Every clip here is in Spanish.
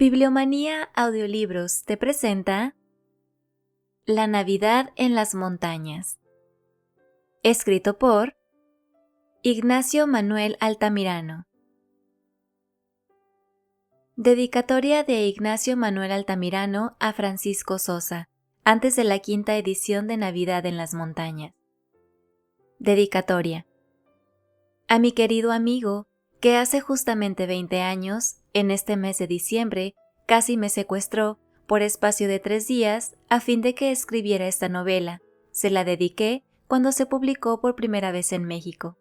Bibliomanía Audiolibros te presenta La Navidad en las Montañas, escrito por Ignacio Manuel Altamirano. Dedicatoria de Ignacio Manuel Altamirano a Francisco Sosa, antes de la quinta edición de Navidad en las Montañas. Dedicatoria. A mi querido amigo, que hace justamente 20 años, en este mes de diciembre, casi me secuestró por espacio de 3 días a fin de que escribiera esta novela. Se la dediqué cuando se publicó por primera vez en México.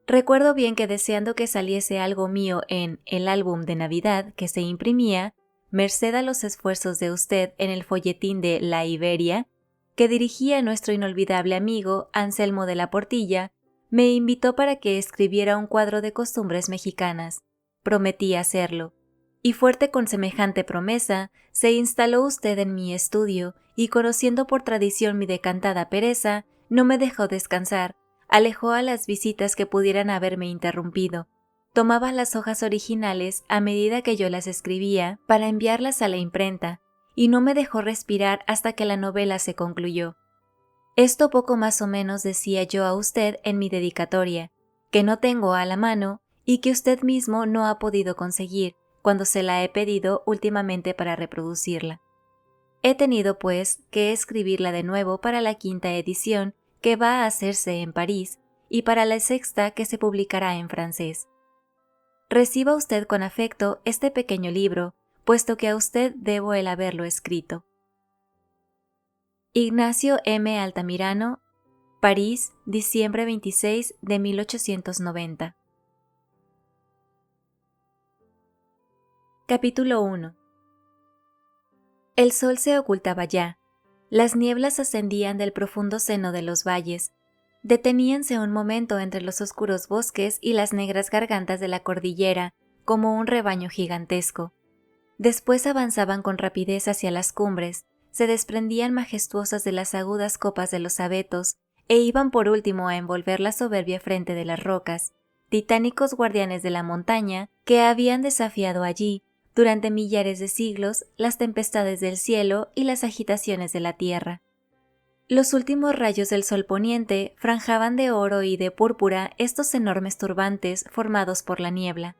Recuerdo bien que deseando que saliese algo mío en el álbum de Navidad que se imprimía, merced a los esfuerzos de usted en el folletín de La Iberia, que dirigía nuestro inolvidable amigo Anselmo de la Portilla, me invitó para que escribiera un cuadro de costumbres mexicanas. Prometí hacerlo, y fuerte con semejante promesa, se instaló usted en mi estudio y, conociendo por tradición mi decantada pereza, no me dejó descansar, alejó a las visitas que pudieran haberme interrumpido. Tomaba las hojas originales a medida que yo las escribía para enviarlas a la imprenta, y no me dejó respirar hasta que la novela se concluyó. Esto poco más o menos decía yo a usted en mi dedicatoria, que no tengo a la mano y que usted mismo no ha podido conseguir cuando se la he pedido últimamente para reproducirla. He tenido, pues, que escribirla de nuevo para la quinta edición que va a hacerse en París y para la sexta que se publicará en francés. Reciba usted con afecto este pequeño libro, puesto que a usted debo el haberlo escrito. Ignacio M. Altamirano, París, diciembre 26 de 1890. Capítulo 1. El sol se ocultaba ya. Las nieblas ascendían del profundo seno de los valles. Deteníanse un momento entre los oscuros bosques y las negras gargantas de la cordillera, como un rebaño gigantesco. Después avanzaban con rapidez hacia las cumbres, se desprendían majestuosas de las agudas copas de los abetos e iban por último a envolver la soberbia frente de las rocas, titánicos guardianes de la montaña que habían desafiado allí, durante millares de siglos, las tempestades del cielo y las agitaciones de la tierra. Los últimos rayos del sol poniente franjaban de oro y de púrpura estos enormes turbantes formados por la niebla.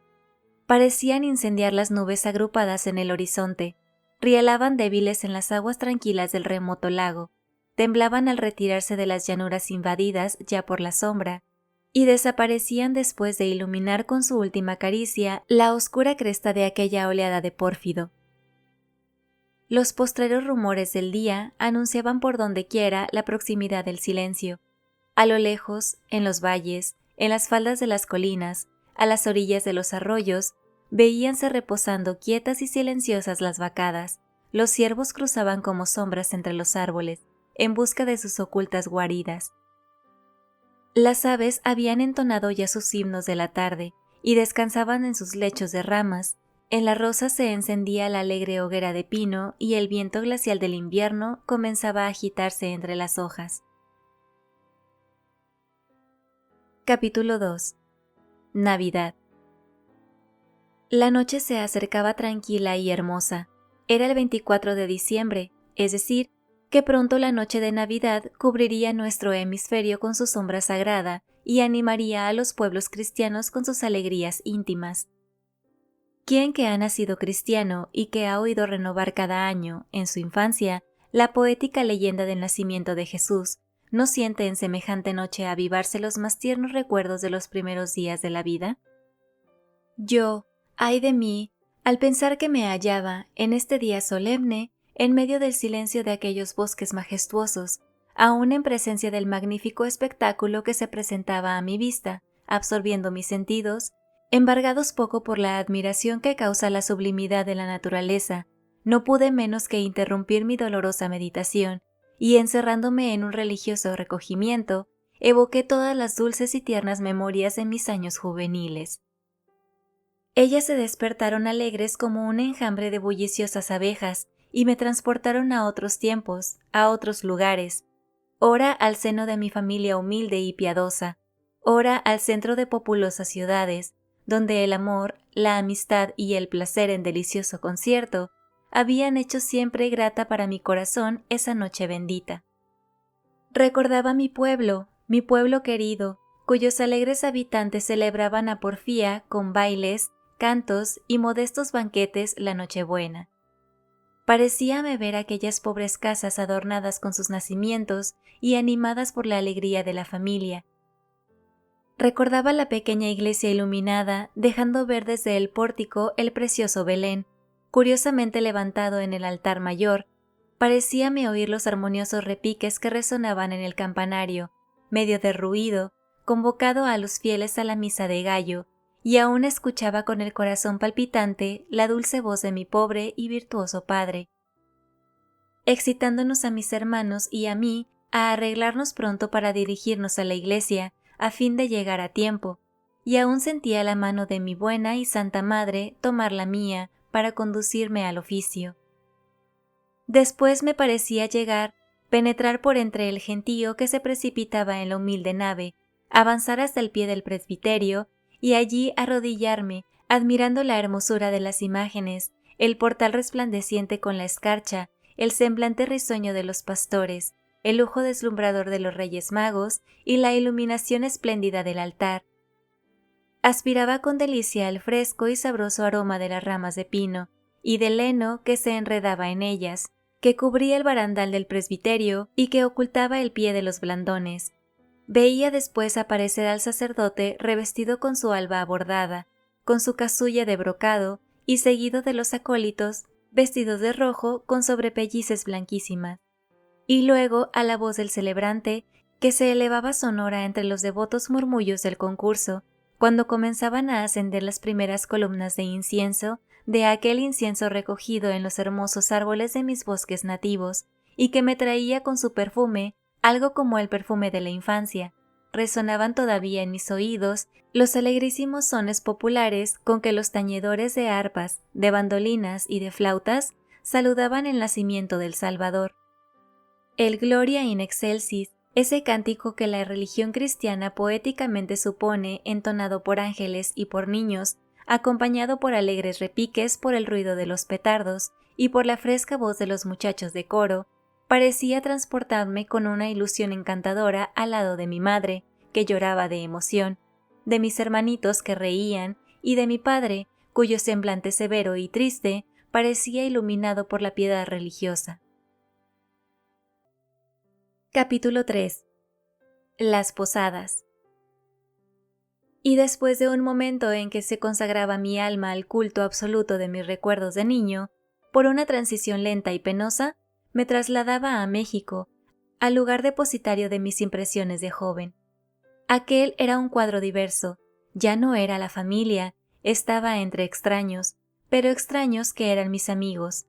Parecían incendiar las nubes agrupadas en el horizonte, rielaban débiles en las aguas tranquilas del remoto lago, temblaban al retirarse de las llanuras invadidas ya por la sombra, y desaparecían después de iluminar con su última caricia la oscura cresta de aquella oleada de pórfido. Los postreros rumores del día anunciaban por dondequiera la proximidad del silencio. A lo lejos, en los valles, en las faldas de las colinas, a las orillas de los arroyos, veíanse reposando quietas y silenciosas las vacadas. Los ciervos cruzaban como sombras entre los árboles, en busca de sus ocultas guaridas. Las aves habían entonado ya sus himnos de la tarde y descansaban en sus lechos de ramas. En la rosa se encendía la alegre hoguera de pino y el viento glacial del invierno comenzaba a agitarse entre las hojas. Capítulo 2. Navidad. La noche se acercaba tranquila y hermosa. Era el 24 de diciembre, es decir, que pronto la noche de Navidad cubriría nuestro hemisferio con su sombra sagrada y animaría a los pueblos cristianos con sus alegrías íntimas. Quien que ha nacido cristiano y que ha oído renovar cada año, en su infancia, la poética leyenda del nacimiento de Jesús, no siente en semejante noche avivarse los más tiernos recuerdos de los primeros días de la vida? Yo, ay de mí, al pensar que me hallaba, en este día solemne, en medio del silencio de aquellos bosques majestuosos, aún en presencia del magnífico espectáculo que se presentaba a mi vista, absorbiendo mis sentidos, embargados poco por la admiración que causa la sublimidad de la naturaleza, no pude menos que interrumpir mi dolorosa meditación, y encerrándome en un religioso recogimiento, evoqué todas las dulces y tiernas memorias de mis años juveniles. Ellas se despertaron alegres como un enjambre de bulliciosas abejas y me transportaron a otros tiempos, a otros lugares, ora al seno de mi familia humilde y piadosa, ora al centro de populosas ciudades, donde el amor, la amistad y el placer en delicioso concierto habían hecho siempre grata para mi corazón esa noche bendita. Recordaba mi pueblo querido, cuyos alegres habitantes celebraban a porfía con bailes, cantos y modestos banquetes la Nochebuena. Parecíame ver aquellas pobres casas adornadas con sus nacimientos y animadas por la alegría de la familia. Recordaba la pequeña iglesia iluminada, dejando ver desde el pórtico el precioso Belén, curiosamente levantado en el altar mayor. Parecíame oír los armoniosos repiques que resonaban en el campanario, medio derruido, convocado a los fieles a la misa de gallo, y aún escuchaba con el corazón palpitante la dulce voz de mi pobre y virtuoso padre, excitándonos a mis hermanos y a mí a arreglarnos pronto para dirigirnos a la iglesia, a fin de llegar a tiempo, y aún sentía la mano de mi buena y santa madre tomar la mía para conducirme al oficio. Después me parecía penetrar por entre el gentío que se precipitaba en la humilde nave, avanzar hasta el pie del presbiterio y allí arrodillarme, admirando la hermosura de las imágenes, el portal resplandeciente con la escarcha, el semblante risueño de los pastores, el lujo deslumbrador de los Reyes Magos y la iluminación espléndida del altar. Aspiraba con delicia el fresco y sabroso aroma de las ramas de pino y del heno que se enredaba en ellas, que cubría el barandal del presbiterio y que ocultaba el pie de los blandones. Veía después aparecer al sacerdote revestido con su alba bordada, con su casulla de brocado, y seguido de los acólitos, vestidos de rojo con sobrepellices blanquísimas. Y luego a la voz del celebrante, que se elevaba sonora entre los devotos murmullos del concurso, cuando comenzaban a ascender las primeras columnas de incienso, de aquel incienso recogido en los hermosos árboles de mis bosques nativos, y que me traía con su perfume, algo como el perfume de la infancia. Resonaban todavía en mis oídos los alegrísimos sones populares con que los tañedores de arpas, de bandolinas y de flautas saludaban el nacimiento del Salvador. El Gloria in excelsis, ese cántico que la religión cristiana poéticamente supone, entonado por ángeles y por niños, acompañado por alegres repiques por el ruido de los petardos y por la fresca voz de los muchachos de coro, parecía transportarme con una ilusión encantadora al lado de mi madre, que lloraba de emoción, de mis hermanitos que reían y de mi padre, cuyo semblante severo y triste parecía iluminado por la piedad religiosa. Capítulo 3. Las posadas. Y después de un momento en que se consagraba mi alma al culto absoluto de mis recuerdos de niño, por una transición lenta y penosa, me trasladaba a México, al lugar depositario de mis impresiones de joven. Aquel era un cuadro diverso, ya no era la familia, estaba entre extraños, pero extraños que eran mis amigos.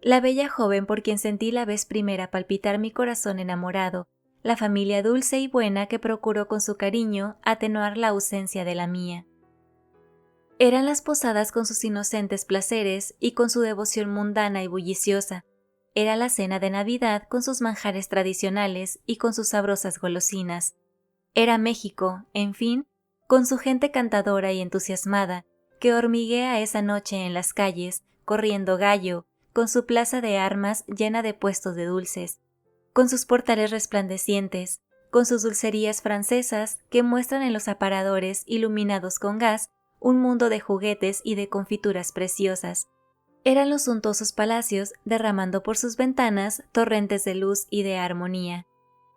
La bella joven por quien sentí la vez primera palpitar mi corazón enamorado, la familia dulce y buena que procuró con su cariño atenuar la ausencia de la mía. Eran las posadas con sus inocentes placeres y con su devoción mundana y bulliciosa. Era la cena de Navidad con sus manjares tradicionales y con sus sabrosas golosinas. Era México, en fin, con su gente cantadora y entusiasmada, que hormiguea esa noche en las calles, corriendo gallo, con su plaza de armas llena de puestos de dulces, con sus portales resplandecientes, con sus dulcerías francesas que muestran en los aparadores iluminados con gas un mundo de juguetes y de confituras preciosas. Eran los suntuosos palacios derramando por sus ventanas torrentes de luz y de armonía.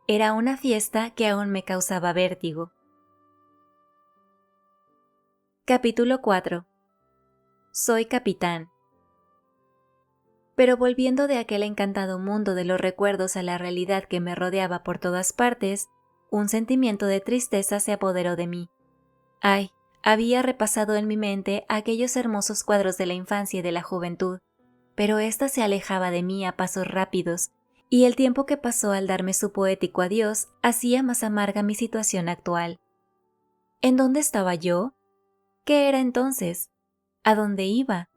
Era una fiesta que aún me causaba vértigo. Capítulo 4. Soy capitán. Pero volviendo de aquel encantado mundo de los recuerdos a la realidad que me rodeaba por todas partes, un sentimiento de tristeza se apoderó de mí. Ay, había repasado en mi mente aquellos hermosos cuadros de la infancia y de la juventud, pero ésta se alejaba de mí a pasos rápidos, y el tiempo que pasó al darme su poético adiós hacía más amarga mi situación actual. ¿En dónde estaba yo? ¿Qué era entonces? ¿A dónde iba?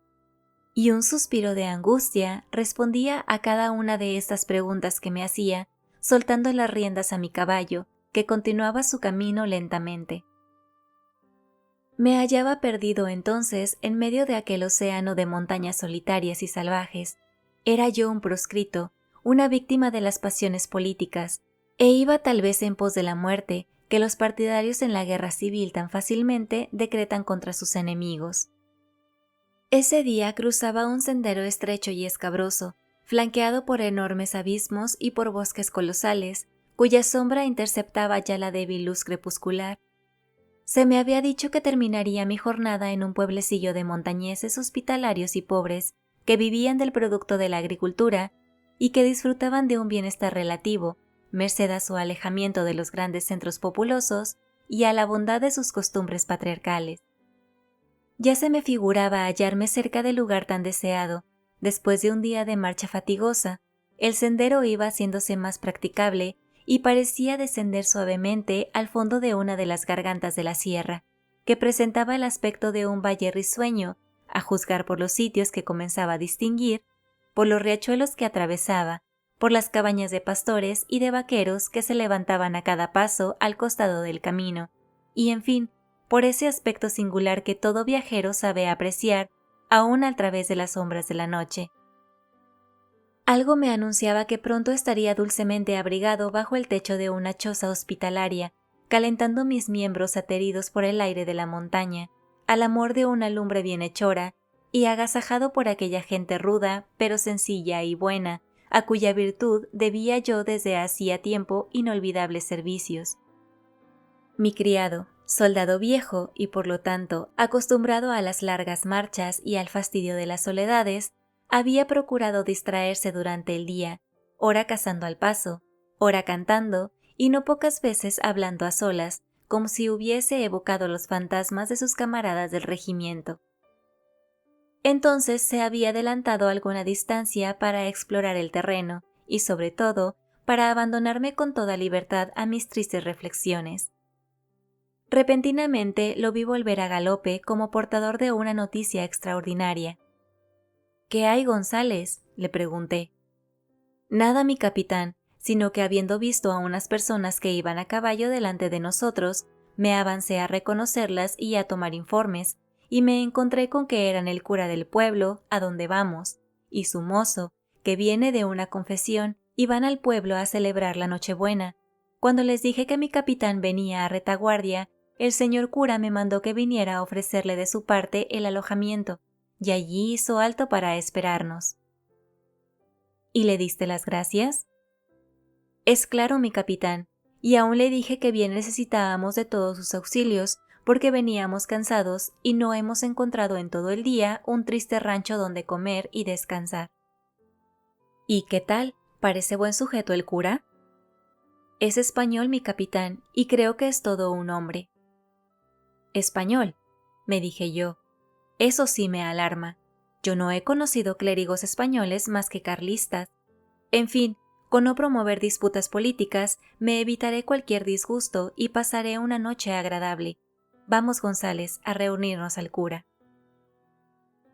Y un suspiro de angustia respondía a cada una de estas preguntas que me hacía, soltando las riendas a mi caballo, que continuaba su camino lentamente. Me hallaba perdido entonces en medio de aquel océano de montañas solitarias y salvajes. Era yo un proscrito, una víctima de las pasiones políticas, e iba tal vez en pos de la muerte que los partidarios en la guerra civil tan fácilmente decretan contra sus enemigos. Ese día cruzaba un sendero estrecho y escabroso, flanqueado por enormes abismos y por bosques colosales, cuya sombra interceptaba ya la débil luz crepuscular. Se me había dicho que terminaría mi jornada en un pueblecillo de montañeses hospitalarios y pobres, que vivían del producto de la agricultura y que disfrutaban de un bienestar relativo, merced a su alejamiento de los grandes centros populosos y a la bondad de sus costumbres patriarcales. Ya se me figuraba hallarme cerca del lugar tan deseado. Después de un día de marcha fatigosa, el sendero iba haciéndose más practicable y parecía descender suavemente al fondo de una de las gargantas de la sierra, que presentaba el aspecto de un valle risueño, a juzgar por los sitios que comenzaba a distinguir, por los riachuelos que atravesaba, por las cabañas de pastores y de vaqueros que se levantaban a cada paso al costado del camino, y en fin, por ese aspecto singular que todo viajero sabe apreciar, aún a través de las sombras de la noche. Algo me anunciaba que pronto estaría dulcemente abrigado bajo el techo de una choza hospitalaria, calentando mis miembros ateridos por el aire de la montaña, al amor de una lumbre bienhechora, y agasajado por aquella gente ruda, pero sencilla y buena, a cuya virtud debía yo desde hacía tiempo inolvidables servicios. Mi criado, soldado viejo y por lo tanto acostumbrado a las largas marchas y al fastidio de las soledades, había procurado distraerse durante el día, ora cazando al paso, ora cantando y no pocas veces hablando a solas, como si hubiese evocado los fantasmas de sus camaradas del regimiento. Entonces se había adelantado alguna distancia para explorar el terreno y, sobre todo, para abandonarme con toda libertad a mis tristes reflexiones. Repentinamente lo vi volver a galope como portador de una noticia extraordinaria. «¿Qué hay, González?», le pregunté. «Nada, mi capitán, sino que habiendo visto a unas personas que iban a caballo delante de nosotros, me avancé a reconocerlas y a tomar informes, y me encontré con que eran el cura del pueblo, a donde vamos, y su mozo, que viene de una confesión, y van al pueblo a celebrar la Nochebuena. Cuando les dije que mi capitán venía a retaguardia, el señor cura me mandó que viniera a ofrecerle de su parte el alojamiento, y allí hizo alto para esperarnos». «¿Y le diste las gracias?». «Es claro, mi capitán, y aún le dije que bien necesitábamos de todos sus auxilios, porque veníamos cansados y no hemos encontrado en todo el día un triste rancho donde comer y descansar». «¿Y qué tal? ¿Parece buen sujeto el cura?». «Es español, mi capitán, y creo que es todo un hombre». «Español», me dije yo. «Eso sí me alarma. Yo no he conocido clérigos españoles más que carlistas. En fin, con no promover disputas políticas, me evitaré cualquier disgusto y pasaré una noche agradable. Vamos, González, a reunirnos al cura».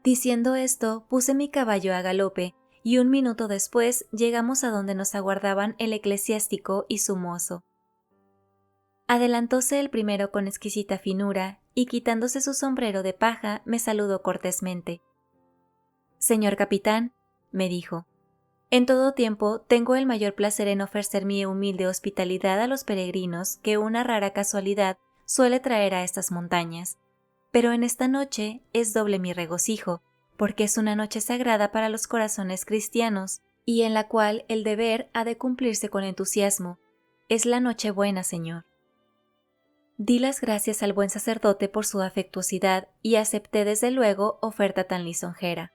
Diciendo esto, puse mi caballo a galope, y un minuto después llegamos a donde nos aguardaban el eclesiástico y su mozo. Adelantóse el primero con exquisita finura, y quitándose su sombrero de paja, me saludó cortésmente. «Señor capitán», me dijo, «en todo tiempo tengo el mayor placer en ofrecer mi humilde hospitalidad a los peregrinos que una rara casualidad suele traer a estas montañas. Pero en esta noche es doble mi regocijo, porque es una noche sagrada para los corazones cristianos, y en la cual el deber ha de cumplirse con entusiasmo. Es la Nochebuena, señor». Di las gracias al buen sacerdote por su afectuosidad y acepté desde luego oferta tan lisonjera.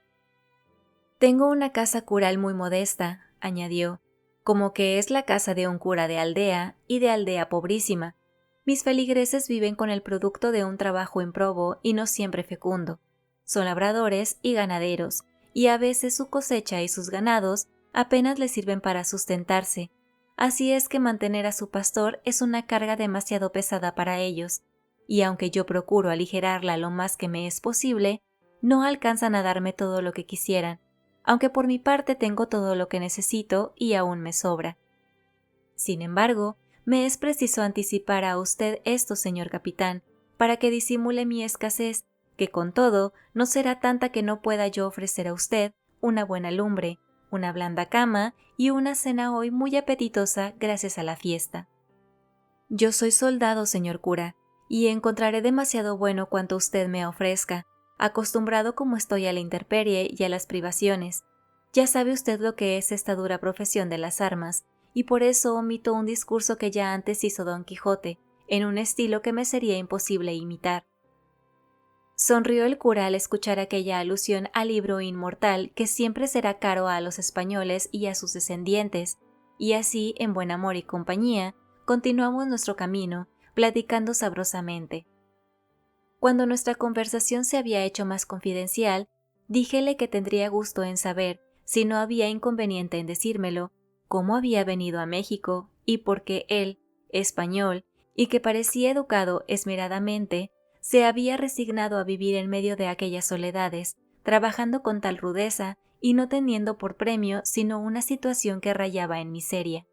«Tengo una casa cural muy modesta», añadió, «como que es la casa de un cura de aldea y de aldea pobrísima. Mis feligreses viven con el producto de un trabajo improbo y no siempre fecundo. Son labradores y ganaderos, y a veces su cosecha y sus ganados apenas les sirven para sustentarse. Así es que mantener a su pastor es una carga demasiado pesada para ellos, y aunque yo procuro aligerarla lo más que me es posible, no alcanzan a darme todo lo que quisieran, aunque por mi parte tengo todo lo que necesito y aún me sobra. Sin embargo, me es preciso anticipar a usted esto, señor capitán, para que disimule mi escasez, que con todo no será tanta que no pueda yo ofrecer a usted una buena lumbre, una blanda cama y una cena hoy muy apetitosa gracias a la fiesta. Yo soy soldado, señor cura, y encontraré demasiado bueno cuanto usted me ofrezca, acostumbrado como estoy a la intemperie y a las privaciones. Ya sabe usted lo que es esta dura profesión de las armas, y por eso omito un discurso que ya antes hizo Don Quijote, en un estilo que me sería imposible imitar. Sonrió el cura al escuchar aquella alusión al libro inmortal que siempre será caro a los españoles y a sus descendientes, y así, en buen amor y compañía, continuamos nuestro camino, platicando sabrosamente. Cuando nuestra conversación se había hecho más confidencial, díjele que tendría gusto en saber, si no había inconveniente en decírmelo, cómo había venido a México y por qué él, español, y que parecía educado esmeradamente, se había resignado a vivir en medio de aquellas soledades, trabajando con tal rudeza y no teniendo por premio sino una situación que rayaba en miseria.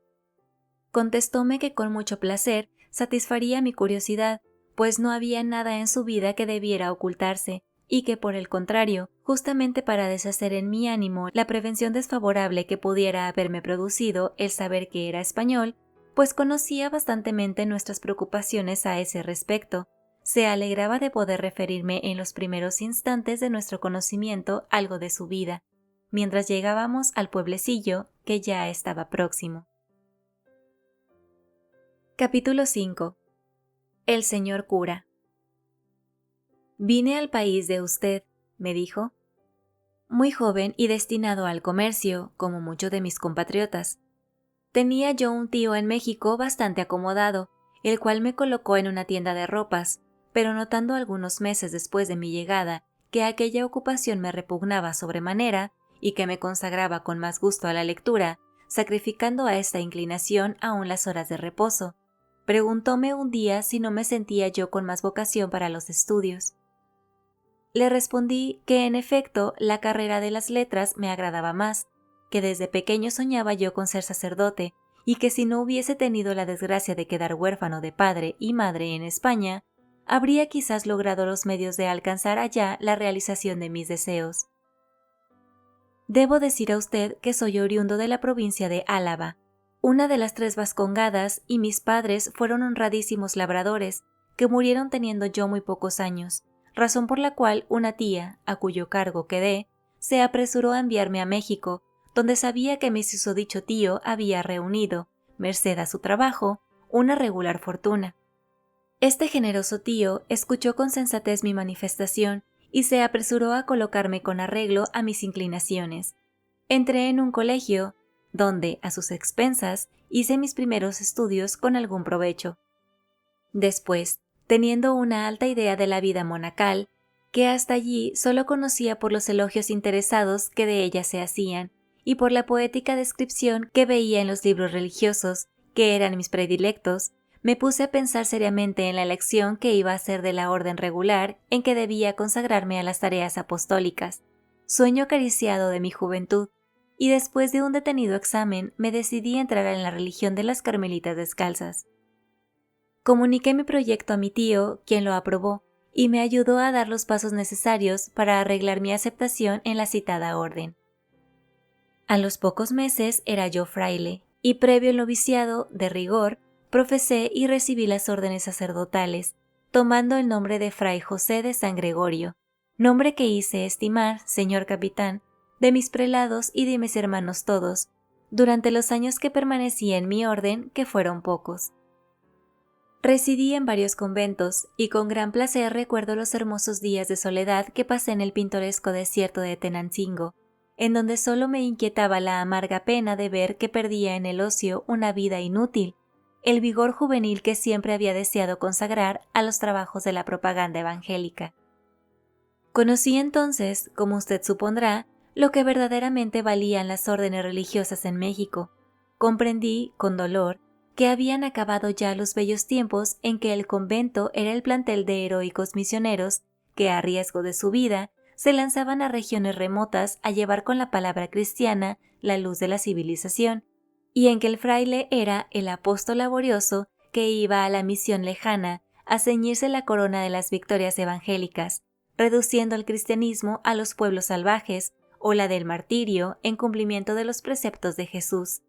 Contestóme que con mucho placer satisfaría mi curiosidad, pues no había nada en su vida que debiera ocultarse, y que por el contrario, justamente para deshacer en mi ánimo la prevención desfavorable que pudiera haberme producido el saber que era español, pues conocía bastantemente nuestras preocupaciones a ese respecto, se alegraba de poder referirme en los primeros instantes de nuestro conocimiento algo de su vida, mientras llegábamos al pueblecillo que ya estaba próximo. Capítulo 5. El señor cura. Vine al país de usted, me dijo, muy joven y destinado al comercio, como muchos de mis compatriotas. Tenía yo un tío en México bastante acomodado, el cual me colocó en una tienda de ropas, pero notando algunos meses después de mi llegada que aquella ocupación me repugnaba sobremanera y que me consagraba con más gusto a la lectura, sacrificando a esta inclinación aún las horas de reposo, preguntóme un día si no me sentía yo con más vocación para los estudios. Le respondí que en efecto la carrera de las letras me agradaba más, que desde pequeño soñaba yo con ser sacerdote y que si no hubiese tenido la desgracia de quedar huérfano de padre y madre en España, habría quizás logrado los medios de alcanzar allá la realización de mis deseos. Debo decir a usted que soy oriundo de la provincia de Álava, una de las 3 Vascongadas, y mis padres fueron honradísimos labradores, que murieron teniendo yo muy pocos años, razón por la cual una tía, a cuyo cargo quedé, se apresuró a enviarme a México, donde sabía que mi susodicho tío había reunido, merced a su trabajo, una regular fortuna. Este generoso tío escuchó con sensatez mi manifestación y se apresuró a colocarme con arreglo a mis inclinaciones. Entré en un colegio, donde, a sus expensas, hice mis primeros estudios con algún provecho. Después, teniendo una alta idea de la vida monacal, que hasta allí solo conocía por los elogios interesados que de ella se hacían, y por la poética descripción que veía en los libros religiosos, que eran mis predilectos, me puse a pensar seriamente en la elección que iba a hacer de la orden regular en que debía consagrarme a las tareas apostólicas, sueño acariciado de mi juventud, y después de un detenido examen me decidí a entrar en la religión de las Carmelitas Descalzas. Comuniqué mi proyecto a mi tío, quien lo aprobó, y me ayudó a dar los pasos necesarios para arreglar mi aceptación en la citada orden. A los pocos meses era yo fraile, y previo el noviciado, de rigor, profesé y recibí las órdenes sacerdotales, tomando el nombre de Fray José de San Gregorio, nombre que hice estimar, señor capitán, de mis prelados y de mis hermanos todos, durante los años que permanecí en mi orden, que fueron pocos. Residí en varios conventos, y con gran placer recuerdo los hermosos días de soledad que pasé en el pintoresco desierto de Tenancingo, en donde solo me inquietaba la amarga pena de ver que perdía en el ocio una vida inútil, el vigor juvenil que siempre había deseado consagrar a los trabajos de la propaganda evangélica. Conocí entonces, como usted supondrá, lo que verdaderamente valían las órdenes religiosas en México. Comprendí, con dolor, que habían acabado ya los bellos tiempos en que el convento era el plantel de heroicos misioneros que, a riesgo de su vida, se lanzaban a regiones remotas a llevar con la palabra cristiana la luz de la civilización, y en que el fraile era el apóstol laborioso que iba a la misión lejana a ceñirse la corona de las victorias evangélicas, reduciendo el cristianismo a los pueblos salvajes o la del martirio en cumplimiento de los preceptos de Jesús.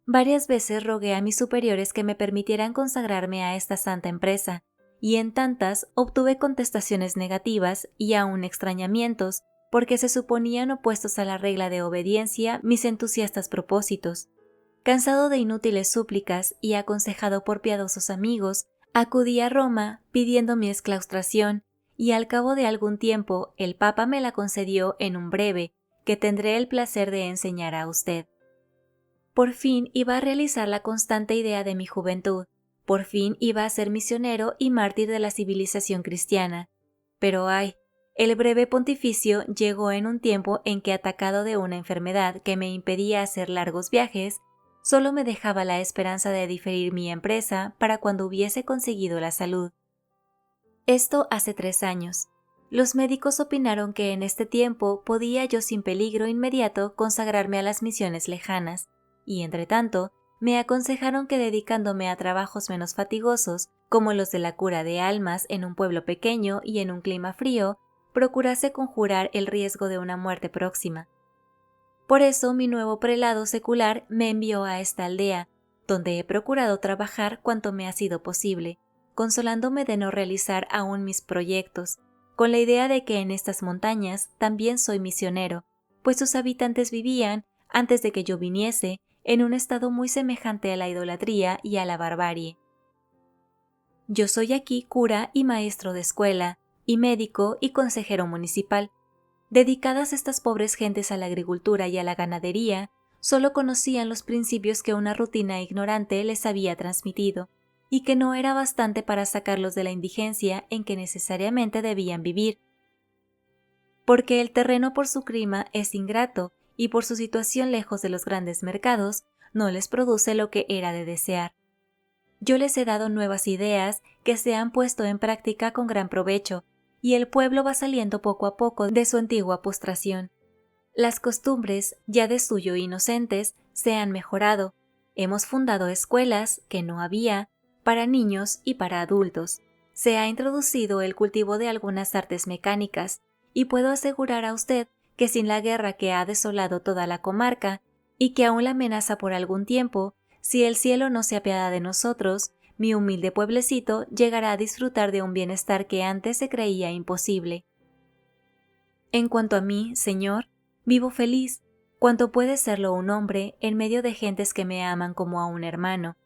Varias veces rogué a mis superiores que me permitieran consagrarme a esta santa empresa, y en tantas obtuve contestaciones negativas y aún extrañamientos, porque se suponían opuestos a la regla de obediencia mis entusiastas propósitos. Cansado de inútiles súplicas y aconsejado por piadosos amigos, acudí a Roma pidiendo mi exclaustración, y al cabo de algún tiempo el Papa me la concedió en un breve, que tendré el placer de enseñar a usted. Por fin iba a realizar la constante idea de mi juventud, por fin iba a ser misionero y mártir de la civilización cristiana. Pero ay, el breve pontificio llegó en un tiempo en que, atacado de una enfermedad que me impedía hacer largos viajes, solo me dejaba la esperanza de diferir mi empresa para cuando hubiese conseguido la salud. Esto hace 3 años. Los médicos opinaron que en este tiempo podía yo sin peligro inmediato consagrarme a las misiones lejanas, y entretanto me aconsejaron que, dedicándome a trabajos menos fatigosos, como los de la cura de almas en un pueblo pequeño y en un clima frío, procurase conjurar el riesgo de una muerte próxima. Por eso mi nuevo prelado secular me envió a esta aldea, donde he procurado trabajar cuanto me ha sido posible, consolándome de no realizar aún mis proyectos, con la idea de que en estas montañas también soy misionero, pues sus habitantes vivían, antes de que yo viniese, en un estado muy semejante a la idolatría y a la barbarie. Yo soy aquí cura y maestro de escuela, y médico y consejero municipal. Dedicadas estas pobres gentes a la agricultura y a la ganadería, solo conocían los principios que una rutina ignorante les había transmitido, y que no era bastante para sacarlos de la indigencia en que necesariamente debían vivir. Porque el terreno por su clima es ingrato, y por su situación lejos de los grandes mercados, no les produce lo que era de desear. Yo les he dado nuevas ideas que se han puesto en práctica con gran provecho, y el pueblo va saliendo poco a poco de su antigua postración. Las costumbres, ya de suyo inocentes, se han mejorado. Hemos fundado escuelas, que no había, para niños y para adultos. Se ha introducido el cultivo de algunas artes mecánicas, y puedo asegurar a usted que sin la guerra que ha desolado toda la comarca, y que aún la amenaza por algún tiempo, si el cielo no se apiada de nosotros, mi humilde pueblecito llegará a disfrutar de un bienestar que antes se creía imposible. En cuanto a mí, señor, vivo feliz, cuanto puede serlo un hombre, en medio de gentes que me aman como a un hermano.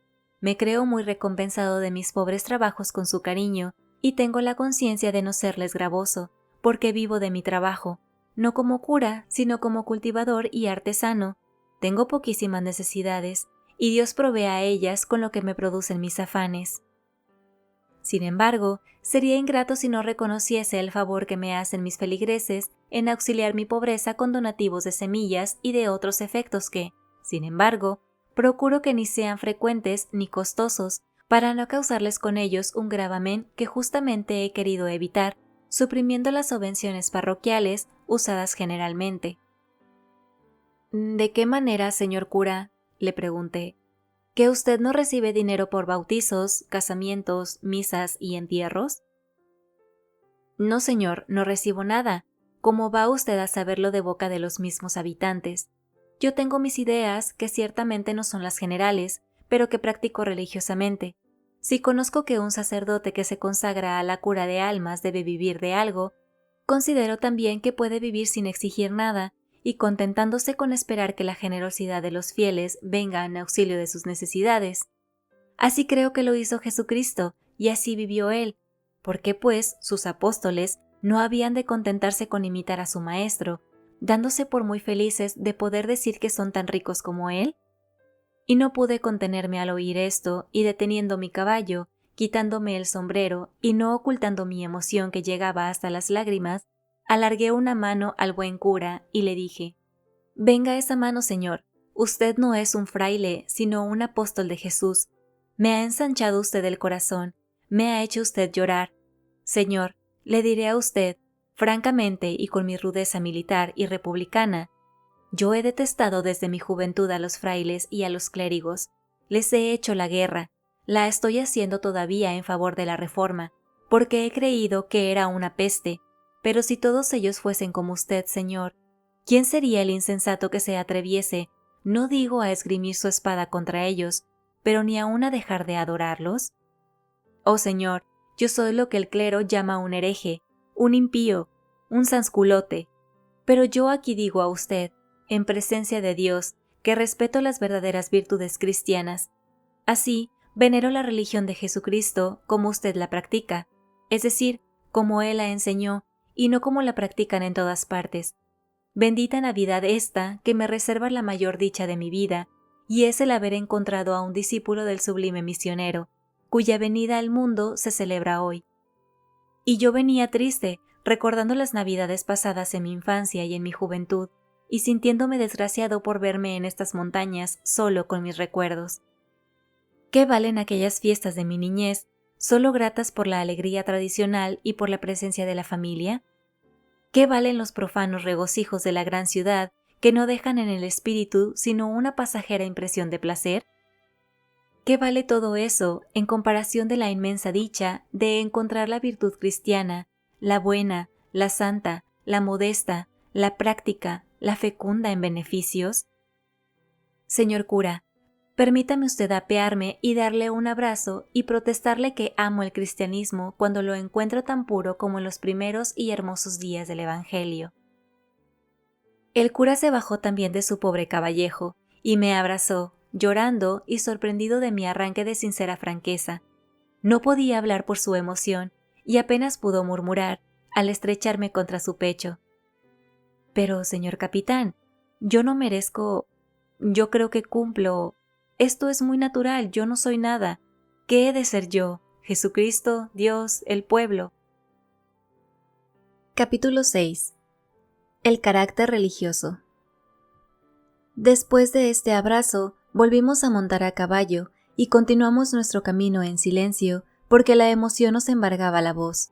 Me creo muy recompensado de mis pobres trabajos con su cariño, y tengo la conciencia de no serles gravoso, porque vivo de mi trabajo, no como cura, sino como cultivador y artesano. Tengo poquísimas necesidades, y Dios provee a ellas con lo que me producen mis afanes. Sin embargo, sería ingrato si no reconociese el favor que me hacen mis feligreses en auxiliar mi pobreza con donativos de semillas y de otros efectos que, sin embargo, procuro que ni sean frecuentes ni costosos, para no causarles con ellos un gravamen que justamente he querido evitar, suprimiendo las subvenciones parroquiales usadas generalmente. ¿De qué manera, señor cura?, le pregunté. ¿Que usted no recibe dinero por bautizos, casamientos, misas y entierros? No, señor, no recibo nada. ¿Cómo va usted a saberlo de boca de los mismos habitantes? Yo tengo mis ideas, que ciertamente no son las generales, pero que practico religiosamente. Si conozco que un sacerdote que se consagra a la cura de almas debe vivir de algo, considero también que puede vivir sin exigir nada, y contentándose con esperar que la generosidad de los fieles venga en auxilio de sus necesidades. Así creo que lo hizo Jesucristo, y así vivió Él. ¿Por qué, pues, sus apóstoles no habían de contentarse con imitar a su Maestro, dándose por muy felices de poder decir que son tan ricos como Él? Y no pude contenerme al oír esto, y deteniendo mi caballo, quitándome el sombrero y no ocultando mi emoción que llegaba hasta las lágrimas, alargué una mano al buen cura y le dije: «Venga esa mano, señor. Usted no es un fraile, sino un apóstol de Jesús. Me ha ensanchado usted el corazón, me ha hecho usted llorar. Señor, le diré a usted, francamente y con mi rudeza militar y republicana, yo he detestado desde mi juventud a los frailes y a los clérigos. Les he hecho la guerra. la estoy haciendo todavía en favor de la Reforma, porque he creído que era una peste, pero si todos ellos fuesen como usted, Señor, ¿quién sería el insensato que se atreviese, no digo a esgrimir su espada contra ellos, pero ni aun a dejar de adorarlos? Oh Señor, yo soy lo que el clero llama un hereje, un impío, un sansculote, pero yo aquí digo a usted, en presencia de Dios, que respeto las verdaderas virtudes cristianas. Así, venero la religión de Jesucristo como usted la practica, es decir, como Él la enseñó, y no como la practican en todas partes. Bendita Navidad esta que me reserva la mayor dicha de mi vida, y es el haber encontrado a un discípulo del sublime misionero, cuya venida al mundo se celebra hoy. Y yo venía triste, recordando las Navidades pasadas en mi infancia y en mi juventud, y sintiéndome desgraciado por verme en estas montañas solo con mis recuerdos. ¿Qué valen aquellas fiestas de mi niñez, solo gratas por la alegría tradicional y por la presencia de la familia? ¿Qué valen los profanos regocijos de la gran ciudad que no dejan en el espíritu sino una pasajera impresión de placer? ¿Qué vale todo eso en comparación de la inmensa dicha de encontrar la virtud cristiana, la buena, la santa, la modesta, la práctica, la fecunda en beneficios? Señor cura, permítame usted apearme y darle un abrazo y protestarle que amo el cristianismo cuando lo encuentro tan puro como en los primeros y hermosos días del Evangelio. El cura se bajó también de su pobre caballejo y me abrazó, llorando y sorprendido de mi arranque de sincera franqueza. No podía hablar por su emoción y apenas pudo murmurar al estrecharme contra su pecho. Pero, señor capitán, yo no merezco... Yo creo que cumplo... Esto es muy natural, yo no soy nada. ¿Qué he de ser yo? Jesucristo, Dios, el pueblo. Capítulo 6. El carácter religioso. Después de este abrazo, volvimos a montar a caballo y continuamos nuestro camino en silencio porque la emoción nos embargaba la voz.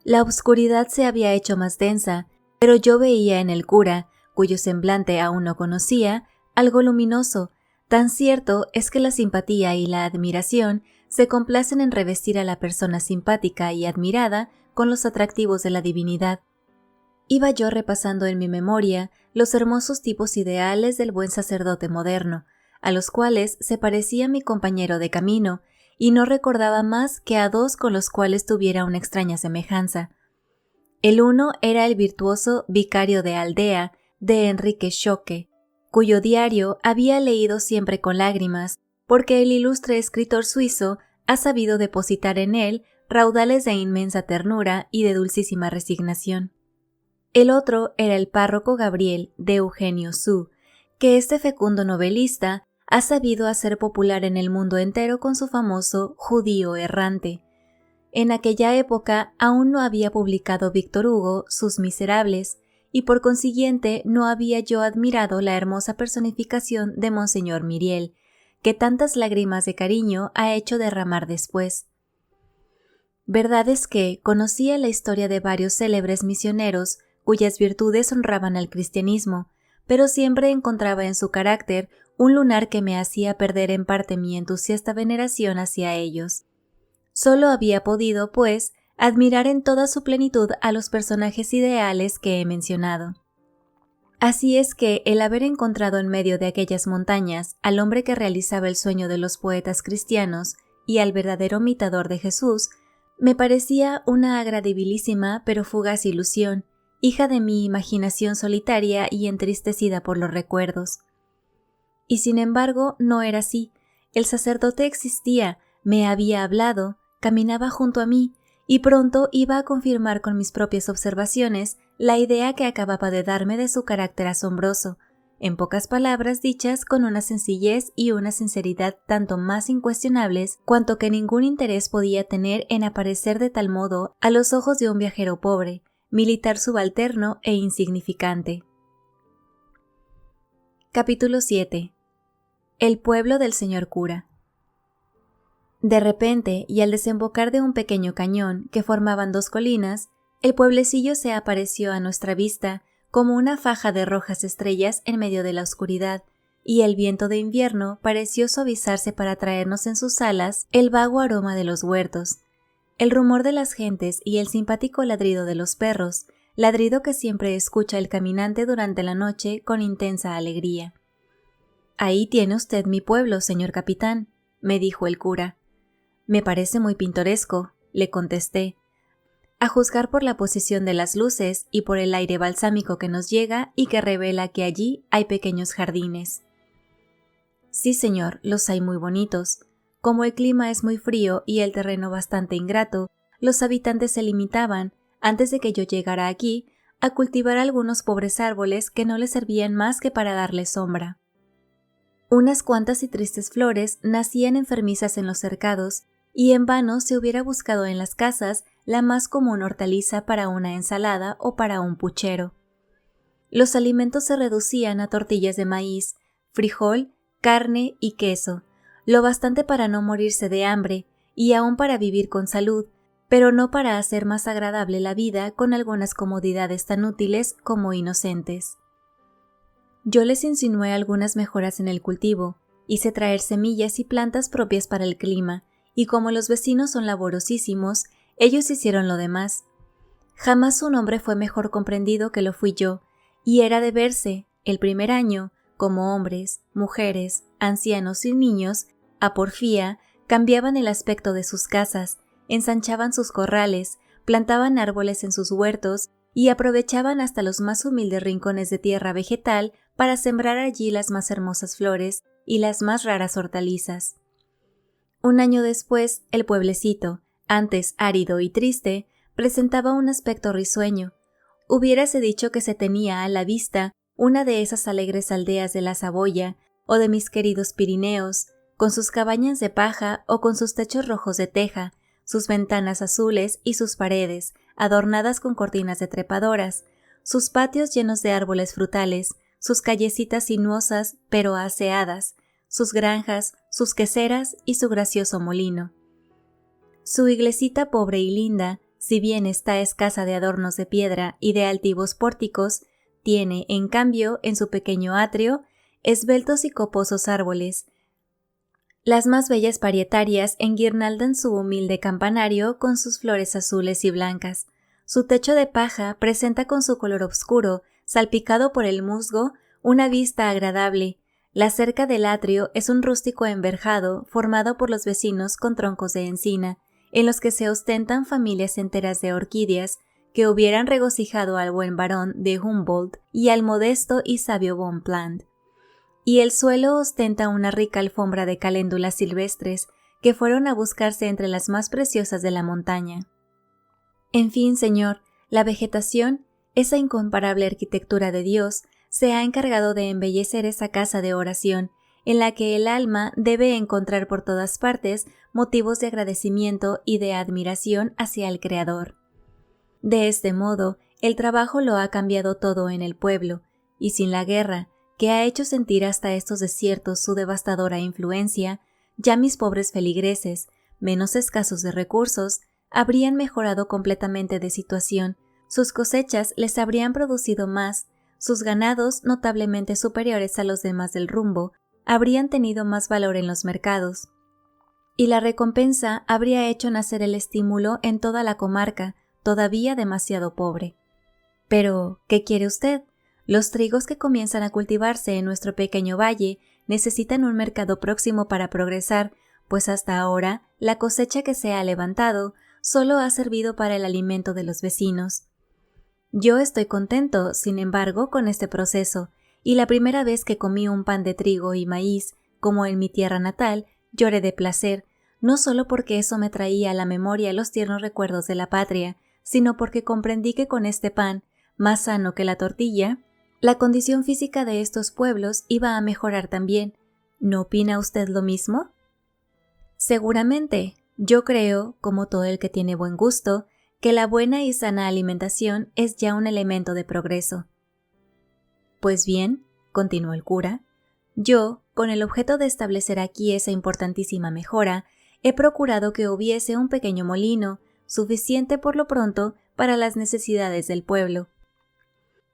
La oscuridad se había hecho más densa, pero yo veía en el cura, cuyo semblante aún no conocía, algo luminoso. Tan cierto es que la simpatía y la admiración se complacen en revestir a la persona simpática y admirada con los atractivos de la divinidad. Iba yo repasando en mi memoria los hermosos tipos ideales del buen sacerdote moderno, a los cuales se parecía mi compañero de camino, y no recordaba más que a dos con los cuales tuviera una extraña semejanza. El uno era el virtuoso vicario de aldea de Enrique Schocke, cuyo diario había leído siempre con lágrimas, porque el ilustre escritor suizo ha sabido depositar en él raudales de inmensa ternura y de dulcísima resignación. El otro era el párroco Gabriel de Eugenio Sue, que este fecundo novelista ha sabido hacer popular en el mundo entero con su famoso Judío errante. En aquella época aún no había publicado Víctor Hugo sus Miserables, y por consiguiente no había yo admirado la hermosa personificación de Monseñor Myriel, que tantas lágrimas de cariño ha hecho derramar después. Verdad es que conocía la historia de varios célebres misioneros cuyas virtudes honraban al cristianismo, pero siempre encontraba en su carácter un lunar que me hacía perder en parte mi entusiasta veneración hacia ellos. Solo había podido, pues, admirar en toda su plenitud a los personajes ideales que he mencionado. Así es que el haber encontrado en medio de aquellas montañas al hombre que realizaba el sueño de los poetas cristianos y al verdadero imitador de Jesús, me parecía una agradabilísima pero fugaz ilusión, hija de mi imaginación solitaria y entristecida por los recuerdos. Y sin embargo no era así. El sacerdote existía, me había hablado, caminaba junto a mí, y pronto iba a confirmar con mis propias observaciones la idea que acababa de darme de su carácter asombroso, en pocas palabras dichas con una sencillez y una sinceridad tanto más incuestionables cuanto que ningún interés podía tener en aparecer de tal modo a los ojos de un viajero pobre, militar subalterno e insignificante. Capítulo 7. El pueblo del señor cura. De repente, y al desembocar de un pequeño cañón que formaban dos colinas, el pueblecillo se apareció a nuestra vista como una faja de rojas estrellas en medio de la oscuridad, y el viento de invierno pareció suavizarse para traernos en sus alas el vago aroma de los huertos, el rumor de las gentes y el simpático ladrido de los perros, ladrido que siempre escucha el caminante durante la noche con intensa alegría. «Ahí tiene usted mi pueblo, señor capitán», me dijo el cura. «Me parece muy pintoresco», le contesté, a juzgar por la posición de las luces y por el aire balsámico que nos llega y que revela que allí hay pequeños jardines. «Sí, señor, los hay muy bonitos. Como el clima es muy frío y el terreno bastante ingrato, los habitantes se limitaban, antes de que yo llegara aquí, a cultivar algunos pobres árboles que no les servían más que para darle sombra. Unas cuantas y tristes flores nacían enfermizas en los cercados, y en vano se hubiera buscado en las casas la más común hortaliza para una ensalada o para un puchero. Los alimentos se reducían a tortillas de maíz, frijol, carne y queso, lo bastante para no morirse de hambre y aún para vivir con salud, pero no para hacer más agradable la vida con algunas comodidades tan útiles como inocentes. Yo les insinué algunas mejoras en el cultivo, hice traer semillas y plantas propias para el clima, y como los vecinos son laborosísimos, ellos hicieron lo demás. Jamás un hombre fue mejor comprendido que lo fui yo, y era de verse, el primer año, como hombres, mujeres, ancianos y niños, a porfía, cambiaban el aspecto de sus casas, ensanchaban sus corrales, plantaban árboles en sus huertos y aprovechaban hasta los más humildes rincones de tierra vegetal para sembrar allí las más hermosas flores y las más raras hortalizas. Un año después, el pueblecito, antes árido y triste, presentaba un aspecto risueño. Hubiérase dicho que se tenía a la vista una de esas alegres aldeas de la Saboya o de mis queridos Pirineos, con sus cabañas de paja o con sus techos rojos de teja, sus ventanas azules y sus paredes, adornadas con cortinas de trepadoras, sus patios llenos de árboles frutales, sus callecitas sinuosas pero aseadas, sus granjas, sus queseras y su gracioso molino. Su iglesita pobre y linda, si bien está escasa de adornos de piedra y de altivos pórticos, tiene, en cambio, en su pequeño atrio, esbeltos y coposos árboles. Las más bellas parietarias enguirnaldan su humilde campanario con sus flores azules y blancas. Su techo de paja presenta con su color oscuro, salpicado por el musgo, una vista agradable. La cerca del atrio es un rústico enverjado formado por los vecinos con troncos de encina, en los que se ostentan familias enteras de orquídeas que hubieran regocijado al buen varón de Humboldt y al modesto y sabio Bonpland. Y el suelo ostenta una rica alfombra de caléndulas silvestres que fueron a buscarse entre las más preciosas de la montaña. En fin, señor, la vegetación, esa incomparable arquitectura de Dios, se ha encargado de embellecer esa casa de oración, en la que el alma debe encontrar por todas partes motivos de agradecimiento y de admiración hacia el Creador. De este modo, el trabajo lo ha cambiado todo en el pueblo, y sin la guerra, que ha hecho sentir hasta estos desiertos su devastadora influencia, ya mis pobres feligreses, menos escasos de recursos, habrían mejorado completamente de situación, sus cosechas les habrían producido más, sus ganados, notablemente superiores a los demás del rumbo, habrían tenido más valor en los mercados, y la recompensa habría hecho nacer el estímulo en toda la comarca, todavía demasiado pobre. Pero, ¿qué quiere usted? Los trigos que comienzan a cultivarse en nuestro pequeño valle necesitan un mercado próximo para progresar, pues hasta ahora la cosecha que se ha levantado solo ha servido para el alimento de los vecinos. Yo estoy contento, sin embargo, con este proceso, y la primera vez que comí un pan de trigo y maíz, como en mi tierra natal, lloré de placer, no solo porque eso me traía a la memoria los tiernos recuerdos de la patria, sino porque comprendí que con este pan, más sano que la tortilla, la condición física de estos pueblos iba a mejorar también. ¿No opina usted lo mismo? Seguramente. Yo creo, como todo el que tiene buen gusto, que la buena y sana alimentación es ya un elemento de progreso. Pues bien, continuó el cura, yo, con el objeto de establecer aquí esa importantísima mejora, he procurado que hubiese un pequeño molino, suficiente por lo pronto para las necesidades del pueblo.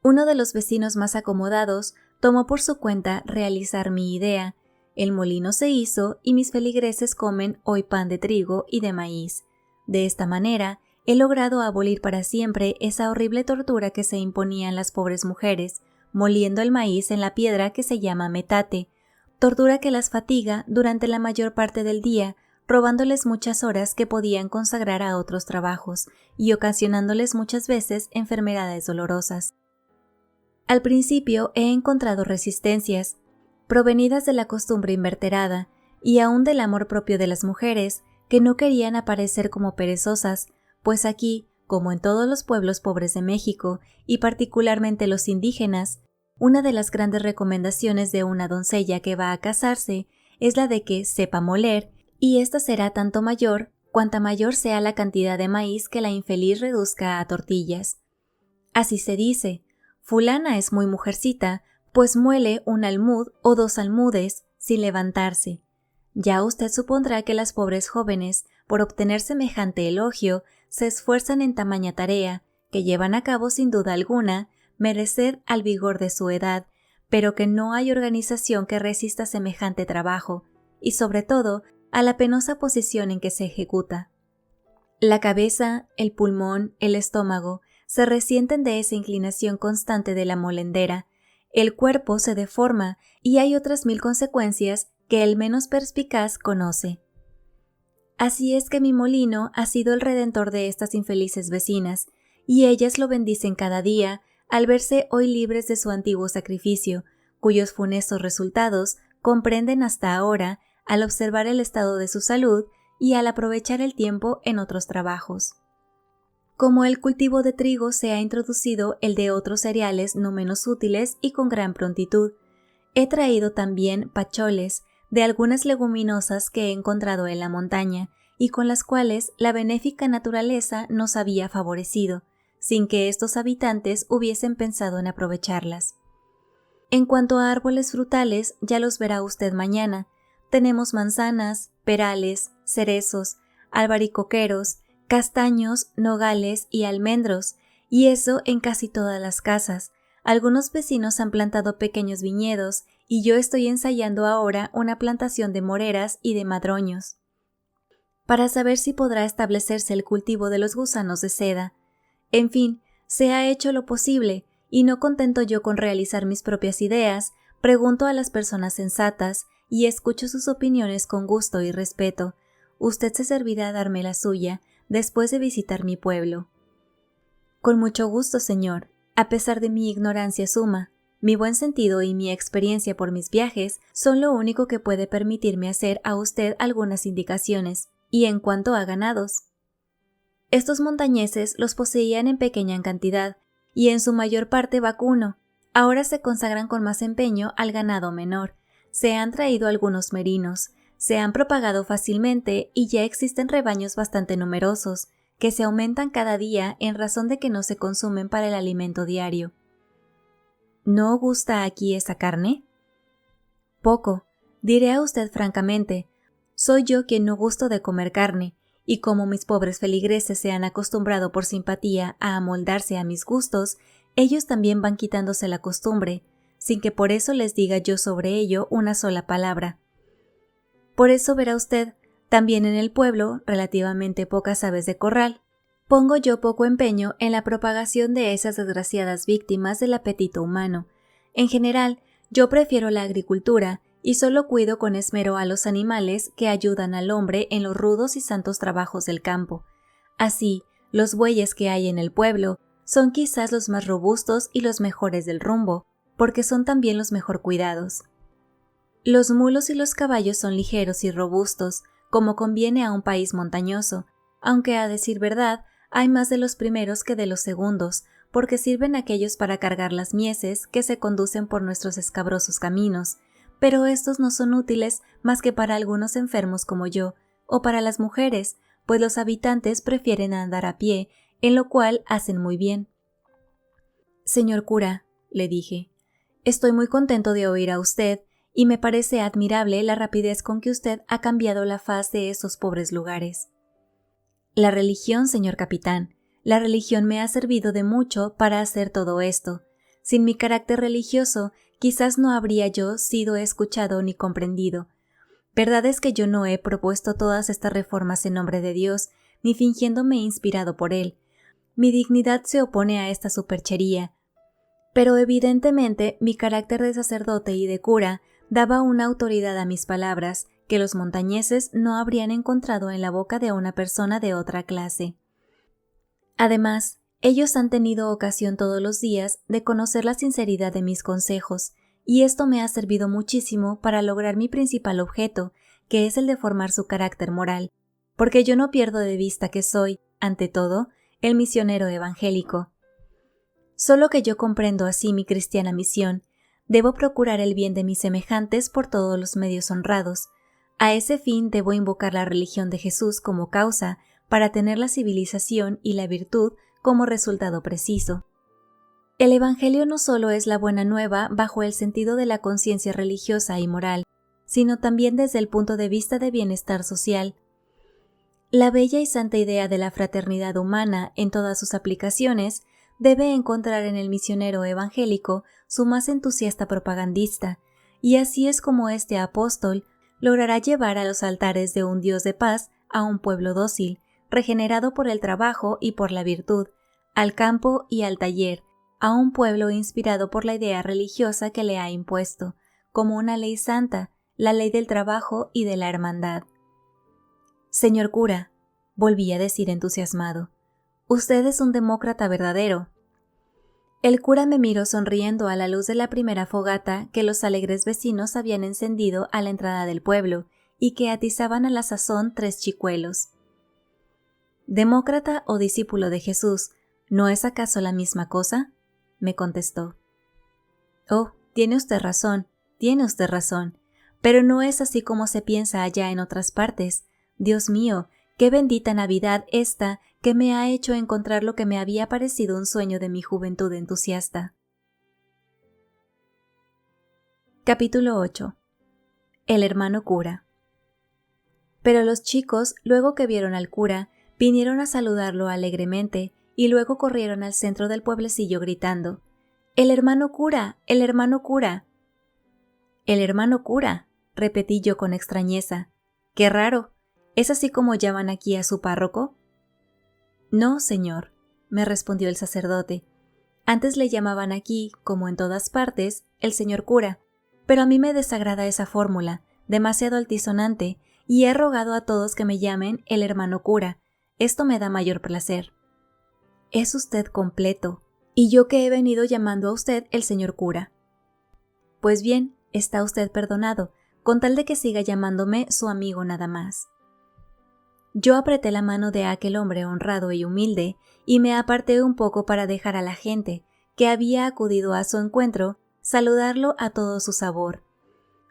Uno de los vecinos más acomodados tomó por su cuenta realizar mi idea. El molino se hizo y mis feligreses comen hoy pan de trigo y de maíz. De esta manera, he logrado abolir para siempre esa horrible tortura que se imponían las pobres mujeres, moliendo el maíz en la piedra que se llama metate, tortura que las fatiga durante la mayor parte del día, robándoles muchas horas que podían consagrar a otros trabajos y ocasionándoles muchas veces enfermedades dolorosas. Al principio he encontrado resistencias, provenidas de la costumbre inverterada y aún del amor propio de las mujeres, que no querían aparecer como perezosas, pues aquí, como en todos los pueblos pobres de México, y particularmente los indígenas, una de las grandes recomendaciones de una doncella que va a casarse es la de que sepa moler, y esta será tanto mayor cuanta mayor sea la cantidad de maíz que la infeliz reduzca a tortillas. Así se dice, fulana es muy mujercita, pues muele un almud o 2 almudes sin levantarse. Ya usted supondrá que las pobres jóvenes, por obtener semejante elogio, se esfuerzan en tamaña tarea, que llevan a cabo sin duda alguna, mereced al vigor de su edad, pero que no hay organización que resista semejante trabajo, y sobre todo, a la penosa posición en que se ejecuta. La cabeza, el pulmón, el estómago, se resienten de esa inclinación constante de la molendera, el cuerpo se deforma y hay otras 1000 consecuencias que el menos perspicaz conoce. Así es que mi molino ha sido el redentor de estas infelices vecinas, y ellas lo bendicen cada día al verse hoy libres de su antiguo sacrificio, cuyos funestos resultados comprenden hasta ahora al observar el estado de su salud y al aprovechar el tiempo en otros trabajos. Como el cultivo de trigo se ha introducido el de otros cereales no menos útiles y con gran prontitud, he traído también pacholes de algunas leguminosas que he encontrado en la montaña y con las cuales la benéfica naturaleza nos había favorecido, sin que estos habitantes hubiesen pensado en aprovecharlas. En cuanto a árboles frutales, ya los verá usted mañana. Tenemos manzanas, perales, cerezos, albaricoqueros, castaños, nogales y almendros, y eso en casi todas las casas. Algunos vecinos han plantado pequeños viñedos y yo estoy ensayando ahora una plantación de moreras y de madroños, para saber si podrá establecerse el cultivo de los gusanos de seda. En fin, se ha hecho lo posible, y no contento yo con realizar mis propias ideas, pregunto a las personas sensatas y escucho sus opiniones con gusto y respeto. Usted se servirá a darme la suya después de visitar mi pueblo. Con mucho gusto, señor. A pesar de mi ignorancia suma, mi buen sentido y mi experiencia por mis viajes son lo único que puede permitirme hacer a usted algunas indicaciones. Y en cuanto a ganados, estos montañeses los poseían en pequeña cantidad y en su mayor parte vacuno. Ahora se consagran con más empeño al ganado menor. Se han traído algunos merinos, se han propagado fácilmente y ya existen rebaños bastante numerosos, que se aumentan cada día en razón de que no se consumen para el alimento diario. ¿No gusta aquí esa carne? Poco. Diré a usted francamente, soy yo quien no gusto de comer carne, y como mis pobres feligreses se han acostumbrado por simpatía a amoldarse a mis gustos, ellos también van quitándose la costumbre, sin que por eso les diga yo sobre ello una sola palabra. Por eso verá usted, también en el pueblo, relativamente pocas aves de corral. Pongo yo poco empeño en la propagación de esas desgraciadas víctimas del apetito humano. En general, yo prefiero la agricultura y solo cuido con esmero a los animales que ayudan al hombre en los rudos y santos trabajos del campo. Así, los bueyes que hay en el pueblo son quizás los más robustos y los mejores del rumbo, porque son también los mejor cuidados. Los mulos y los caballos son ligeros y robustos, como conviene a un país montañoso, aunque a decir verdad, hay más de los primeros que de los segundos, porque sirven aquellos para cargar las mieses que se conducen por nuestros escabrosos caminos, pero estos no son útiles más que para algunos enfermos como yo, o para las mujeres, pues los habitantes prefieren andar a pie, en lo cual hacen muy bien. Señor cura, le dije, estoy muy contento de oír a usted, y me parece admirable la rapidez con que usted ha cambiado la faz de esos pobres lugares. La religión, señor capitán, la religión me ha servido de mucho para hacer todo esto. Sin mi carácter religioso, quizás no habría yo sido escuchado ni comprendido. Verdad es que yo no he propuesto todas estas reformas en nombre de Dios, ni fingiéndome inspirado por Él. Mi dignidad se opone a esta superchería. Pero evidentemente mi carácter de sacerdote y de cura daba una autoridad a mis palabras que los montañeses no habrían encontrado en la boca de una persona de otra clase. Además, ellos han tenido ocasión todos los días de conocer la sinceridad de mis consejos, y esto me ha servido muchísimo para lograr mi principal objeto, que es el de formar su carácter moral, porque yo no pierdo de vista que soy, ante todo, el misionero evangélico. Solo que yo comprendo así mi cristiana misión, debo procurar el bien de mis semejantes por todos los medios honrados. A ese fin debo invocar la religión de Jesús como causa para tener la civilización y la virtud como resultado preciso. El Evangelio no solo es la buena nueva bajo el sentido de la conciencia religiosa y moral, sino también desde el punto de vista de bienestar social. La bella y santa idea de la fraternidad humana en todas sus aplicaciones debe encontrar en el misionero evangélico su más entusiasta propagandista, y así es como este apóstol logrará llevar a los altares de un Dios de paz a un pueblo dócil, regenerado por el trabajo y por la virtud, al campo y al taller, a un pueblo inspirado por la idea religiosa que le ha impuesto, como una ley santa, la ley del trabajo y de la hermandad. Señor cura, volví a decir entusiasmado, usted es un demócrata verdadero. El cura me miró sonriendo a la luz de la primera fogata que los alegres vecinos habían encendido a la entrada del pueblo y que atizaban a la sazón 3 chicuelos. ¿Demócrata o discípulo de Jesús, no es acaso la misma cosa?, me contestó. Oh, tiene usted razón, pero no es así como se piensa allá en otras partes. Dios mío, qué bendita Navidad esta que me ha hecho encontrar lo que me había parecido un sueño de mi juventud entusiasta. Capítulo 8. El hermano cura. Pero los chicos, luego que vieron al cura, vinieron a saludarlo alegremente y luego corrieron al centro del pueblecillo gritando: ¡El hermano cura! ¡El hermano cura! «El hermano cura», repetí yo con extrañeza. «¡Qué raro! ¿Es así como llaman aquí a su párroco?» «No, señor», me respondió el sacerdote. «Antes le llamaban aquí, como en todas partes, el señor cura, pero a mí me desagrada esa fórmula, demasiado altisonante, y he rogado a todos que me llamen el hermano cura. Esto me da mayor placer». «Es usted completo, y yo que he venido llamando a usted el señor cura». «Pues bien, está usted perdonado, con tal de que siga llamándome su amigo nada más». Yo apreté la mano de aquel hombre honrado y humilde y me aparté un poco para dejar a la gente, que había acudido a su encuentro, saludarlo a todo su sabor.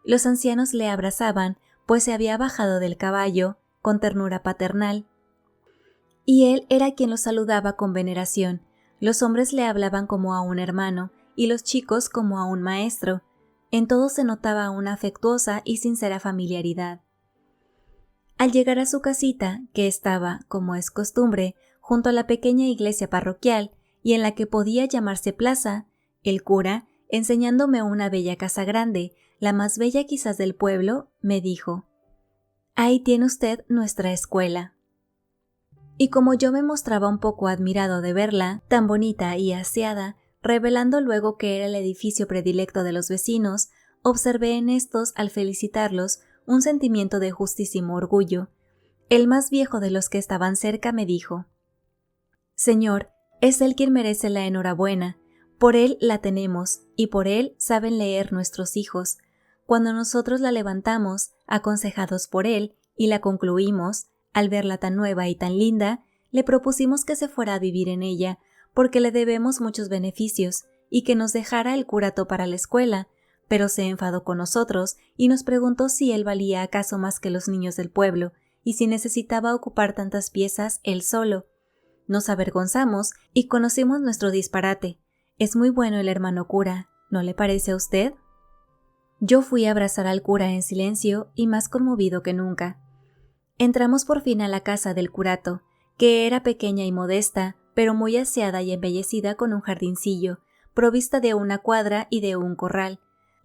Los ancianos le abrazaban, pues se había bajado del caballo, con ternura paternal, y él era quien los saludaba con veneración. Los hombres le hablaban como a un hermano y los chicos como a un maestro. En todo se notaba una afectuosa y sincera familiaridad. Al llegar a su casita, que estaba, como es costumbre, junto a la pequeña iglesia parroquial y en la que podía llamarse plaza, el cura, enseñándome una bella casa grande, la más bella quizás del pueblo, me dijo: «Ahí tiene usted nuestra escuela». Y como yo me mostraba un poco admirado de verla, tan bonita y aseada, revelando luego que era el edificio predilecto de los vecinos, observé en estos, al felicitarlos, un sentimiento de justísimo orgullo. El más viejo de los que estaban cerca me dijo: «Señor, es él quien merece la enhorabuena. Por él la tenemos, y por él saben leer nuestros hijos. Cuando nosotros la levantamos, aconsejados por él, y la concluimos, al verla tan nueva y tan linda, le propusimos que se fuera a vivir en ella, porque le debemos muchos beneficios, y que nos dejara el curato para la escuela, pero se enfadó con nosotros y nos preguntó si él valía acaso más que los niños del pueblo, y si necesitaba ocupar tantas piezas él solo. Nos avergonzamos y conocimos nuestro disparate. Es muy bueno el hermano cura, ¿no le parece a usted?» Yo fui a abrazar al cura en silencio y más conmovido que nunca. Entramos por fin a la casa del curato, que era pequeña y modesta, pero muy aseada y embellecida con un jardincillo, provista de una cuadra y de un corral.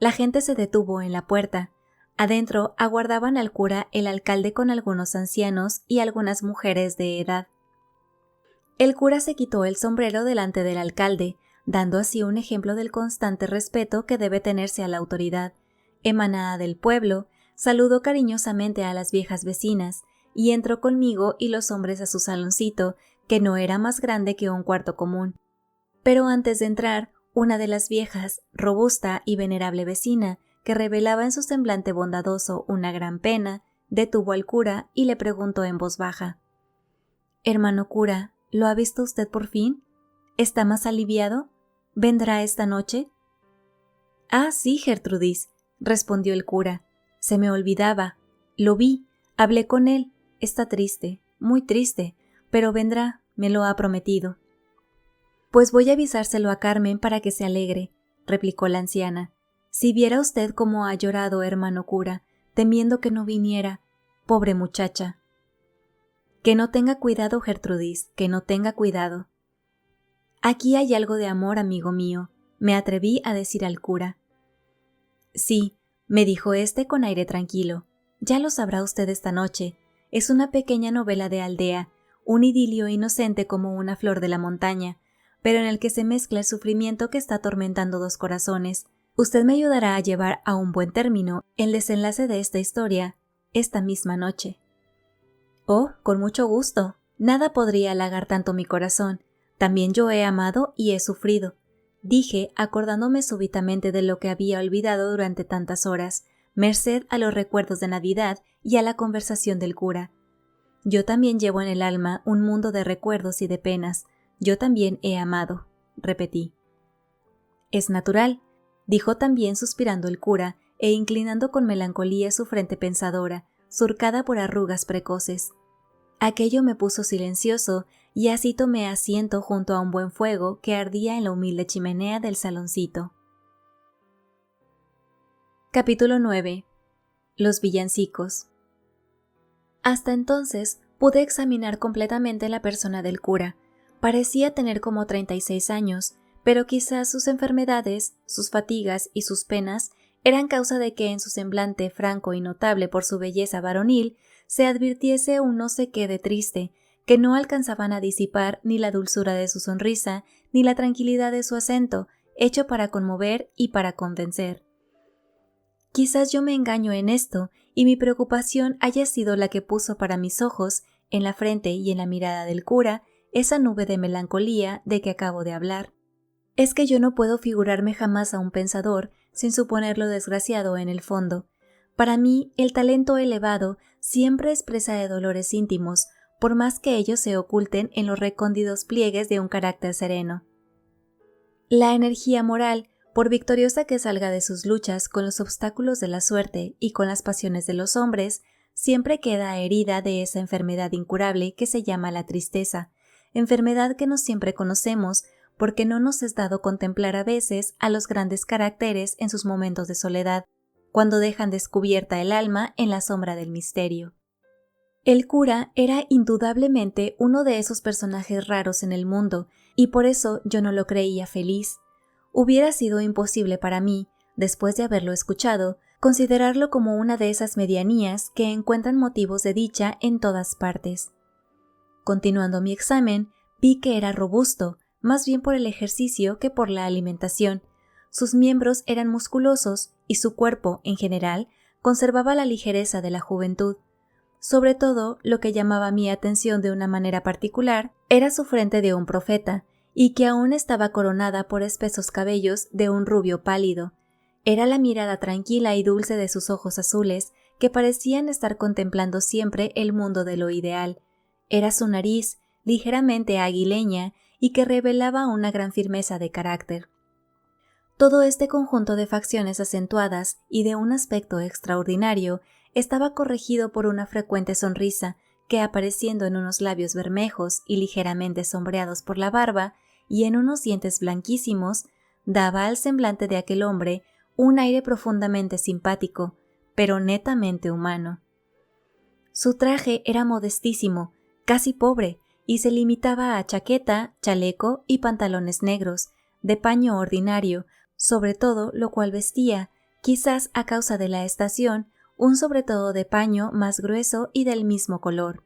La gente se detuvo en la puerta. Adentro aguardaban al cura el alcalde con algunos ancianos y algunas mujeres de edad. El cura se quitó el sombrero delante del alcalde, dando así un ejemplo del constante respeto que debe tenerse a la autoridad. Emanada del pueblo, saludó cariñosamente a las viejas vecinas y entró conmigo y los hombres a su saloncito, que no era más grande que un cuarto común. Pero antes de entrar, una de las viejas, robusta y venerable vecina, que revelaba en su semblante bondadoso una gran pena, detuvo al cura y le preguntó en voz baja: «Hermano cura, ¿lo ha visto usted por fin? ¿Está más aliviado? ¿Vendrá esta noche?» «Ah, sí, Gertrudis», respondió el cura. «Se me olvidaba. Lo vi, hablé con él. Está triste, muy triste, pero vendrá, me lo ha prometido». «Pues voy a avisárselo a Carmen para que se alegre», replicó la anciana. «Si viera usted cómo ha llorado, hermano cura, temiendo que no viniera. Pobre muchacha». «Que no tenga cuidado, Gertrudis, que no tenga cuidado». «Aquí hay algo de amor, amigo mío», me atreví a decir al cura. «Sí», me dijo éste con aire tranquilo. «Ya lo sabrá usted esta noche. Es una pequeña novela de aldea, un idilio inocente como una flor de la montaña, pero en el que se mezcla el sufrimiento que está atormentando dos corazones. Usted me ayudará a llevar a un buen término el desenlace de esta historia esta misma noche». «Oh, con mucho gusto. Nada podría halagar tanto mi corazón. También yo he amado y he sufrido», dije, acordándome súbitamente de lo que había olvidado durante tantas horas, merced a los recuerdos de Navidad y a la conversación del cura. «Yo también llevo en el alma un mundo de recuerdos y de penas. Yo también he amado», repetí. «Es natural», dijo también suspirando el cura e inclinando con melancolía su frente pensadora, surcada por arrugas precoces. Aquello me puso silencioso y así tomé asiento junto a un buen fuego que ardía en la humilde chimenea del saloncito. Capítulo 9. Los villancicos. Hasta entonces pude examinar completamente la persona del cura. Parecía tener como 36 años, pero quizás sus enfermedades, sus fatigas y sus penas eran causa de que en su semblante franco y notable por su belleza varonil se advirtiese un no sé qué de triste, que no alcanzaban a disipar ni la dulzura de su sonrisa, ni la tranquilidad de su acento, hecho para conmover y para convencer. Quizás yo me engaño en esto, y mi preocupación haya sido la que puso para mis ojos, en la frente y en la mirada del cura, esa nube de melancolía de que acabo de hablar. Es que yo no puedo figurarme jamás a un pensador sin suponerlo desgraciado en el fondo. Para mí, el talento elevado siempre expresa de dolores íntimos, por más que ellos se oculten en los recónditos pliegues de un carácter sereno. La energía moral, por victoriosa que salga de sus luchas con los obstáculos de la suerte y con las pasiones de los hombres, siempre queda herida de esa enfermedad incurable que se llama la tristeza, enfermedad que no siempre conocemos porque no nos es dado contemplar a veces a los grandes caracteres en sus momentos de soledad, cuando dejan descubierta el alma en la sombra del misterio. El cura era indudablemente uno de esos personajes raros en el mundo, y por eso yo no lo creía feliz. Hubiera sido imposible para mí, después de haberlo escuchado, considerarlo como una de esas medianías que encuentran motivos de dicha en todas partes. Continuando mi examen, vi que era robusto, más bien por el ejercicio que por la alimentación. Sus miembros eran musculosos y su cuerpo, en general, conservaba la ligereza de la juventud. Sobre todo, lo que llamaba mi atención de una manera particular era su frente de un profeta, y que aún estaba coronada por espesos cabellos de un rubio pálido. Era la mirada tranquila y dulce de sus ojos azules, que parecían estar contemplando siempre el mundo de lo ideal. Era su nariz, ligeramente aguileña, y que revelaba una gran firmeza de carácter. Todo este conjunto de facciones acentuadas y de un aspecto extraordinario estaba corregido por una frecuente sonrisa que, apareciendo en unos labios bermejos y ligeramente sombreados por la barba y en unos dientes blanquísimos, daba al semblante de aquel hombre un aire profundamente simpático, pero netamente humano. Su traje era modestísimo, casi pobre, y se limitaba a chaqueta, chaleco y pantalones negros, de paño ordinario, sobre todo lo cual vestía, quizás a causa de la estación, un sobretodo de paño más grueso y del mismo color.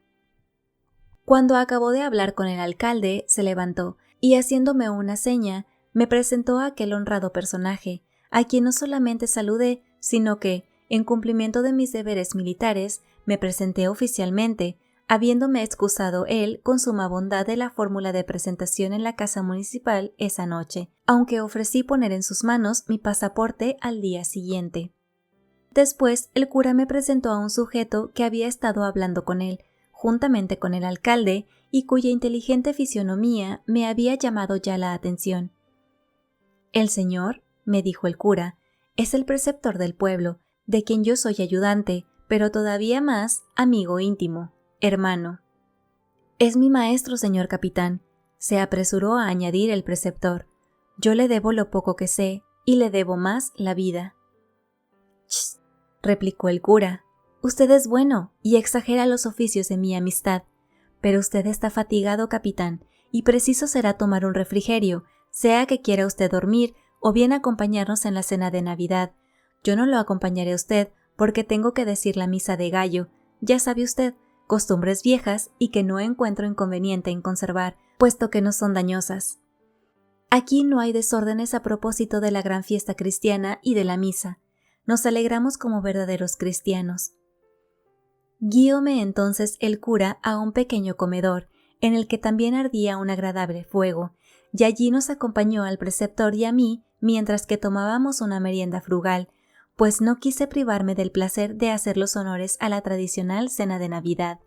Cuando acabó de hablar con el alcalde, se levantó y, haciéndome una seña, me presentó a aquel honrado personaje, a quien no solamente saludé, sino que, en cumplimiento de mis deberes militares, me presenté oficialmente, habiéndome excusado él con suma bondad de la fórmula de presentación en la casa municipal esa noche, aunque ofrecí poner en sus manos mi pasaporte al día siguiente. Después, el cura me presentó a un sujeto que había estado hablando con él, juntamente con el alcalde, y cuya inteligente fisonomía me había llamado ya la atención. «El señor», me dijo el cura, «es el preceptor del pueblo, de quien yo soy ayudante, pero todavía más amigo íntimo, hermano». «Es mi maestro, señor capitán», se apresuró a añadir el preceptor. «Yo le debo lo poco que sé, y le debo más la vida». «Ch», replicó el cura, «usted es bueno y exagera los oficios de mi amistad, pero usted está fatigado, capitán, y preciso será tomar un refrigerio, sea que quiera usted dormir o bien acompañarnos en la cena de Navidad. Yo no lo acompañaré a usted porque tengo que decir la misa de gallo, ya sabe usted, costumbres viejas y que no encuentro inconveniente en conservar, puesto que no son dañosas. Aquí no hay desórdenes a propósito de la gran fiesta cristiana y de la misa. Nos alegramos como verdaderos cristianos». Guíome entonces el cura a un pequeño comedor, en el que también ardía un agradable fuego, y allí nos acompañó al preceptor y a mí mientras que tomábamos una merienda frugal, pues no quise privarme del placer de hacer los honores a la tradicional cena de Navidad.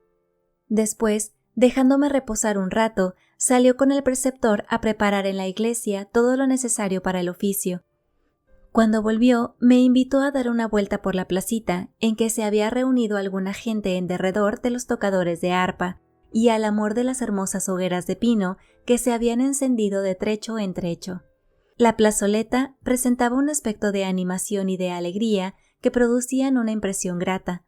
Después, dejándome reposar un rato, salió con el preceptor a preparar en la iglesia todo lo necesario para el oficio. Cuando volvió, me invitó a dar una vuelta por la placita, en que se había reunido alguna gente en derredor de los tocadores de arpa, y al amor de las hermosas hogueras de pino que se habían encendido de trecho en trecho. La plazoleta presentaba un aspecto de animación y de alegría que producían una impresión grata.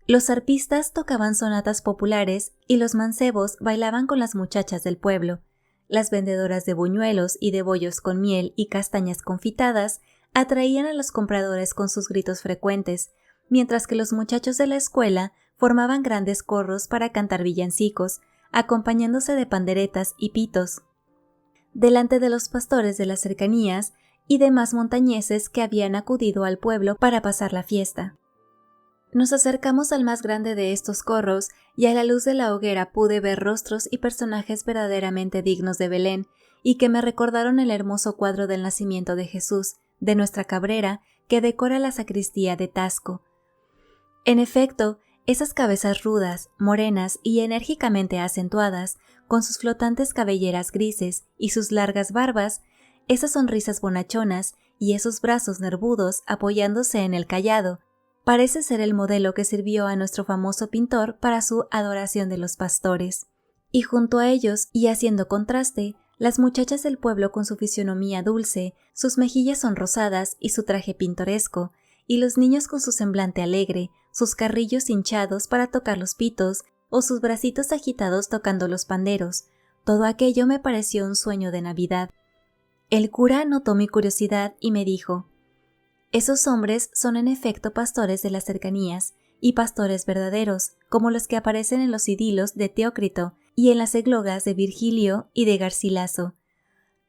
Los arpistas tocaban sonatas populares y los mancebos bailaban con las muchachas del pueblo. Las vendedoras de buñuelos y de bollos con miel y castañas confitadas atraían a los compradores con sus gritos frecuentes, mientras que los muchachos de la escuela formaban grandes corros para cantar villancicos, acompañándose de panderetas y pitos, delante de los pastores de las cercanías y demás montañeses que habían acudido al pueblo para pasar la fiesta. Nos acercamos al más grande de estos corros y a la luz de la hoguera pude ver rostros y personajes verdaderamente dignos de Belén y que me recordaron el hermoso cuadro del nacimiento de Jesús, de Nuestra Cabrera, que decora la sacristía de Tasco. En efecto, esas cabezas rudas, morenas y enérgicamente acentuadas, con sus flotantes cabelleras grises y sus largas barbas, esas sonrisas bonachonas y esos brazos nervudos apoyándose en el cayado, parece ser el modelo que sirvió a nuestro famoso pintor para su Adoración de los Pastores. Y junto a ellos, y haciendo contraste, las muchachas del pueblo con su fisonomía dulce, sus mejillas sonrosadas y su traje pintoresco, y los niños con su semblante alegre, sus carrillos hinchados para tocar los pitos, o sus bracitos agitados tocando los panderos. Todo aquello me pareció un sueño de Navidad. El cura notó mi curiosidad y me dijo: «Esos hombres son en efecto pastores de las cercanías, y pastores verdaderos, como los que aparecen en los idilos de Teócrito y en las eglogas de Virgilio y de Garcilaso.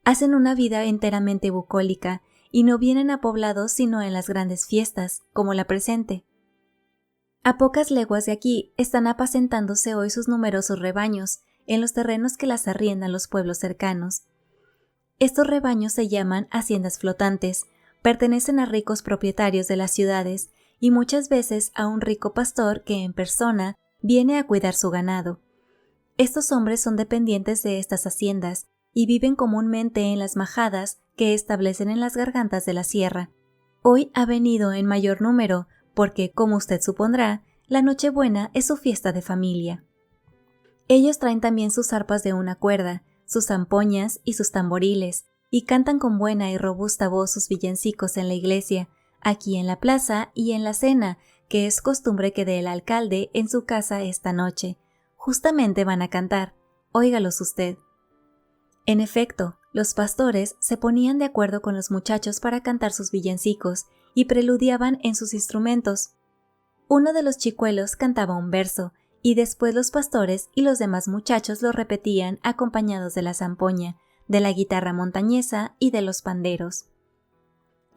Hacen una vida enteramente bucólica, y no vienen a poblados sino en las grandes fiestas, como la presente. A pocas leguas de aquí están apacentándose hoy sus numerosos rebaños, en los terrenos que las arriendan los pueblos cercanos. Estos rebaños se llaman haciendas flotantes, pertenecen a ricos propietarios de las ciudades y muchas veces a un rico pastor que en persona viene a cuidar su ganado. Estos hombres son dependientes de estas haciendas y viven comúnmente en las majadas que establecen en las gargantas de la sierra. Hoy ha venido en mayor número porque, como usted supondrá, la Nochebuena es su fiesta de familia. Ellos traen también sus arpas de una cuerda, sus zampoñas y sus tamboriles, y cantan con buena y robusta voz sus villancicos en la iglesia, aquí en la plaza y en la cena, que es costumbre que dé el alcalde en su casa esta noche. Justamente van a cantar, óigalos usted». En efecto, Los pastores se ponían de acuerdo con los muchachos para cantar sus villancicos y preludiaban en sus instrumentos. Uno de los chicuelos cantaba un verso, y después los pastores y los demás muchachos lo repetían acompañados de la zampoña, de la guitarra montañesa y de los panderos.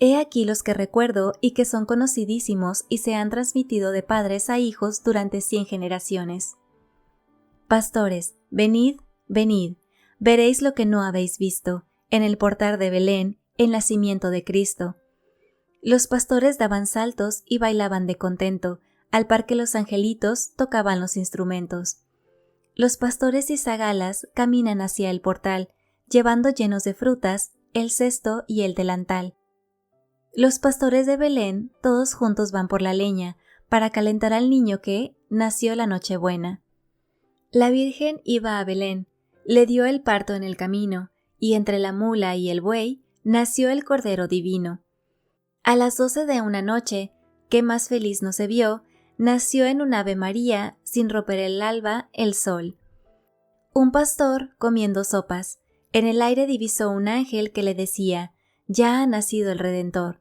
He aquí los que recuerdo y que son conocidísimos y se han transmitido de padres a hijos durante 100 generaciones. Pastores, venid, venid, veréis lo que no habéis visto, en el portal de Belén, el nacimiento de Cristo. Los pastores daban saltos y bailaban de contento, al par que los angelitos tocaban los instrumentos. Los pastores y zagalas caminan hacia el portal, llevando llenos de frutas el cesto y el delantal. Los pastores de Belén todos juntos van por la leña, para calentar al niño que nació la Nochebuena. La Virgen iba a Belén, le dio el parto en el camino, y entre la mula y el buey nació el Cordero Divino. A las 12 de una noche, que más feliz no se vio, nació en un Ave María, sin romper el alba, el sol. Un pastor comiendo sopas, en el aire divisó un ángel que le decía: ya ha nacido el Redentor.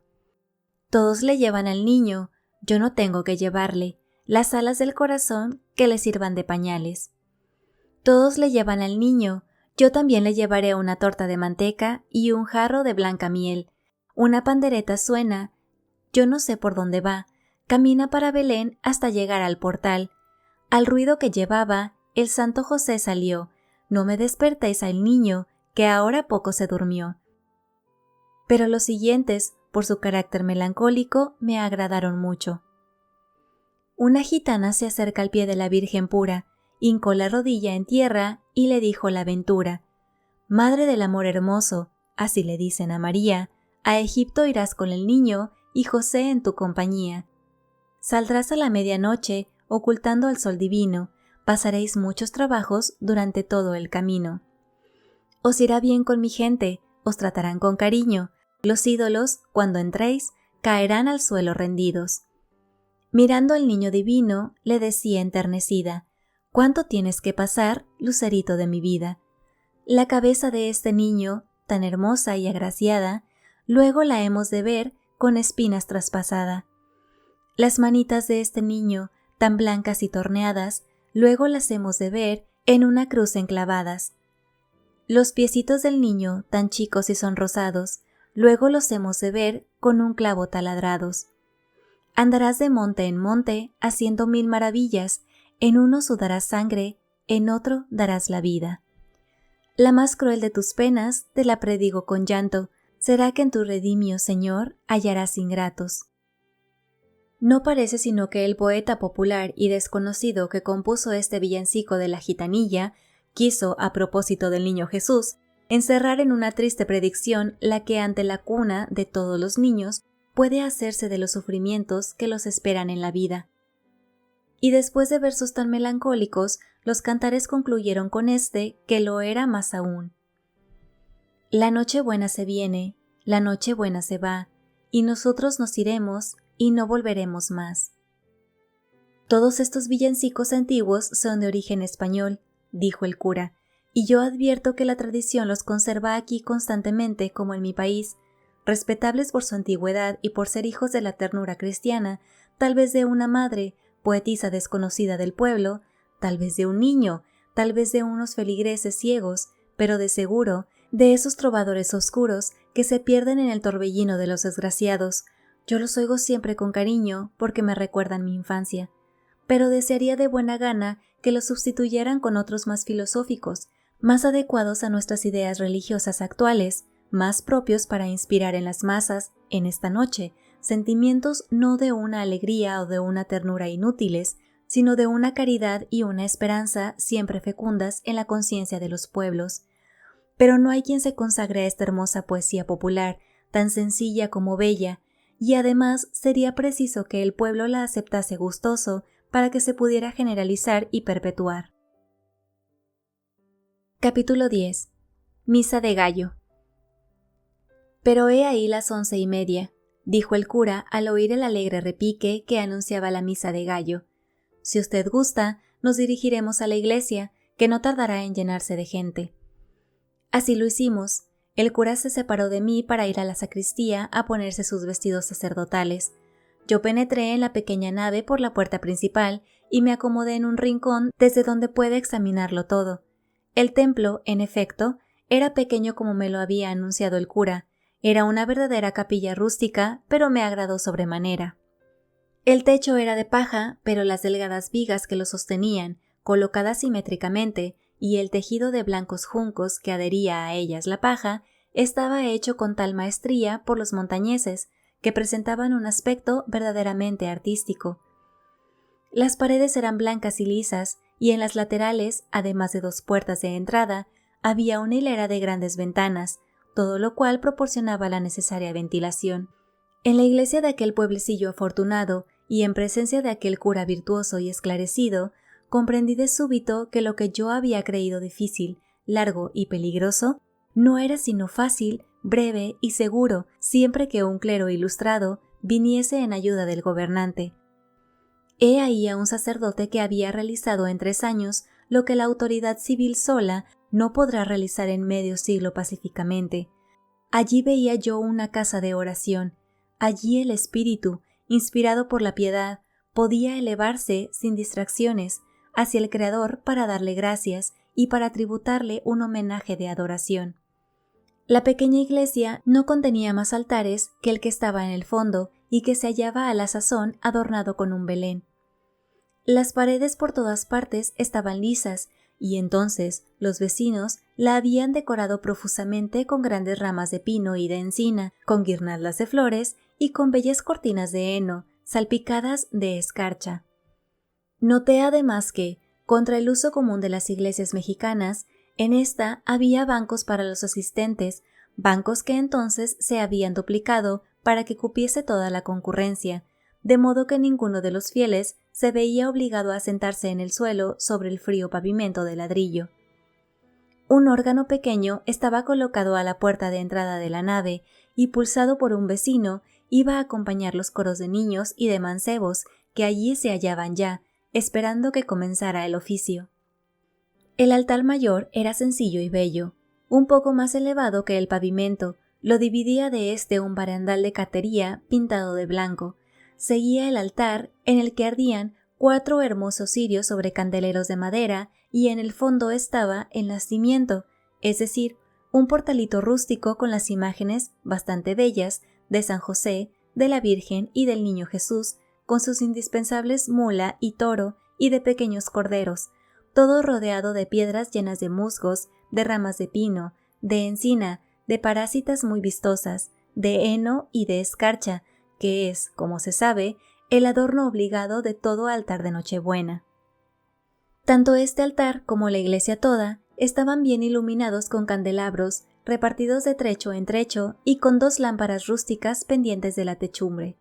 Todos le llevan al niño, yo no tengo que llevarle, las alas del corazón que le sirvan de pañales. Todos le llevan al niño, yo también le llevaré una torta de manteca y un jarro de blanca miel. Una pandereta suena, yo no sé por dónde va, camina para Belén hasta llegar al portal. Al ruido que llevaba, el santo José salió, no me despertéis al niño, que ahora poco se durmió. Pero los siguientes, por su carácter melancólico, me agradaron mucho. Una gitana se acerca al pie de la Virgen pura, hincó la rodilla en tierra y le dijo la aventura: Madre del amor hermoso, así le dicen a María, a Egipto irás con el niño y José en tu compañía. Saldrás a la medianoche, ocultando al sol divino, pasaréis muchos trabajos durante todo el camino. Os irá bien con mi gente, os tratarán con cariño, los ídolos, cuando entréis, caerán al suelo rendidos. Mirando al niño divino, le decía enternecida: ¿cuánto tienes que pasar, lucerito de mi vida? La cabeza de este niño, tan hermosa y agraciada, luego la hemos de ver con espinas traspasada. Las manitas de este niño, tan blancas y torneadas, luego las hemos de ver en una cruz enclavadas. Los piecitos del niño, tan chicos y sonrosados, luego los hemos de ver con un clavo taladrados. Andarás de monte en monte, haciendo 1000 maravillas, en uno sudarás sangre, en otro darás la vida. La más cruel de tus penas te la predigo con llanto, será que en tu redimio, Señor, hallarás ingratos. No parece sino que el poeta popular y desconocido que compuso este villancico de la gitanilla quiso, a propósito del niño Jesús, encerrar en una triste predicción la que ante la cuna de todos los niños puede hacerse de los sufrimientos que los esperan en la vida. Y después de versos tan melancólicos, los cantares concluyeron con este, que lo era más aún. La Nochebuena se viene, la Nochebuena se va, y nosotros nos iremos y no volveremos más. Todos estos villancicos antiguos son de origen español, dijo el cura, y yo advierto que la tradición los conserva aquí constantemente como en mi país, respetables por su antigüedad y por ser hijos de la ternura cristiana, tal vez de una madre, poetisa desconocida del pueblo, tal vez de un niño, tal vez de unos feligreses ciegos, pero de seguro, de esos trovadores oscuros que se pierden en el torbellino de los desgraciados. Yo los oigo siempre con cariño porque me recuerdan mi infancia, pero desearía de buena gana que los sustituyeran con otros más filosóficos, más adecuados a nuestras ideas religiosas actuales, más propios para inspirar en las masas, en esta noche, sentimientos no de una alegría o de una ternura inútiles, sino de una caridad y una esperanza siempre fecundas en la conciencia de los pueblos. Pero no hay quien se consagre a esta hermosa poesía popular, tan sencilla como bella, y además sería preciso que el pueblo la aceptase gustoso para que se pudiera generalizar y perpetuar. Capítulo 10. Misa de gallo. Pero he ahí las 11:30, dijo el cura al oír el alegre repique que anunciaba la misa de gallo. Si usted gusta, nos dirigiremos a la iglesia, que no tardará en llenarse de gente. Así lo hicimos. El cura se separó de mí para ir a la sacristía a ponerse sus vestidos sacerdotales. Yo penetré en la pequeña nave por la puerta principal y me acomodé en un rincón desde donde puede examinarlo todo. El templo, en efecto, era pequeño como me lo había anunciado el cura. Era una verdadera capilla rústica, pero me agradó sobremanera. El techo era de paja, pero las delgadas vigas que lo sostenían, colocadas simétricamente, y el tejido de blancos juncos que adhería a ellas la paja, estaba hecho con tal maestría por los montañeses, que presentaban un aspecto verdaderamente artístico. Las paredes eran blancas y lisas, y en las laterales, además de 2 puertas de entrada, había una hilera de grandes ventanas, todo lo cual proporcionaba la necesaria ventilación. En la iglesia de aquel pueblecillo afortunado, y en presencia de aquel cura virtuoso y esclarecido, comprendí de súbito que lo que yo había creído difícil, largo y peligroso, no era sino fácil, breve y seguro, siempre que un clero ilustrado viniese en ayuda del gobernante. He ahí a un sacerdote que había realizado en 3 años lo que la autoridad civil sola no podrá realizar en medio siglo pacíficamente. Allí veía yo una casa de oración. Allí el espíritu, inspirado por la piedad, podía elevarse sin distracciones hacia el Creador para darle gracias y para tributarle un homenaje de adoración. La pequeña iglesia no contenía más altares que el que estaba en el fondo y que se hallaba a la sazón adornado con un Belén. Las paredes por todas partes estaban lisas, y entonces los vecinos la habían decorado profusamente con grandes ramas de pino y de encina, con guirnaldas de flores y con bellas cortinas de heno, salpicadas de escarcha. Noté además que, contra el uso común de las iglesias mexicanas, en esta había bancos para los asistentes, bancos que entonces se habían duplicado para que cupiese toda la concurrencia, de modo que ninguno de los fieles se veía obligado a sentarse en el suelo sobre el frío pavimento de ladrillo. Un órgano pequeño estaba colocado a la puerta de entrada de la nave y, pulsado por un vecino, iba a acompañar los coros de niños y de mancebos que allí se hallaban ya, esperando que comenzara el oficio. El altar mayor era sencillo y bello, un poco más elevado que el pavimento, lo dividía de éste un barandal de catería pintado de blanco. Seguía el altar, en el que ardían 4 hermosos cirios sobre candeleros de madera, y en el fondo estaba el nacimiento, es decir, un portalito rústico con las imágenes, bastante bellas, de San José, de la Virgen y del Niño Jesús, con sus indispensables mula y toro y de pequeños corderos, todo rodeado de piedras llenas de musgos, de ramas de pino, de encina, de parásitas muy vistosas, de heno y de escarcha, que es, como se sabe, el adorno obligado de todo altar de Nochebuena. Tanto este altar como la iglesia toda estaban bien iluminados con candelabros, repartidos de trecho en trecho y con 2 lámparas rústicas pendientes de la techumbre.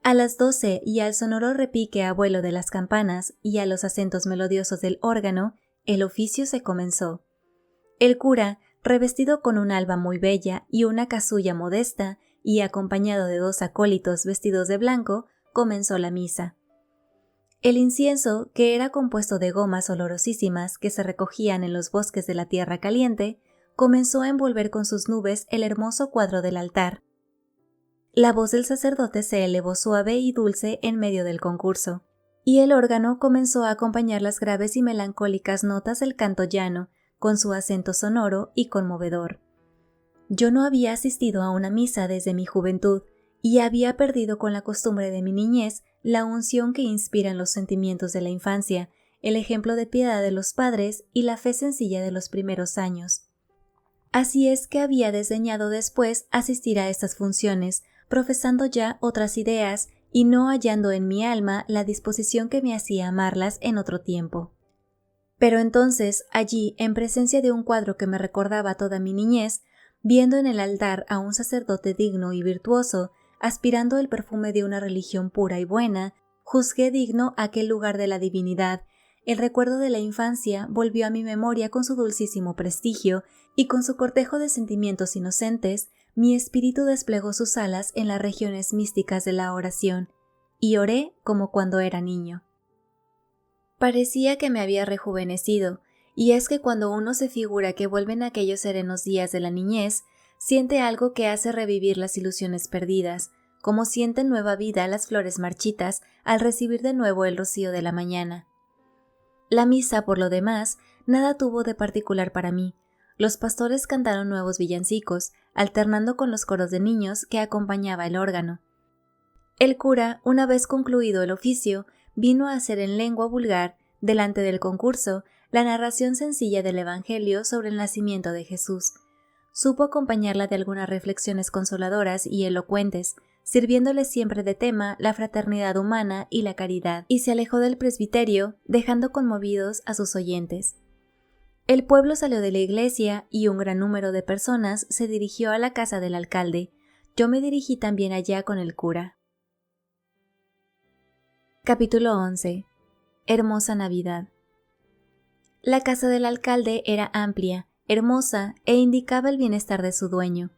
A las 12 y al sonoro repique a vuelo de las campanas y a los acentos melodiosos del órgano, el oficio se comenzó. El cura, revestido con un alba muy bella y una casulla modesta, y acompañado de 2 acólitos vestidos de blanco, comenzó la misa. El incienso, que era compuesto de gomas olorosísimas que se recogían en los bosques de la tierra caliente, comenzó a envolver con sus nubes el hermoso cuadro del altar. La voz del sacerdote se elevó suave y dulce en medio del concurso, y el órgano comenzó a acompañar las graves y melancólicas notas del canto llano, con su acento sonoro y conmovedor. Yo no había asistido a una misa desde mi juventud, y había perdido con la costumbre de mi niñez la unción que inspiran los sentimientos de la infancia, el ejemplo de piedad de los padres y la fe sencilla de los primeros años. Así es que había desdeñado después asistir a estas funciones, profesando ya otras ideas y no hallando en mi alma la disposición que me hacía amarlas en otro tiempo. Pero entonces, allí, en presencia de un cuadro que me recordaba toda mi niñez, viendo en el altar a un sacerdote digno y virtuoso, aspirando el perfume de una religión pura y buena, juzgué digno aquel lugar de la divinidad. El recuerdo de la infancia volvió a mi memoria con su dulcísimo prestigio, y con su cortejo de sentimientos inocentes, mi espíritu desplegó sus alas en las regiones místicas de la oración, y oré como cuando era niño. Parecía que me había rejuvenecido, Y es que cuando uno se figura que vuelven aquellos serenos días de la niñez, siente algo que hace revivir las ilusiones perdidas, como sienten nueva vida las flores marchitas al recibir de nuevo el rocío de la mañana. La misa, por lo demás, nada tuvo de particular para mí. Los pastores cantaron nuevos villancicos, alternando con los coros de niños que acompañaba el órgano. El cura, una vez concluido el oficio, vino a hacer en lengua vulgar, delante del concurso, la narración sencilla del Evangelio sobre el nacimiento de Jesús. Supo acompañarla de algunas reflexiones consoladoras y elocuentes, sirviéndole siempre de tema la fraternidad humana y la caridad, y se alejó del presbiterio, dejando conmovidos a sus oyentes. El pueblo salió de la iglesia y un gran número de personas se dirigió a la casa del alcalde. Yo me dirigí también allá con el cura. Capítulo 11. Hermosa Navidad. La casa del alcalde era amplia, hermosa e indicaba el bienestar de su dueño.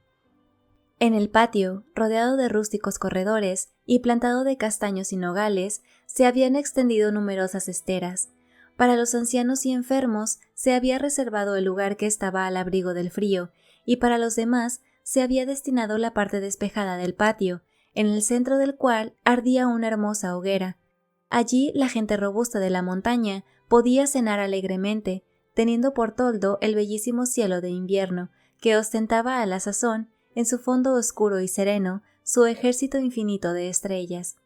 En el patio, rodeado de rústicos corredores y plantado de castaños y nogales, se habían extendido numerosas esteras. Para los ancianos y enfermos se había reservado el lugar que estaba al abrigo del frío, y para los demás se había destinado la parte despejada del patio, en el centro del cual ardía una hermosa hoguera. Allí la gente robusta de la montaña podía cenar alegremente, teniendo por toldo el bellísimo cielo de invierno, que ostentaba a la sazón, en su fondo oscuro y sereno, su ejército infinito de estrellas.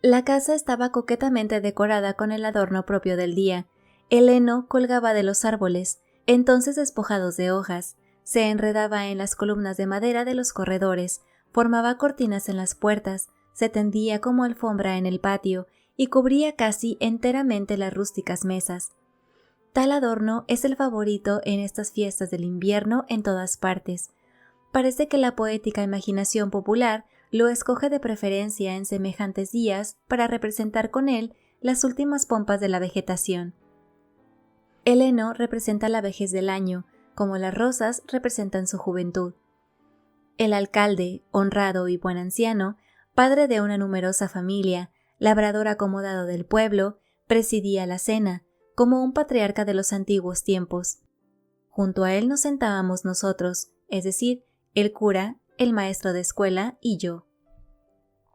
La casa estaba coquetamente decorada con el adorno propio del día. El heno colgaba de los árboles, entonces despojados de hojas, se enredaba en las columnas de madera de los corredores, formaba cortinas en las puertas, se tendía como alfombra en el patio y cubría casi enteramente las rústicas mesas. Tal adorno es el favorito en estas fiestas del invierno en todas partes. Parece que la poética imaginación popular lo escoge de preferencia en semejantes días para representar con él las últimas pompas de la vegetación. El heno representa la vejez del año, como las rosas representan su juventud. El alcalde, honrado y buen anciano, padre de una numerosa familia, labrador acomodado del pueblo, presidía la cena, como un patriarca de los antiguos tiempos. Junto a él nos sentábamos nosotros, es decir, el cura, el maestro de escuela y yo.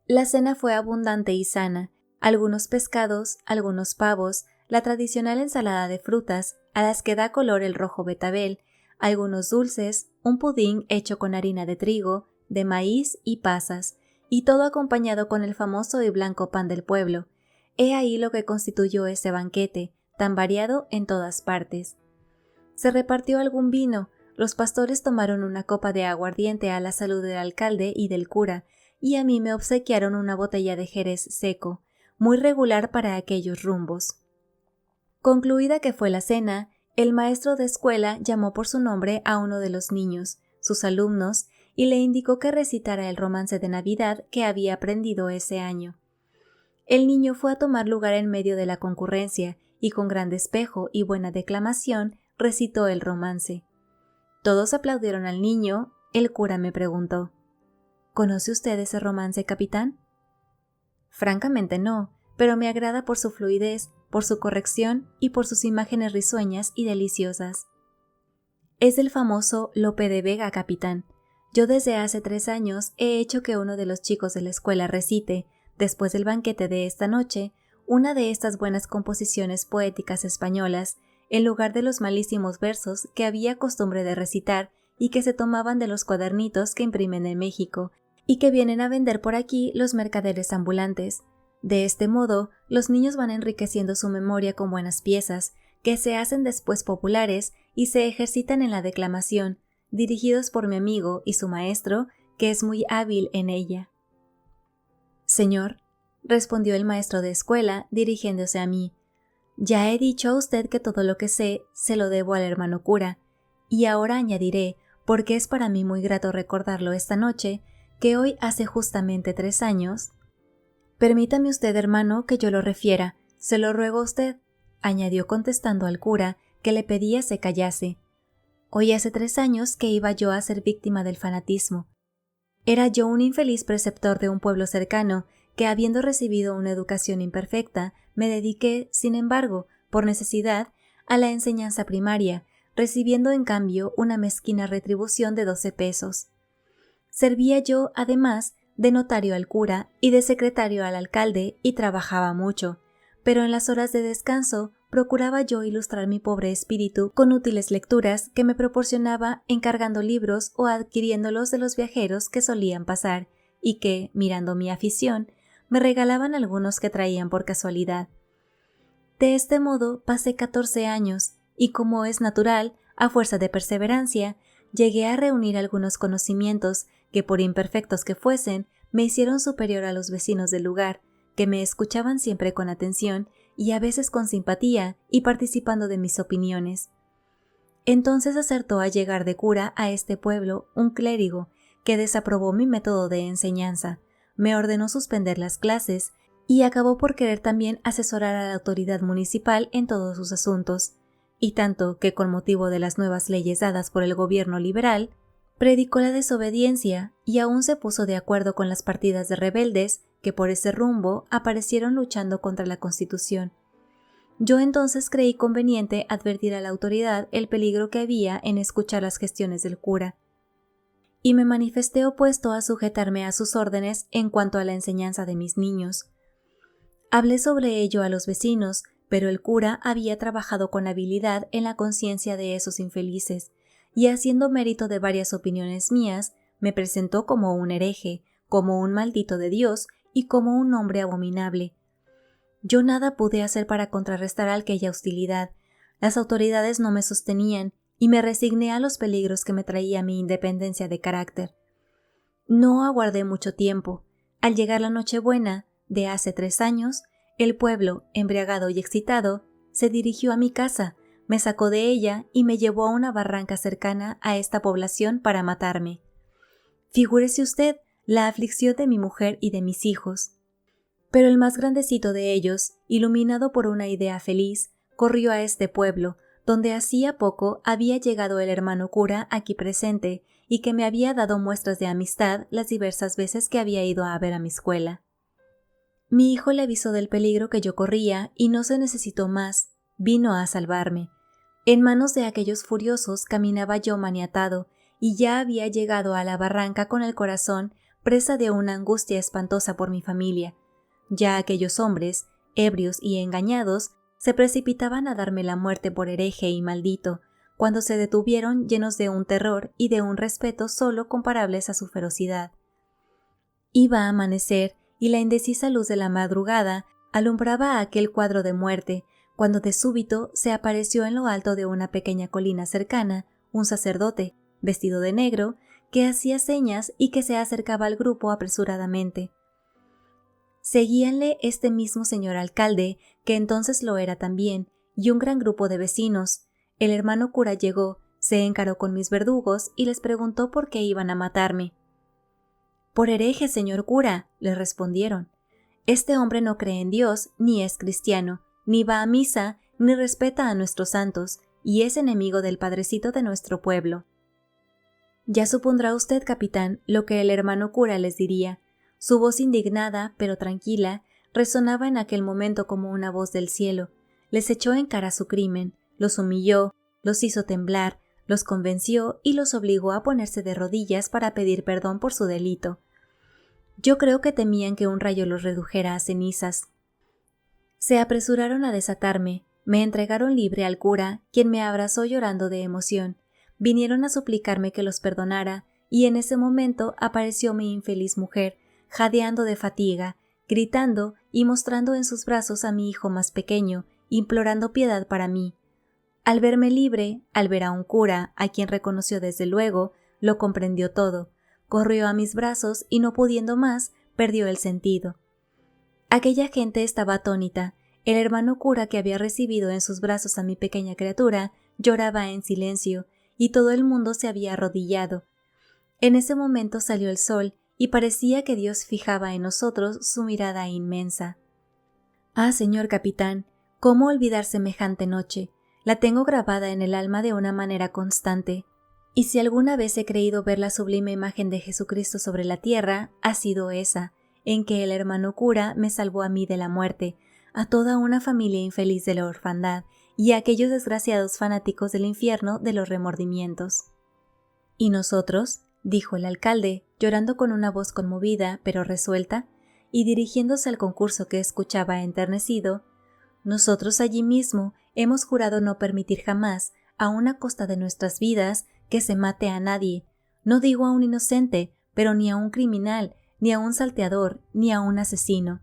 La cena fue abundante y sana, algunos pescados, algunos pavos, la tradicional ensalada de frutas, a las que da color el rojo betabel, algunos dulces, un pudín hecho con harina de trigo, de maíz y pasas, y todo acompañado con el famoso y blanco pan del pueblo. He ahí lo que constituyó ese banquete, tan variado en todas partes. Se repartió algún vino. Los pastores tomaron una copa de aguardiente a la salud del alcalde y del cura, y a mí me obsequiaron una botella de jerez seco, muy regular para aquellos rumbos. Concluida que fue la cena, el maestro de escuela llamó por su nombre a uno de los niños, sus alumnos, y le indicó que recitara el romance de Navidad que había aprendido ese año. El niño fue a tomar lugar en medio de la concurrencia, y con gran despejo y buena declamación recitó el romance. Todos aplaudieron al niño. El cura me preguntó: ¿Conoce usted ese romance, capitán? Francamente no, pero me agrada por su fluidez, por su corrección y por sus imágenes risueñas y deliciosas. Es del famoso Lope de Vega, capitán. Yo desde hace 3 años he hecho que uno de los chicos de la escuela recite, después del banquete de esta noche, una de estas buenas composiciones poéticas españolas, en lugar de los malísimos versos que había costumbre de recitar y que se tomaban de los cuadernitos que imprimen en México y que vienen a vender por aquí los mercaderes ambulantes. De este modo, los niños van enriqueciendo su memoria con buenas piezas, que se hacen después populares y se ejercitan en la declamación, dirigidos por mi amigo y su maestro, que es muy hábil en ella. Señor, respondió el maestro de escuela, dirigiéndose a mí, ya he dicho a usted que todo lo que sé se lo debo al hermano cura, y ahora añadiré, porque es para mí muy grato recordarlo esta noche, que hoy hace justamente 3 años. Permítame usted, hermano, que yo lo refiera, se lo ruego a usted, añadió contestando al cura, que le pedía se callase. Hoy hace 3 años que iba yo a ser víctima del fanatismo. Era yo un infeliz preceptor de un pueblo cercano, que habiendo recibido una educación imperfecta, me dediqué, sin embargo, por necesidad, a la enseñanza primaria, recibiendo en cambio una mezquina retribución de 12 pesos. Servía yo, además, de notario al cura y de secretario al alcalde y trabajaba mucho, pero en las horas de descanso procuraba yo ilustrar mi pobre espíritu con útiles lecturas que me proporcionaba encargando libros o adquiriéndolos de los viajeros que solían pasar y que, mirando mi afición, me regalaban algunos que traían por casualidad. De este modo pasé 14 años y, como es natural, a fuerza de perseverancia, llegué a reunir algunos conocimientos que, por imperfectos que fuesen, me hicieron superior a los vecinos del lugar, que me escuchaban siempre con atención y a veces con simpatía y participando de mis opiniones. Entonces acertó a llegar de cura a este pueblo un clérigo que desaprobó mi método de enseñanza, me ordenó suspender las clases y acabó por querer también asesorar a la autoridad municipal en todos sus asuntos, y tanto que con motivo de las nuevas leyes dadas por el gobierno liberal, predicó la desobediencia y aún se puso de acuerdo con las partidas de rebeldes que por ese rumbo aparecieron luchando contra la Constitución. Yo entonces creí conveniente advertir a la autoridad el peligro que había en escuchar las gestiones del cura, y me manifesté opuesto a sujetarme a sus órdenes en cuanto a la enseñanza de mis niños. Hablé sobre ello a los vecinos, pero el cura había trabajado con habilidad en la conciencia de esos infelices, y haciendo mérito de varias opiniones mías, me presentó como un hereje, como un maldito de Dios y como un hombre abominable. Yo nada pude hacer para contrarrestar aquella hostilidad. Las autoridades no me sostenían y me resigné a los peligros que me traía mi independencia de carácter. No aguardé mucho tiempo. Al llegar la Nochebuena de hace 3 años, el pueblo, embriagado y excitado, se dirigió a mi casa, me sacó de ella y me llevó a una barranca cercana a esta población para matarme. Figúrese usted la aflicción de mi mujer y de mis hijos. Pero el más grandecito de ellos, iluminado por una idea feliz, corrió a este pueblo, donde hacía poco había llegado el hermano cura aquí presente y que me había dado muestras de amistad las diversas veces que había ido a ver a mi escuela. Mi hijo le avisó del peligro que yo corría y no se necesitó más, vino a salvarme. En manos de aquellos furiosos caminaba yo maniatado y ya había llegado a la barranca con el corazón presa de una angustia espantosa por mi familia. Ya aquellos hombres, ebrios y engañados, se precipitaban a darme la muerte por hereje y maldito, cuando se detuvieron llenos de un terror y de un respeto solo comparables a su ferocidad. Iba a amanecer y la indecisa luz de la madrugada alumbraba aquel cuadro de muerte, cuando de súbito se apareció en lo alto de una pequeña colina cercana un sacerdote, vestido de negro, que hacía señas y que se acercaba al grupo apresuradamente. Seguíanle este mismo señor alcalde, que entonces lo era también, y un gran grupo de vecinos. El hermano cura llegó, se encaró con mis verdugos y les preguntó por qué iban a matarme. «Por hereje, señor cura», les respondieron. «Este hombre no cree en Dios, ni es cristiano, ni va a misa, ni respeta a nuestros santos, y es enemigo del padrecito de nuestro pueblo». Ya supondrá usted, capitán, lo que el hermano cura les diría. Su voz indignada, pero tranquila, resonaba en aquel momento como una voz del cielo. Les echó en cara su crimen, los humilló, los hizo temblar, los convenció y los obligó a ponerse de rodillas para pedir perdón por su delito. Yo creo que temían que un rayo los redujera a cenizas. Se apresuraron a desatarme, me entregaron libre al cura, quien me abrazó llorando de emoción. Vinieron a suplicarme que los perdonara, y en ese momento apareció mi infeliz mujer, jadeando de fatiga, gritando y mostrando en sus brazos a mi hijo más pequeño, implorando piedad para mí. Al verme libre, al ver a un cura, a quien reconoció desde luego, lo comprendió todo, corrió a mis brazos y no pudiendo más, perdió el sentido. Aquella gente estaba atónita. El hermano cura que había recibido en sus brazos a mi pequeña criatura lloraba en silencio, y todo el mundo se había arrodillado. En ese momento salió el sol, y parecía que Dios fijaba en nosotros su mirada inmensa. «Ah, señor capitán, ¿cómo olvidar semejante noche? La tengo grabada en el alma de una manera constante, y si alguna vez he creído ver la sublime imagen de Jesucristo sobre la tierra, ha sido esa, en que el hermano cura me salvó a mí de la muerte, a toda una familia infeliz de la orfandad, y a aquellos desgraciados fanáticos del infierno de los remordimientos. ¿Y nosotros?, dijo el alcalde, llorando con una voz conmovida pero resuelta, y dirigiéndose al concurso que escuchaba enternecido. Nosotros allí mismo hemos jurado no permitir jamás, aun a costa de nuestras vidas, que se mate a nadie, no digo a un inocente, pero ni a un criminal, ni a un salteador, ni a un asesino.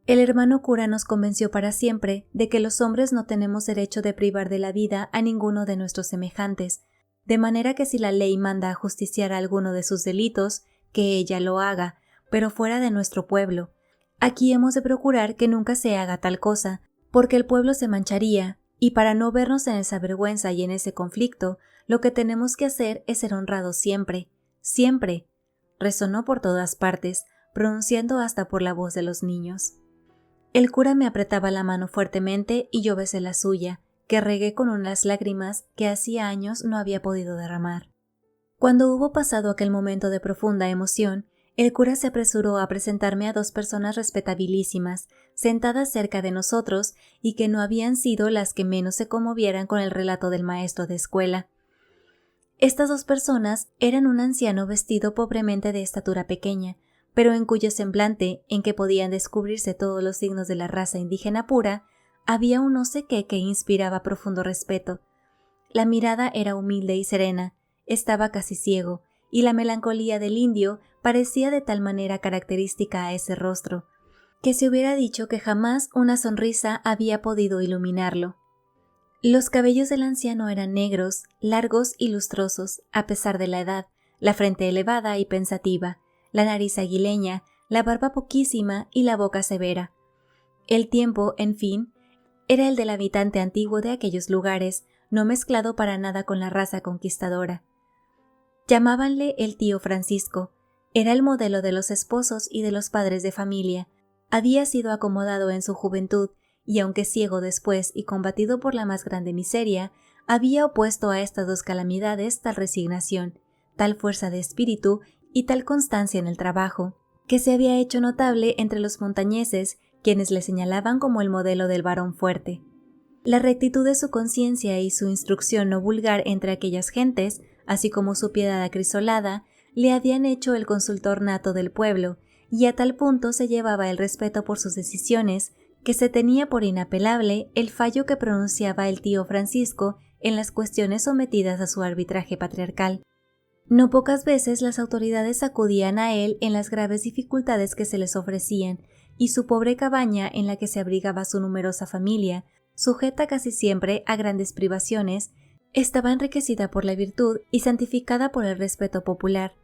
El hermano cura nos convenció para siempre de que los hombres no tenemos derecho de privar de la vida a ninguno de nuestros semejantes, de manera que si la ley manda ajusticiar a alguno de sus delitos, que ella lo haga, pero fuera de nuestro pueblo. Aquí hemos de procurar que nunca se haga tal cosa, porque el pueblo se mancharía, y para no vernos en esa vergüenza y en ese conflicto, lo que tenemos que hacer es ser honrados siempre, siempre. Resonó por todas partes, pronunciando hasta por la voz de los niños. El cura me apretaba la mano fuertemente y yo besé la suya, que regué con unas lágrimas que hacía años no había podido derramar. Cuando hubo pasado aquel momento de profunda emoción, el cura se apresuró a presentarme a 2 personas respetabilísimas, sentadas cerca de nosotros y que no habían sido las que menos se conmovieran con el relato del maestro de escuela. Estas 2 personas eran un anciano vestido pobremente de estatura pequeña, pero en cuyo semblante, en que podían descubrirse todos los signos de la raza indígena pura, había un no sé qué que inspiraba profundo respeto. La mirada era humilde y serena, estaba casi ciego, y la melancolía del indio parecía de tal manera característica a ese rostro, que se hubiera dicho que jamás una sonrisa había podido iluminarlo. Los cabellos del anciano eran negros, largos y lustrosos, a pesar de la edad, la frente elevada y pensativa, la nariz aguileña, la barba poquísima y la boca severa. El tiempo, en fin, era el del habitante antiguo de aquellos lugares, no mezclado para nada con la raza conquistadora. Llamábanle el tío Francisco. Era el modelo de los esposos y de los padres de familia. Había sido acomodado en su juventud, y aunque ciego después y combatido por la más grande miseria, había opuesto a estas 2 calamidades tal resignación, tal fuerza de espíritu y tal constancia en el trabajo, que se había hecho notable entre los montañeses, quienes le señalaban como el modelo del varón fuerte. La rectitud de su conciencia y su instrucción no vulgar entre aquellas gentes, así como su piedad acrisolada, le habían hecho el consultor nato del pueblo, y a tal punto se llevaba el respeto por sus decisiones, que se tenía por inapelable el fallo que pronunciaba el tío Francisco en las cuestiones sometidas a su arbitraje patriarcal. No pocas veces las autoridades acudían a él en las graves dificultades que se les ofrecían, y su pobre cabaña en la que se abrigaba su numerosa familia, sujeta casi siempre a grandes privaciones, estaba enriquecida por la virtud y santificada por el respeto popular.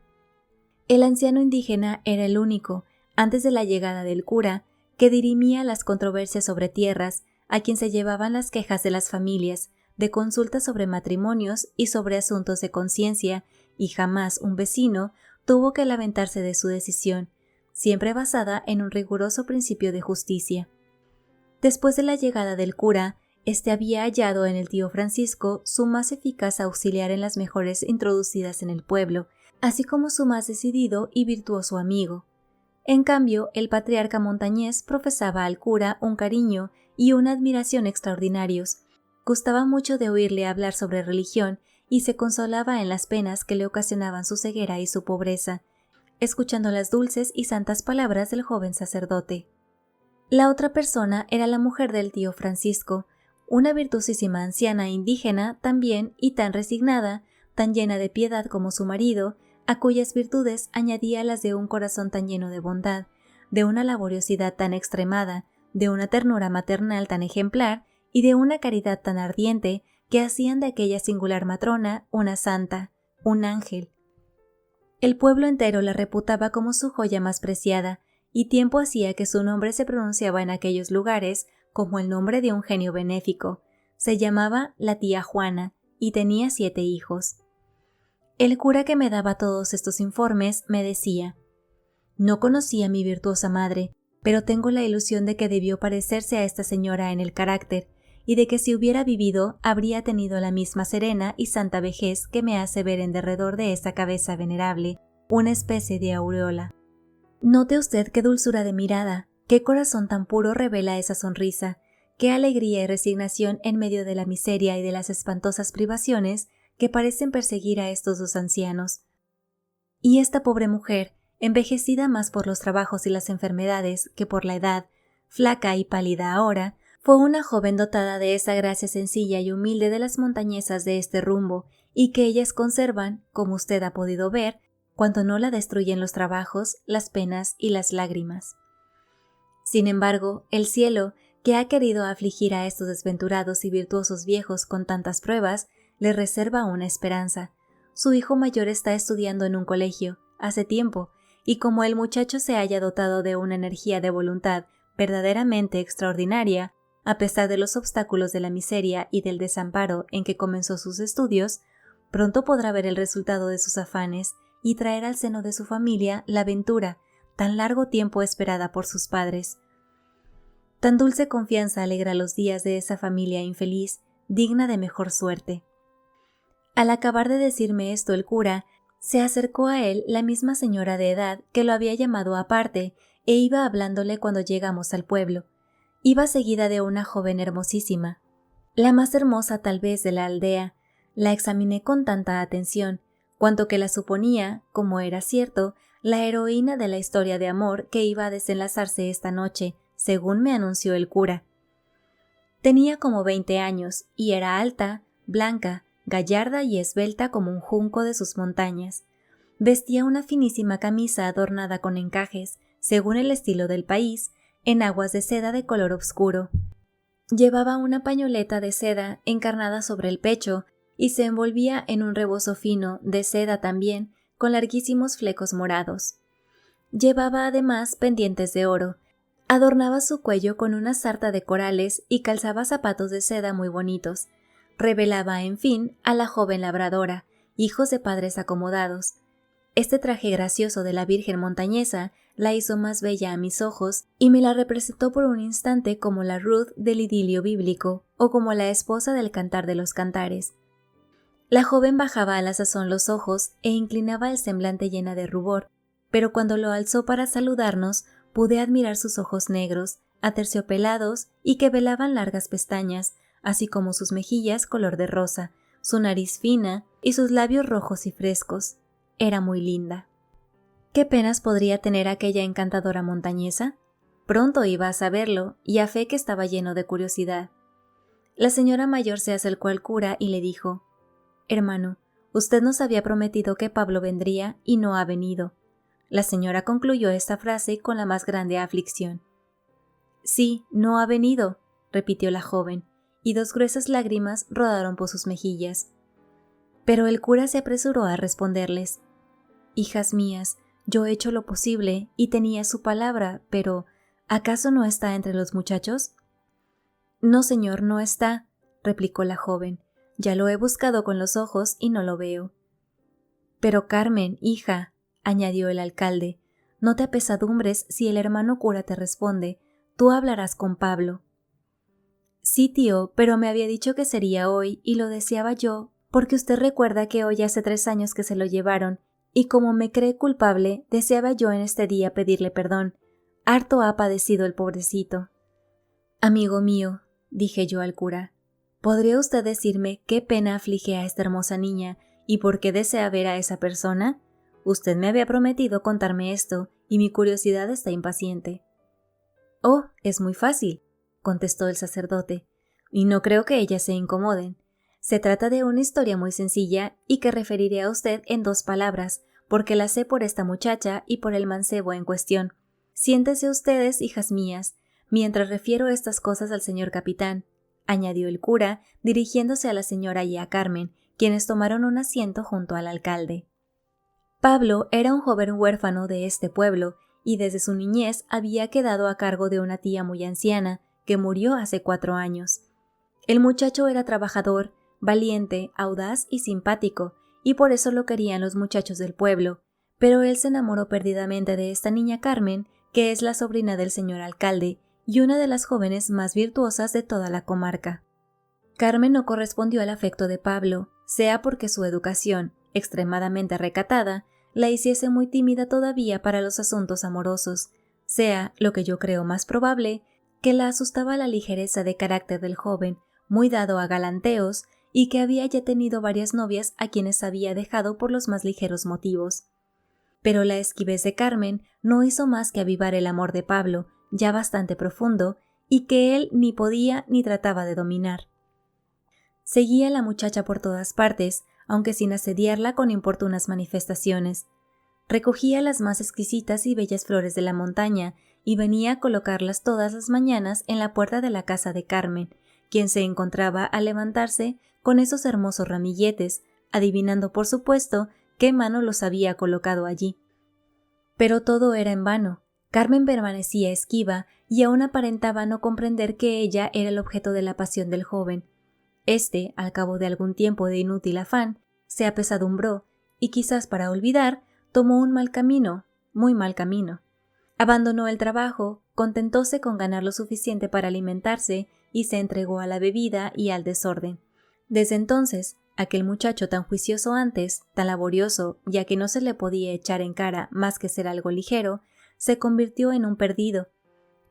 El anciano indígena era el único, antes de la llegada del cura, que dirimía las controversias sobre tierras, a quien se llevaban las quejas de las familias, de consultas sobre matrimonios y sobre asuntos de conciencia, y jamás un vecino tuvo que lamentarse de su decisión, siempre basada en un riguroso principio de justicia. Después de la llegada del cura, éste había hallado en el tío Francisco su más eficaz auxiliar en las mejores introducidas en el pueblo, así como su más decidido y virtuoso amigo. En cambio, el patriarca montañés profesaba al cura un cariño y una admiración extraordinarios. Gustaba mucho de oírle hablar sobre religión y se consolaba en las penas que le ocasionaban su ceguera y su pobreza, escuchando las dulces y santas palabras del joven sacerdote. La otra persona era la mujer del tío Francisco, una virtuosísima anciana indígena también y tan resignada, tan llena de piedad como su marido, a cuyas virtudes añadía las de un corazón tan lleno de bondad, de una laboriosidad tan extremada, de una ternura maternal tan ejemplar y de una caridad tan ardiente que hacían de aquella singular matrona una santa, un ángel. El pueblo entero la reputaba como su joya más preciada, y tiempo hacía que su nombre se pronunciaba en aquellos lugares como el nombre de un genio benéfico. Se llamaba la tía Juana, y tenía 7 hijos. El cura que me daba todos estos informes me decía: «No conocí a mi virtuosa madre, pero tengo la ilusión de que debió parecerse a esta señora en el carácter, y de que si hubiera vivido habría tenido la misma serena y santa vejez que me hace ver en derredor de esa cabeza venerable una especie de aureola. Note usted qué dulzura de mirada, qué corazón tan puro revela esa sonrisa, qué alegría y resignación en medio de la miseria y de las espantosas privaciones que parecen perseguir a estos dos ancianos. Y esta pobre mujer, envejecida más por los trabajos y las enfermedades que por la edad, flaca y pálida ahora, fue una joven dotada de esa gracia sencilla y humilde de las montañesas de este rumbo, y que ellas conservan, como usted ha podido ver, cuando no la destruyen los trabajos, las penas y las lágrimas. Sin embargo, el cielo, que ha querido afligir a estos desventurados y virtuosos viejos con tantas pruebas, les reserva una esperanza. Su hijo mayor está estudiando en un colegio, hace tiempo, y como el muchacho se haya dotado de una energía de voluntad verdaderamente extraordinaria, a pesar de los obstáculos de la miseria y del desamparo en que comenzó sus estudios, pronto podrá ver el resultado de sus afanes y traer al seno de su familia la ventura, tan largo tiempo esperada por sus padres. Tan dulce confianza alegra los días de esa familia infeliz, digna de mejor suerte. Al acabar de decirme esto el cura, se acercó a él la misma señora de edad que lo había llamado aparte e iba hablándole cuando llegamos al pueblo. Iba seguida de una joven hermosísima, la más hermosa tal vez de la aldea. La examiné con tanta atención, cuanto que la suponía, como era cierto, la heroína de la historia de amor que iba a desenlazarse esta noche, según me anunció el cura. Tenía como 20 años, y era alta, blanca, gallarda y esbelta como un junco de sus montañas. Vestía una finísima camisa adornada con encajes, según el estilo del país, en aguas de seda de color obscuro. Llevaba una pañoleta de seda encarnada sobre el pecho y se envolvía en un rebozo fino, de seda también, con larguísimos flecos morados. Llevaba además pendientes de oro, adornaba su cuello con una sarta de corales y calzaba zapatos de seda muy bonitos. Revelaba, en fin, a la joven labradora, hijos de padres acomodados. Este traje gracioso de la Virgen montañesa la hizo más bella a mis ojos y me la representó por un instante como la Ruth del idilio bíblico o como la esposa del Cantar de los Cantares. La joven bajaba a la sazón los ojos e inclinaba el semblante llena de rubor, pero cuando lo alzó para saludarnos pude admirar sus ojos negros, aterciopelados y que velaban largas pestañas, así como sus mejillas color de rosa, su nariz fina y sus labios rojos y frescos. Era muy linda. ¿Qué penas podría tener aquella encantadora montañesa? Pronto iba a saberlo, y a fe que estaba lleno de curiosidad. La señora mayor se acercó al cura y le dijo: «Hermano, usted nos había prometido que Pablo vendría y no ha venido». La señora concluyó esta frase con la más grande aflicción. «Sí, no ha venido», repitió la joven, y 2 gruesas lágrimas rodaron por sus mejillas. Pero el cura se apresuró a responderles: «Hijas mías, yo he hecho lo posible y tenía su palabra, pero ¿acaso no está entre los muchachos?». «No, señor, no está», replicó la joven. «Ya lo he buscado con los ojos y no lo veo». «Pero Carmen, hija», añadió el alcalde, «no te apesadumbres si el hermano cura te responde. Tú hablarás con Pablo». «Sí, tío, pero me había dicho que sería hoy y lo deseaba yo, porque usted recuerda que hoy hace 3 años que se lo llevaron, y como me cree culpable, deseaba yo en este día pedirle perdón. Harto ha padecido el pobrecito». «Amigo mío», dije yo al cura, «¿podría usted decirme qué pena aflige a esta hermosa niña y por qué desea ver a esa persona? Usted me había prometido contarme esto, y mi curiosidad está impaciente». «Oh, es muy fácil», contestó el sacerdote, «y no creo que ellas se incomoden. Se trata de una historia muy sencilla y que referiré a usted en 2 palabras, porque la sé por esta muchacha y por el mancebo en cuestión. Siéntense ustedes, hijas mías, mientras refiero estas cosas al señor capitán», añadió el cura, dirigiéndose a la señora y a Carmen, quienes tomaron un asiento junto al alcalde. Pablo era un joven huérfano de este pueblo, y desde su niñez había quedado a cargo de una tía muy anciana, que murió hace 4 años. El muchacho era trabajador, valiente, audaz y simpático, y por eso lo querían los muchachos del pueblo, pero él se enamoró perdidamente de esta niña Carmen, que es la sobrina del señor alcalde, y una de las jóvenes más virtuosas de toda la comarca. Carmen no correspondió al afecto de Pablo, sea porque su educación, extremadamente recatada, la hiciese muy tímida todavía para los asuntos amorosos, sea, lo que yo creo más probable, que la asustaba la ligereza de carácter del joven, muy dado a galanteos, y que había ya tenido varias novias a quienes había dejado por los más ligeros motivos. Pero la esquivez de Carmen no hizo más que avivar el amor de Pablo, ya bastante profundo, y que él ni podía ni trataba de dominar. Seguía a la muchacha por todas partes, aunque sin asediarla con importunas manifestaciones. Recogía las más exquisitas y bellas flores de la montaña y venía a colocarlas todas las mañanas en la puerta de la casa de Carmen, quien se encontraba al levantarse con esos hermosos ramilletes, adivinando por supuesto qué mano los había colocado allí. Pero todo era en vano. Carmen permanecía esquiva y aún aparentaba no comprender que ella era el objeto de la pasión del joven. Este, al cabo de algún tiempo de inútil afán, se apesadumbró y quizás para olvidar, tomó un mal camino, muy mal camino. Abandonó el trabajo, contentóse con ganar lo suficiente para alimentarse y se entregó a la bebida y al desorden. Desde entonces, aquel muchacho tan juicioso antes, tan laborioso, ya que no se le podía echar en cara más que ser algo ligero, se convirtió en un perdido.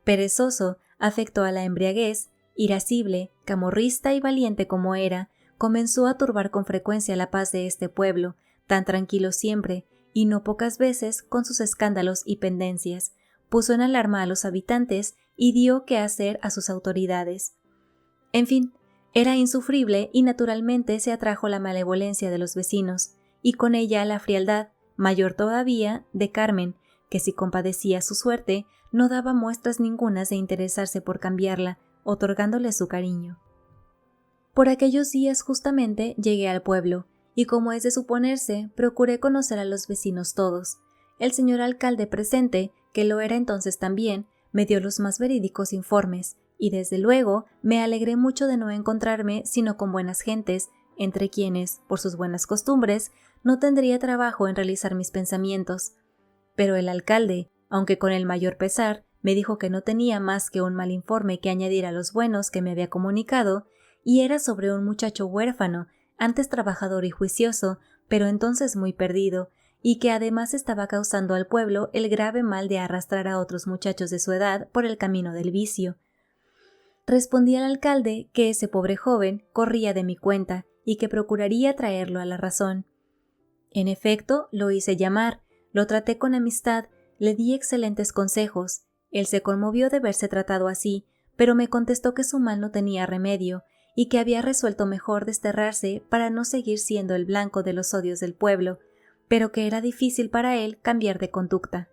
Perezoso, afecto a la embriaguez, irascible, camorrista y valiente como era, comenzó a turbar con frecuencia la paz de este pueblo, tan tranquilo siempre, y no pocas veces con sus escándalos y pendencias, puso en alarma a los habitantes y dio que hacer a sus autoridades. En fin, era insufrible y naturalmente se atrajo la malevolencia de los vecinos, y con ella la frialdad, mayor todavía, de Carmen, que si compadecía su suerte, no daba muestras ningunas de interesarse por cambiarla, otorgándole su cariño. Por aquellos días justamente llegué al pueblo, y como es de suponerse, procuré conocer a los vecinos todos. El señor alcalde presente, que lo era entonces también, me dio los más verídicos informes, y desde luego me alegré mucho de no encontrarme sino con buenas gentes, entre quienes, por sus buenas costumbres, no tendría trabajo en realizar mis pensamientos. Pero el alcalde, aunque con el mayor pesar, me dijo que no tenía más que un mal informe que añadir a los buenos que me había comunicado, y era sobre un muchacho huérfano, antes trabajador y juicioso, pero entonces muy perdido, y que además estaba causando al pueblo el grave mal de arrastrar a otros muchachos de su edad por el camino del vicio. Respondí al alcalde que ese pobre joven corría de mi cuenta y que procuraría traerlo a la razón. En efecto, lo hice llamar, lo traté con amistad, le di excelentes consejos. Él se conmovió de verse tratado así, pero me contestó que su mal no tenía remedio y que había resuelto mejor desterrarse para no seguir siendo el blanco de los odios del pueblo, pero que era difícil para él cambiar de conducta.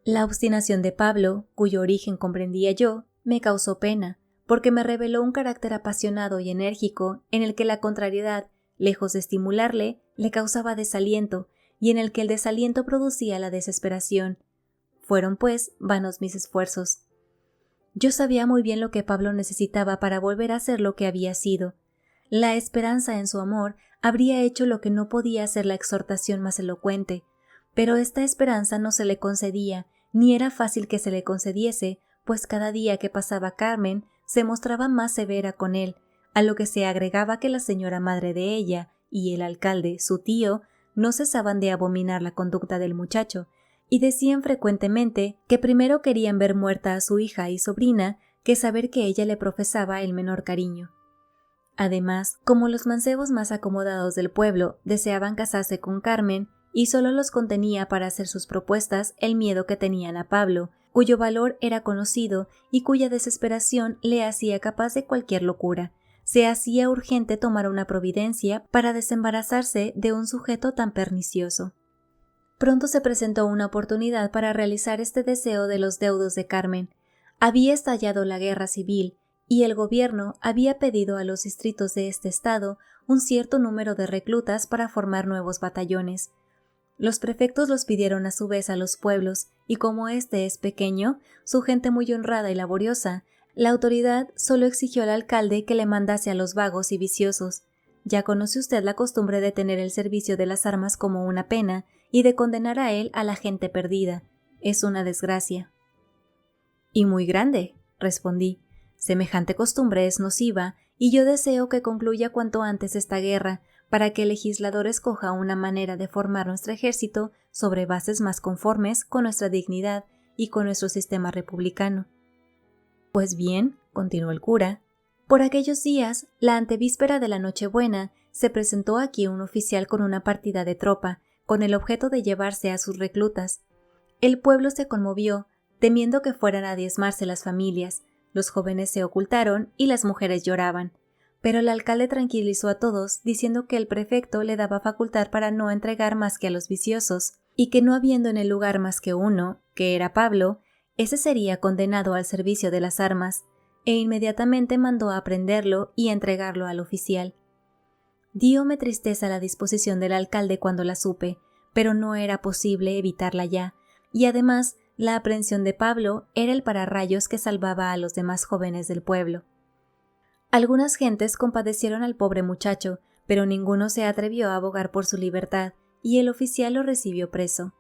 La obstinación de Pablo, cuyo origen comprendía yo, me causó pena, porque me reveló un carácter apasionado y enérgico en el que la contrariedad, lejos de estimularle, le causaba desaliento, y en el que el desaliento producía la desesperación. Fueron, pues, vanos mis esfuerzos. Yo sabía muy bien lo que Pablo necesitaba para volver a ser lo que había sido. La esperanza en su amor habría hecho lo que no podía hacer la exhortación más elocuente, pero esta esperanza no se le concedía, ni era fácil que se le concediese, pues cada día que pasaba Carmen se mostraba más severa con él, a lo que se agregaba que la señora madre de ella y el alcalde, su tío, no cesaban de abominar la conducta del muchacho, y decían frecuentemente que primero querían ver muerta a su hija y sobrina que saber que ella le profesaba el menor cariño. Además, como los mancebos más acomodados del pueblo deseaban casarse con Carmen, y solo los contenía para hacer sus propuestas el miedo que tenían a Pablo, cuyo valor era conocido y cuya desesperación le hacía capaz de cualquier locura, se hacía urgente tomar una providencia para desembarazarse de un sujeto tan pernicioso. Pronto se presentó una oportunidad para realizar este deseo de los deudos de Carmen. Había estallado la guerra civil, y el gobierno había pedido a los distritos de este estado un cierto número de reclutas para formar nuevos batallones. Los prefectos los pidieron a su vez a los pueblos, y como este es pequeño, su gente muy honrada y laboriosa, la autoridad solo exigió al alcalde que le mandase a los vagos y viciosos. Ya conoce usted la costumbre de tener el servicio de las armas como una pena y de condenar a él a la gente perdida. Es una desgracia. Y muy grande, respondí. Semejante costumbre es nociva, y yo deseo que concluya cuanto antes esta guerra, para que el legislador escoja una manera de formar nuestro ejército sobre bases más conformes con nuestra dignidad y con nuestro sistema republicano. Pues bien, continuó el cura, por aquellos días, la antevíspera de la Nochebuena, se presentó aquí un oficial con una partida de tropa, con el objeto de llevarse a sus reclutas. El pueblo se conmovió, temiendo que fueran a diezmarse las familias. Los jóvenes se ocultaron y las mujeres lloraban. Pero el alcalde tranquilizó a todos, diciendo que el prefecto le daba facultad para no entregar más que a los viciosos, y que no habiendo en el lugar más que uno, que era Pablo, ese sería condenado al servicio de las armas, e inmediatamente mandó a prenderlo y entregarlo al oficial. Díome tristeza la disposición del alcalde cuando la supe, pero no era posible evitarla ya, y además la aprehensión de Pablo era el pararrayos que salvaba a los demás jóvenes del pueblo. Algunas gentes compadecieron al pobre muchacho, pero ninguno se atrevió a abogar por su libertad, y el oficial lo recibió preso.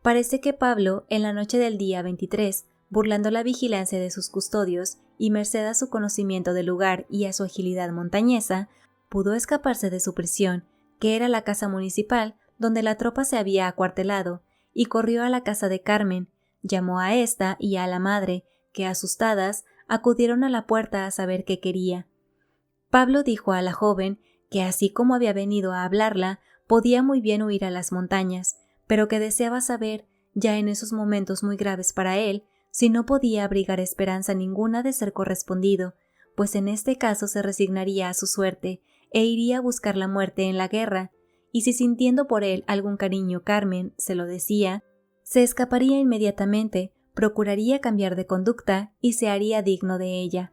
Parece que Pablo, en la noche del día 23, burlando la vigilancia de sus custodios y merced a su conocimiento del lugar y a su agilidad montañesa, pudo escaparse de su prisión, que era la casa municipal donde la tropa se había acuartelado, y corrió a la casa de Carmen, llamó a ésta y a la madre, que asustadas acudieron a la puerta a saber qué quería. Pablo dijo a la joven que así como había venido a hablarla, podía muy bien huir a las montañas, pero que deseaba saber, ya en esos momentos muy graves para él, si no podía abrigar esperanza ninguna de ser correspondido, pues en este caso se resignaría a su suerte e iría a buscar la muerte en la guerra, y si sintiendo por él algún cariño Carmen se lo decía, se escaparía inmediatamente, procuraría cambiar de conducta y se haría digno de ella.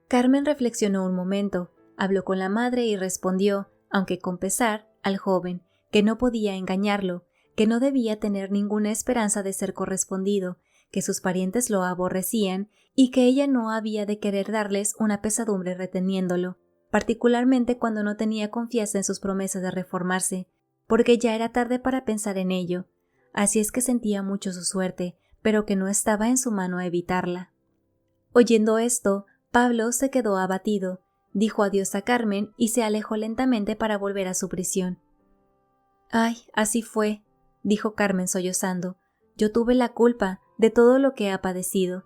Carmen reflexionó un momento, habló con la madre y respondió, aunque con pesar, al joven, que no podía engañarlo, que no debía tener ninguna esperanza de ser correspondido, que sus parientes lo aborrecían y que ella no había de querer darles una pesadumbre reteniéndolo, particularmente cuando no tenía confianza en sus promesas de reformarse, porque ya era tarde para pensar en ello. Así es que sentía mucho su suerte, pero que no estaba en su mano evitarla. Oyendo esto, Pablo se quedó abatido, dijo adiós a Carmen y se alejó lentamente para volver a su prisión. «Ay, así fue», dijo Carmen sollozando. «Yo tuve la culpa de todo lo que ha padecido».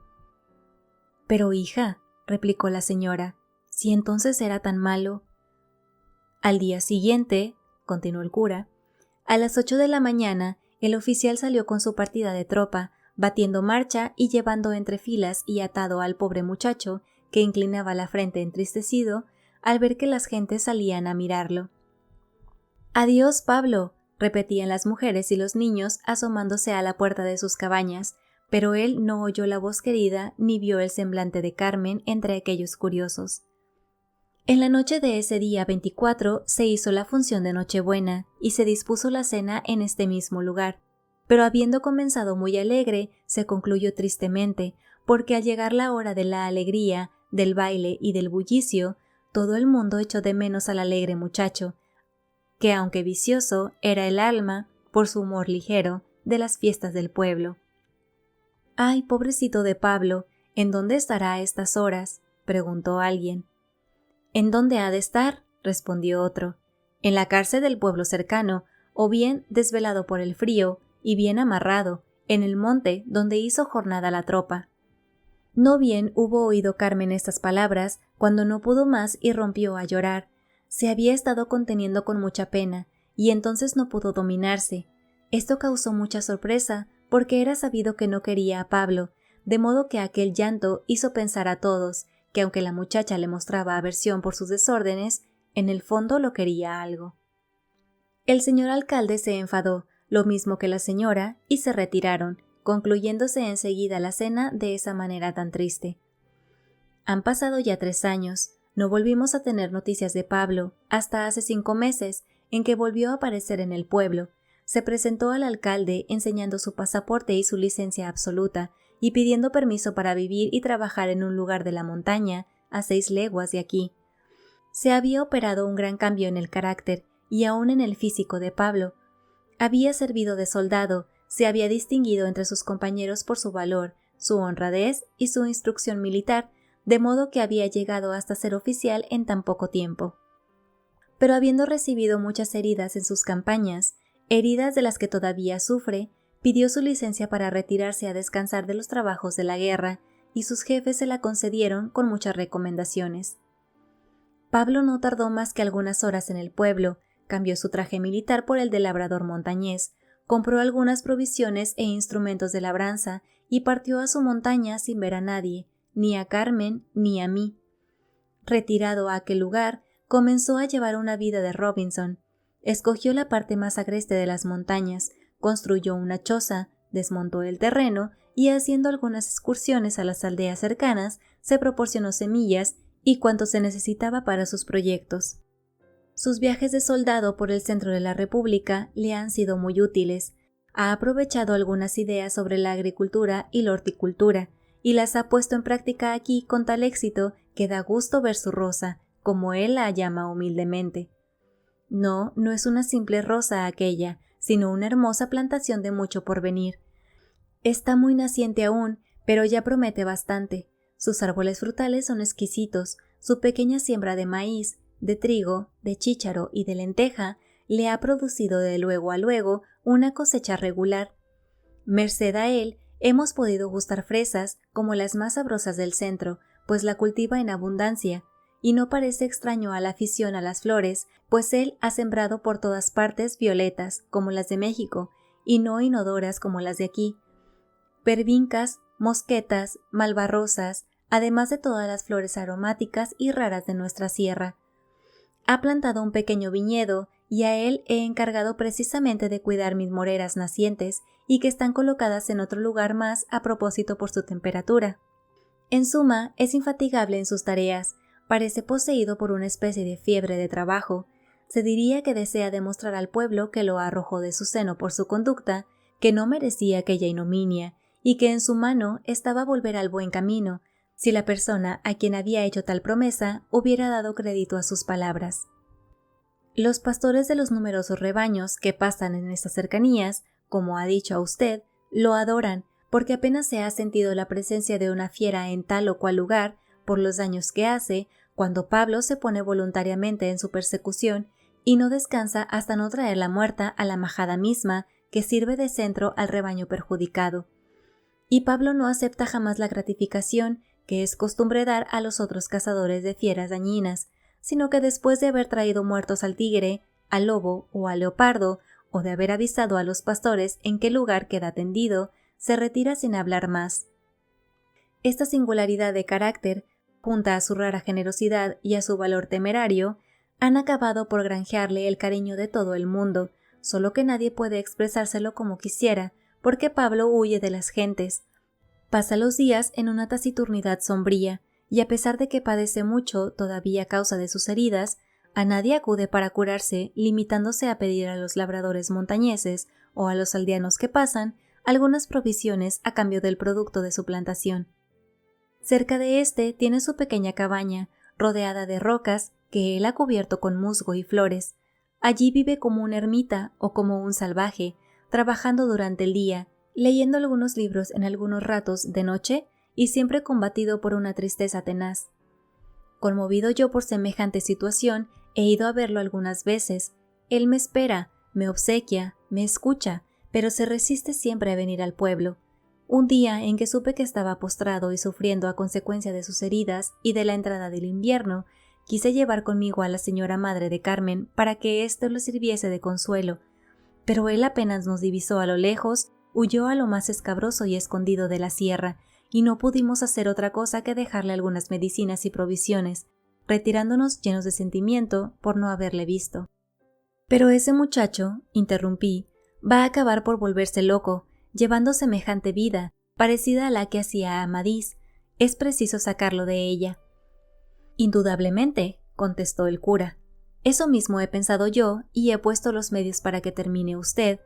«Pero, hija», replicó la señora, «si entonces era tan malo». Al día siguiente, continuó el cura, a las 8 de la mañana, el oficial salió con su partida de tropa, batiendo marcha y llevando entre filas y atado al pobre muchacho, que inclinaba la frente entristecido, al ver que las gentes salían a mirarlo. «Adiós, Pablo», repetían las mujeres y los niños asomándose a la puerta de sus cabañas, pero él no oyó la voz querida ni vio el semblante de Carmen entre aquellos curiosos. En la noche de ese día 24 se hizo la función de Nochebuena y se dispuso la cena en este mismo lugar, pero habiendo comenzado muy alegre, se concluyó tristemente, porque al llegar la hora de la alegría, del baile y del bullicio, todo el mundo echó de menos al alegre muchacho, que aunque vicioso, era el alma, por su humor ligero, de las fiestas del pueblo. «Ay, pobrecito de Pablo, ¿en dónde estará a estas horas?», preguntó alguien. «¿En dónde ha de estar?», respondió otro. «En la cárcel del pueblo cercano, o bien desvelado por el frío, y bien amarrado, en el monte donde hizo jornada la tropa». No bien hubo oído Carmen estas palabras, cuando no pudo más y rompió a llorar. Se había estado conteniendo con mucha pena, y entonces no pudo dominarse. Esto causó mucha sorpresa, porque era sabido que no quería a Pablo, de modo que aquel llanto hizo pensar a todos, que aunque la muchacha le mostraba aversión por sus desórdenes, en el fondo lo quería algo. El señor alcalde se enfadó, lo mismo que la señora, y se retiraron, concluyéndose enseguida la cena de esa manera tan triste. Han pasado ya 3 años, no volvimos a tener noticias de Pablo, hasta hace 5 meses, en que volvió a aparecer en el pueblo. Se presentó al alcalde enseñando su pasaporte y su licencia absoluta, y pidiendo permiso para vivir y trabajar en un lugar de la montaña, a 6 leguas de aquí. Se había operado un gran cambio en el carácter, y aún en el físico de Pablo. Había servido de soldado, se había distinguido entre sus compañeros por su valor, su honradez y su instrucción militar, de modo que había llegado hasta ser oficial en tan poco tiempo. Pero habiendo recibido muchas heridas en sus campañas, heridas de las que todavía sufre, pidió su licencia para retirarse a descansar de los trabajos de la guerra, y sus jefes se la concedieron con muchas recomendaciones. Pablo no tardó más que algunas horas en el pueblo, cambió su traje militar por el de labrador montañés, compró algunas provisiones e instrumentos de labranza y partió a su montaña sin ver a nadie, ni a Carmen ni a mí. Retirado a aquel lugar, comenzó a llevar una vida de Robinson. Escogió la parte más agreste de las montañas, construyó una choza, desmontó el terreno y, haciendo algunas excursiones a las aldeas cercanas, se proporcionó semillas y cuanto se necesitaba para sus proyectos. Sus viajes de soldado por el centro de la República le han sido muy útiles. Ha aprovechado algunas ideas sobre la agricultura y la horticultura, y las ha puesto en práctica aquí con tal éxito que da gusto ver su rosa, como él la llama humildemente. No, no es una simple rosa aquella, sino una hermosa plantación de mucho porvenir. Está muy naciente aún, pero ya promete bastante. Sus árboles frutales son exquisitos, su pequeña siembra de maíz, de trigo, de chícharo y de lenteja le ha producido de luego a luego una cosecha regular. Merced a él, hemos podido gustar fresas como las más sabrosas del centro, pues la cultiva en abundancia, y no parece extraño a la afición a las flores, pues él ha sembrado por todas partes violetas, como las de México, y no inodoras como las de aquí, pervincas, mosquetas, malvarrosas, además de todas las flores aromáticas y raras de nuestra sierra. Ha plantado un pequeño viñedo y a él he encargado precisamente de cuidar mis moreras nacientes y que están colocadas en otro lugar más a propósito por su temperatura. En suma, es infatigable en sus tareas, parece poseído por una especie de fiebre de trabajo. Se diría que desea demostrar al pueblo que lo arrojó de su seno por su conducta, que no merecía aquella ignominia y que en su mano estaba volver al buen camino, si la persona a quien había hecho tal promesa hubiera dado crédito a sus palabras. Los pastores de los numerosos rebaños que pastan en estas cercanías, como ha dicho a usted, lo adoran, porque apenas se ha sentido la presencia de una fiera en tal o cual lugar, por los daños que hace, cuando Pablo se pone voluntariamente en su persecución y no descansa hasta no traer la muerta a la majada misma que sirve de centro al rebaño perjudicado. Y Pablo no acepta jamás la gratificación que es costumbre dar a los otros cazadores de fieras dañinas, sino que después de haber traído muertos al tigre, al lobo o al leopardo, o de haber avisado a los pastores en qué lugar queda tendido, se retira sin hablar más. Esta singularidad de carácter, junta a su rara generosidad y a su valor temerario, han acabado por granjearle el cariño de todo el mundo, solo que nadie puede expresárselo como quisiera, porque Pablo huye de las gentes. Pasa los días en una taciturnidad sombría, y a pesar de que padece mucho todavía a causa de sus heridas, a nadie acude para curarse, limitándose a pedir a los labradores montañeses o a los aldeanos que pasan algunas provisiones a cambio del producto de su plantación. Cerca de éste tiene su pequeña cabaña, rodeada de rocas que él ha cubierto con musgo y flores. Allí vive como una ermita o como un salvaje, trabajando durante el día, leyendo algunos libros en algunos ratos de noche y siempre combatido por una tristeza tenaz. Conmovido yo por semejante situación, he ido a verlo algunas veces. Él me espera, me obsequia, me escucha, pero se resiste siempre a venir al pueblo. Un día en que supe que estaba postrado y sufriendo a consecuencia de sus heridas y de la entrada del invierno, quise llevar conmigo a la señora madre de Carmen para que éste lo sirviese de consuelo, pero él apenas nos divisó a lo lejos, huyó a lo más escabroso y escondido de la sierra, y no pudimos hacer otra cosa que dejarle algunas medicinas y provisiones, retirándonos llenos de sentimiento por no haberle visto. Pero ese muchacho, interrumpí, va a acabar por volverse loco, llevando semejante vida, parecida a la que hacía Amadís. Es preciso sacarlo de ella. Indudablemente, contestó el cura. Eso mismo he pensado yo y he puesto los medios para que termine usted.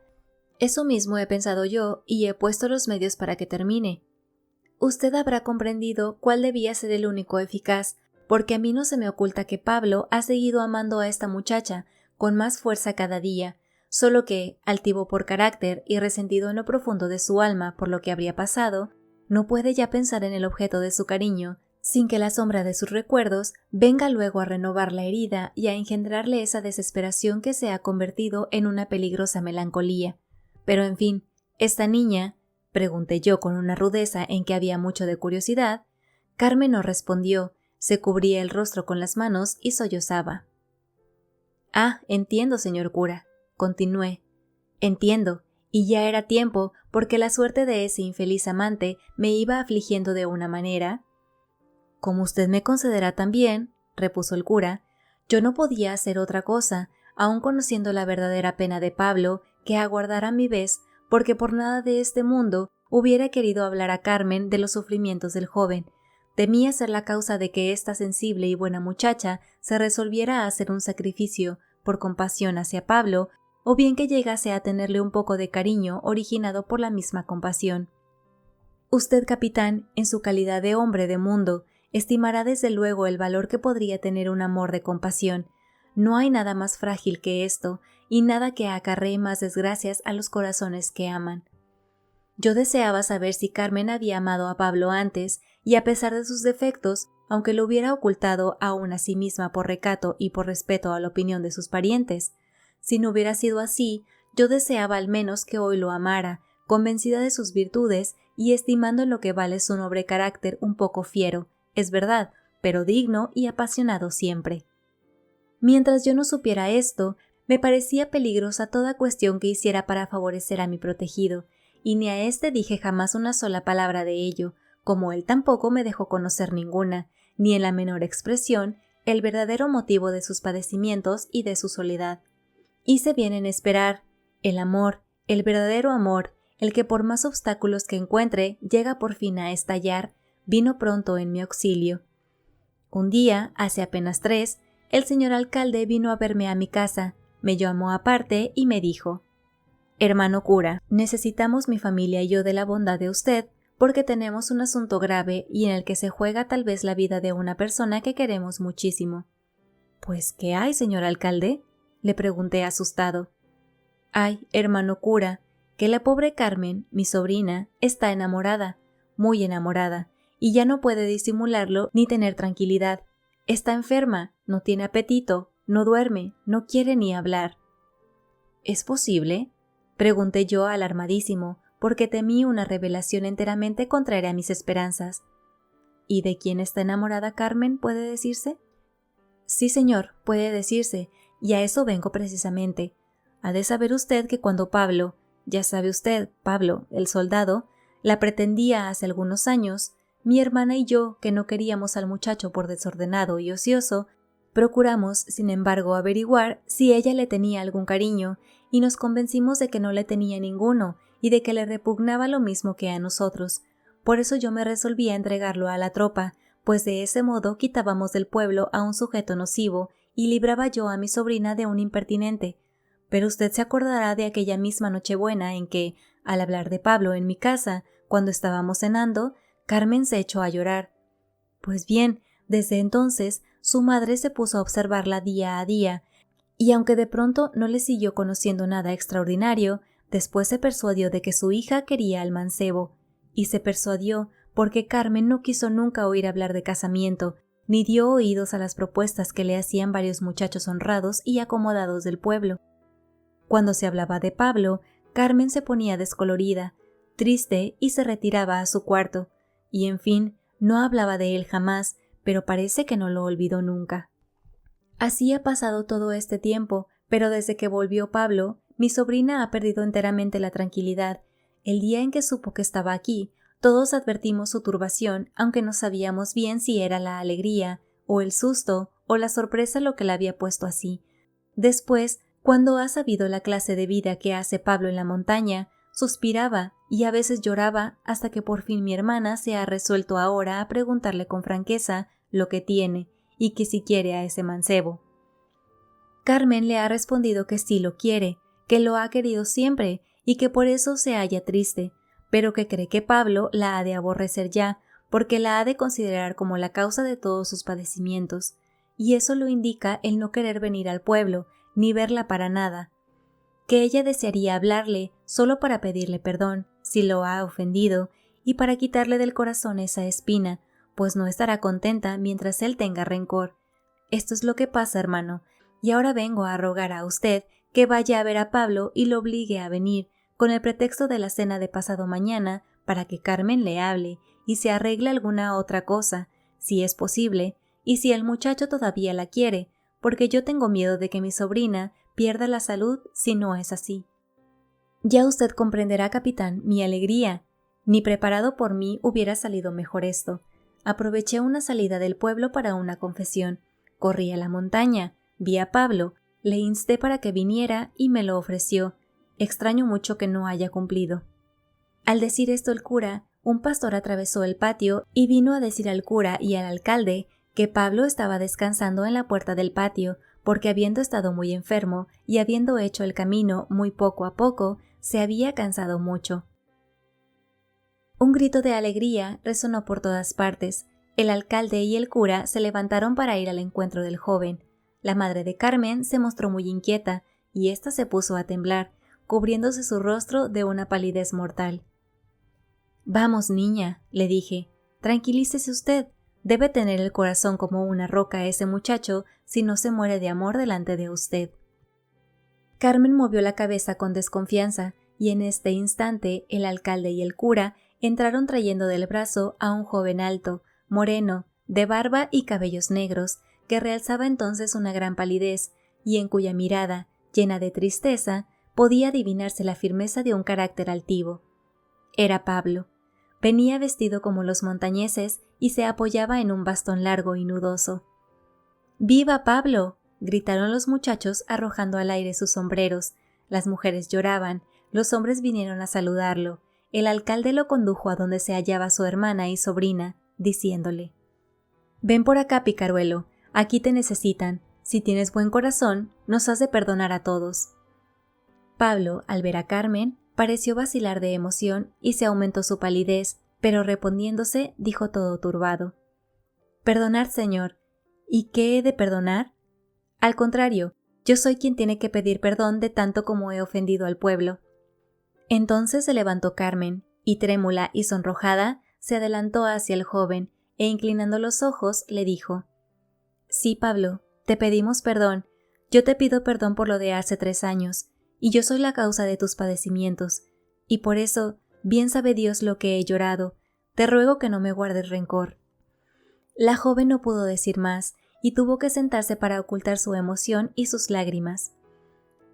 Usted habrá comprendido cuál debía ser el único eficaz, porque a mí no se me oculta que Pablo ha seguido amando a esta muchacha con más fuerza cada día, solo que, altivo por carácter y resentido en lo profundo de su alma por lo que habría pasado, no puede ya pensar en el objeto de su cariño, sin que la sombra de sus recuerdos venga luego a renovar la herida y a engendrarle esa desesperación que se ha convertido en una peligrosa melancolía. Pero en fin, esta niña, Pregunté yo con una rudeza en que había mucho de curiosidad. Carmen no respondió, se cubría el rostro con las manos y sollozaba. «Ah, entiendo, señor cura», continué. «Entiendo, y ya era tiempo, porque la suerte de ese infeliz amante me iba afligiendo de una manera». «Como usted me concederá también», repuso el cura, «yo no podía hacer otra cosa, aun conociendo la verdadera pena de Pablo, que aguardar a mi vez, porque por nada de este mundo hubiera querido hablar a Carmen de los sufrimientos del joven. Temía ser la causa de que esta sensible y buena muchacha se resolviera a hacer un sacrificio por compasión hacia Pablo, o bien que llegase a tenerle un poco de cariño originado por la misma compasión. Usted, capitán, en su calidad de hombre de mundo, estimará desde luego el valor que podría tener un amor de compasión. No hay nada más frágil que esto, y nada que acarree más desgracias a los corazones que aman. Yo deseaba saber si Carmen había amado a Pablo antes, y a pesar de sus defectos, aunque lo hubiera ocultado aún a sí misma por recato y por respeto a la opinión de sus parientes. Si no hubiera sido así, yo deseaba al menos que hoy lo amara, convencida de sus virtudes y estimando en lo que vale su noble carácter un poco fiero, es verdad, pero digno y apasionado siempre. Mientras yo no supiera esto, me parecía peligrosa toda cuestión que hiciera para favorecer a mi protegido, y ni a éste dije jamás una sola palabra de ello, como él tampoco me dejó conocer ninguna, ni en la menor expresión, el verdadero motivo de sus padecimientos y de su soledad. Hice bien en esperar. El amor, el verdadero amor, el que por más obstáculos que encuentre llega por fin a estallar, vino pronto en mi auxilio. Un día, hace apenas 3, el señor alcalde vino a verme a mi casa, me llamó aparte y me dijo: «Hermano cura, necesitamos mi familia y yo de la bondad de usted, porque tenemos un asunto grave y en el que se juega tal vez la vida de una persona que queremos muchísimo». «¿Pues qué hay, señor alcalde?», le pregunté asustado. «Ay, hermano cura, que la pobre Carmen, mi sobrina, está enamorada, muy enamorada, y ya no puede disimularlo ni tener tranquilidad. Está enferma, no tiene apetito, no duerme, no quiere ni hablar». «¿Es posible?», pregunté yo alarmadísimo, porque temí una revelación enteramente contraria a mis esperanzas. «¿Y de quién está enamorada Carmen, puede decirse?». «Sí, señor, puede decirse, y a eso vengo precisamente. Ha de saber usted que cuando Pablo, ya sabe usted, Pablo, el soldado, la pretendía hace algunos años, mi hermana y yo, que no queríamos al muchacho por desordenado y ocioso, procuramos, sin embargo, averiguar si ella le tenía algún cariño, y nos convencimos de que no le tenía ninguno, y de que le repugnaba lo mismo que a nosotros. Por eso yo me resolví a entregarlo a la tropa, pues de ese modo quitábamos del pueblo a un sujeto nocivo, y libraba yo a mi sobrina de un impertinente. Pero usted se acordará de aquella misma Nochebuena en que, al hablar de Pablo en mi casa, cuando estábamos cenando, Carmen se echó a llorar. Pues bien, desde entonces su madre se puso a observarla día a día, y aunque de pronto no le siguió conociendo nada extraordinario, después se persuadió de que su hija quería al mancebo, y se persuadió porque Carmen no quiso nunca oír hablar de casamiento, ni dio oídos a las propuestas que le hacían varios muchachos honrados y acomodados del pueblo. Cuando se hablaba de Pablo, Carmen se ponía descolorida, triste y se retiraba a su cuarto, y en fin, no hablaba de él jamás, pero parece que no lo olvidó nunca. Así ha pasado todo este tiempo, pero desde que volvió Pablo, mi sobrina ha perdido enteramente la tranquilidad. El día en que supo que estaba aquí, todos advertimos su turbación, aunque no sabíamos bien si era la alegría, o el susto, o la sorpresa lo que la había puesto así. Después, cuando ha sabido la clase de vida que hace Pablo en la montaña, suspiraba y a veces lloraba hasta que por fin mi hermana se ha resuelto ahora a preguntarle con franqueza lo que tiene y que si quiere a ese mancebo. Carmen le ha respondido que sí lo quiere, que lo ha querido siempre y que por eso se halla triste, pero que cree que Pablo la ha de aborrecer ya, porque la ha de considerar como la causa de todos sus padecimientos, y eso lo indica el no querer venir al pueblo, ni verla para nada, que ella desearía hablarle solo para pedirle perdón, si lo ha ofendido, y para quitarle del corazón esa espina, pues no estará contenta mientras él tenga rencor. Esto es lo que pasa, hermano, y ahora vengo a rogar a usted que vaya a ver a Pablo y lo obligue a venir, con el pretexto de la cena de pasado mañana, para que Carmen le hable y se arregle alguna otra cosa, si es posible, y si el muchacho todavía la quiere, porque yo tengo miedo de que mi sobrina pierda la salud si no es así. Ya usted comprenderá, capitán, mi alegría. Ni preparado por mí hubiera salido mejor esto. Aproveché una salida del pueblo para una confesión. Corrí a la montaña, vi a Pablo, le insté para que viniera y me lo ofreció. Extraño mucho que no haya cumplido. Al decir esto el cura, un pastor atravesó el patio y vino a decir al cura y al alcalde que Pablo estaba descansando en la puerta del patio, porque habiendo estado muy enfermo y habiendo hecho el camino muy poco a poco, se había cansado mucho. Un grito de alegría resonó por todas partes. El alcalde y el cura se levantaron para ir al encuentro del joven. La madre de Carmen se mostró muy inquieta, y ésta se puso a temblar, cubriéndose su rostro de una palidez mortal. «Vamos, niña», le dije, «tranquilícese usted. Debe tener el corazón como una roca ese muchacho si no se muere de amor delante de usted». Carmen movió la cabeza con desconfianza, y en este instante el alcalde y el cura entraron trayendo del brazo a un joven alto, moreno, de barba y cabellos negros, que realzaba entonces una gran palidez, y en cuya mirada, llena de tristeza, podía adivinarse la firmeza de un carácter altivo. Era Pablo. Venía vestido como los montañeses y se apoyaba en un bastón largo y nudoso. «¡Viva Pablo!», gritaron los muchachos arrojando al aire sus sombreros. Las mujeres lloraban, los hombres vinieron a saludarlo. El alcalde lo condujo a donde se hallaba su hermana y sobrina, diciéndole: «Ven por acá, picaruelo, aquí te necesitan. Si tienes buen corazón, nos has de perdonar a todos». Pablo, al ver a Carmen, pareció vacilar de emoción y se aumentó su palidez, pero respondiéndose, dijo todo turbado: «Perdonad, señor. ¿Y qué he de perdonar? Al contrario, yo soy quien tiene que pedir perdón de tanto como he ofendido al pueblo». Entonces se levantó Carmen, y trémula y sonrojada, se adelantó hacia el joven, e inclinando los ojos, le dijo: «Sí, Pablo, te pedimos perdón. Yo te pido perdón por lo de hace 3 años, y yo soy la causa de tus padecimientos, y por eso, bien sabe Dios lo que he llorado. Te ruego que no me guardes rencor». La joven no pudo decir más, y tuvo que sentarse para ocultar su emoción y sus lágrimas.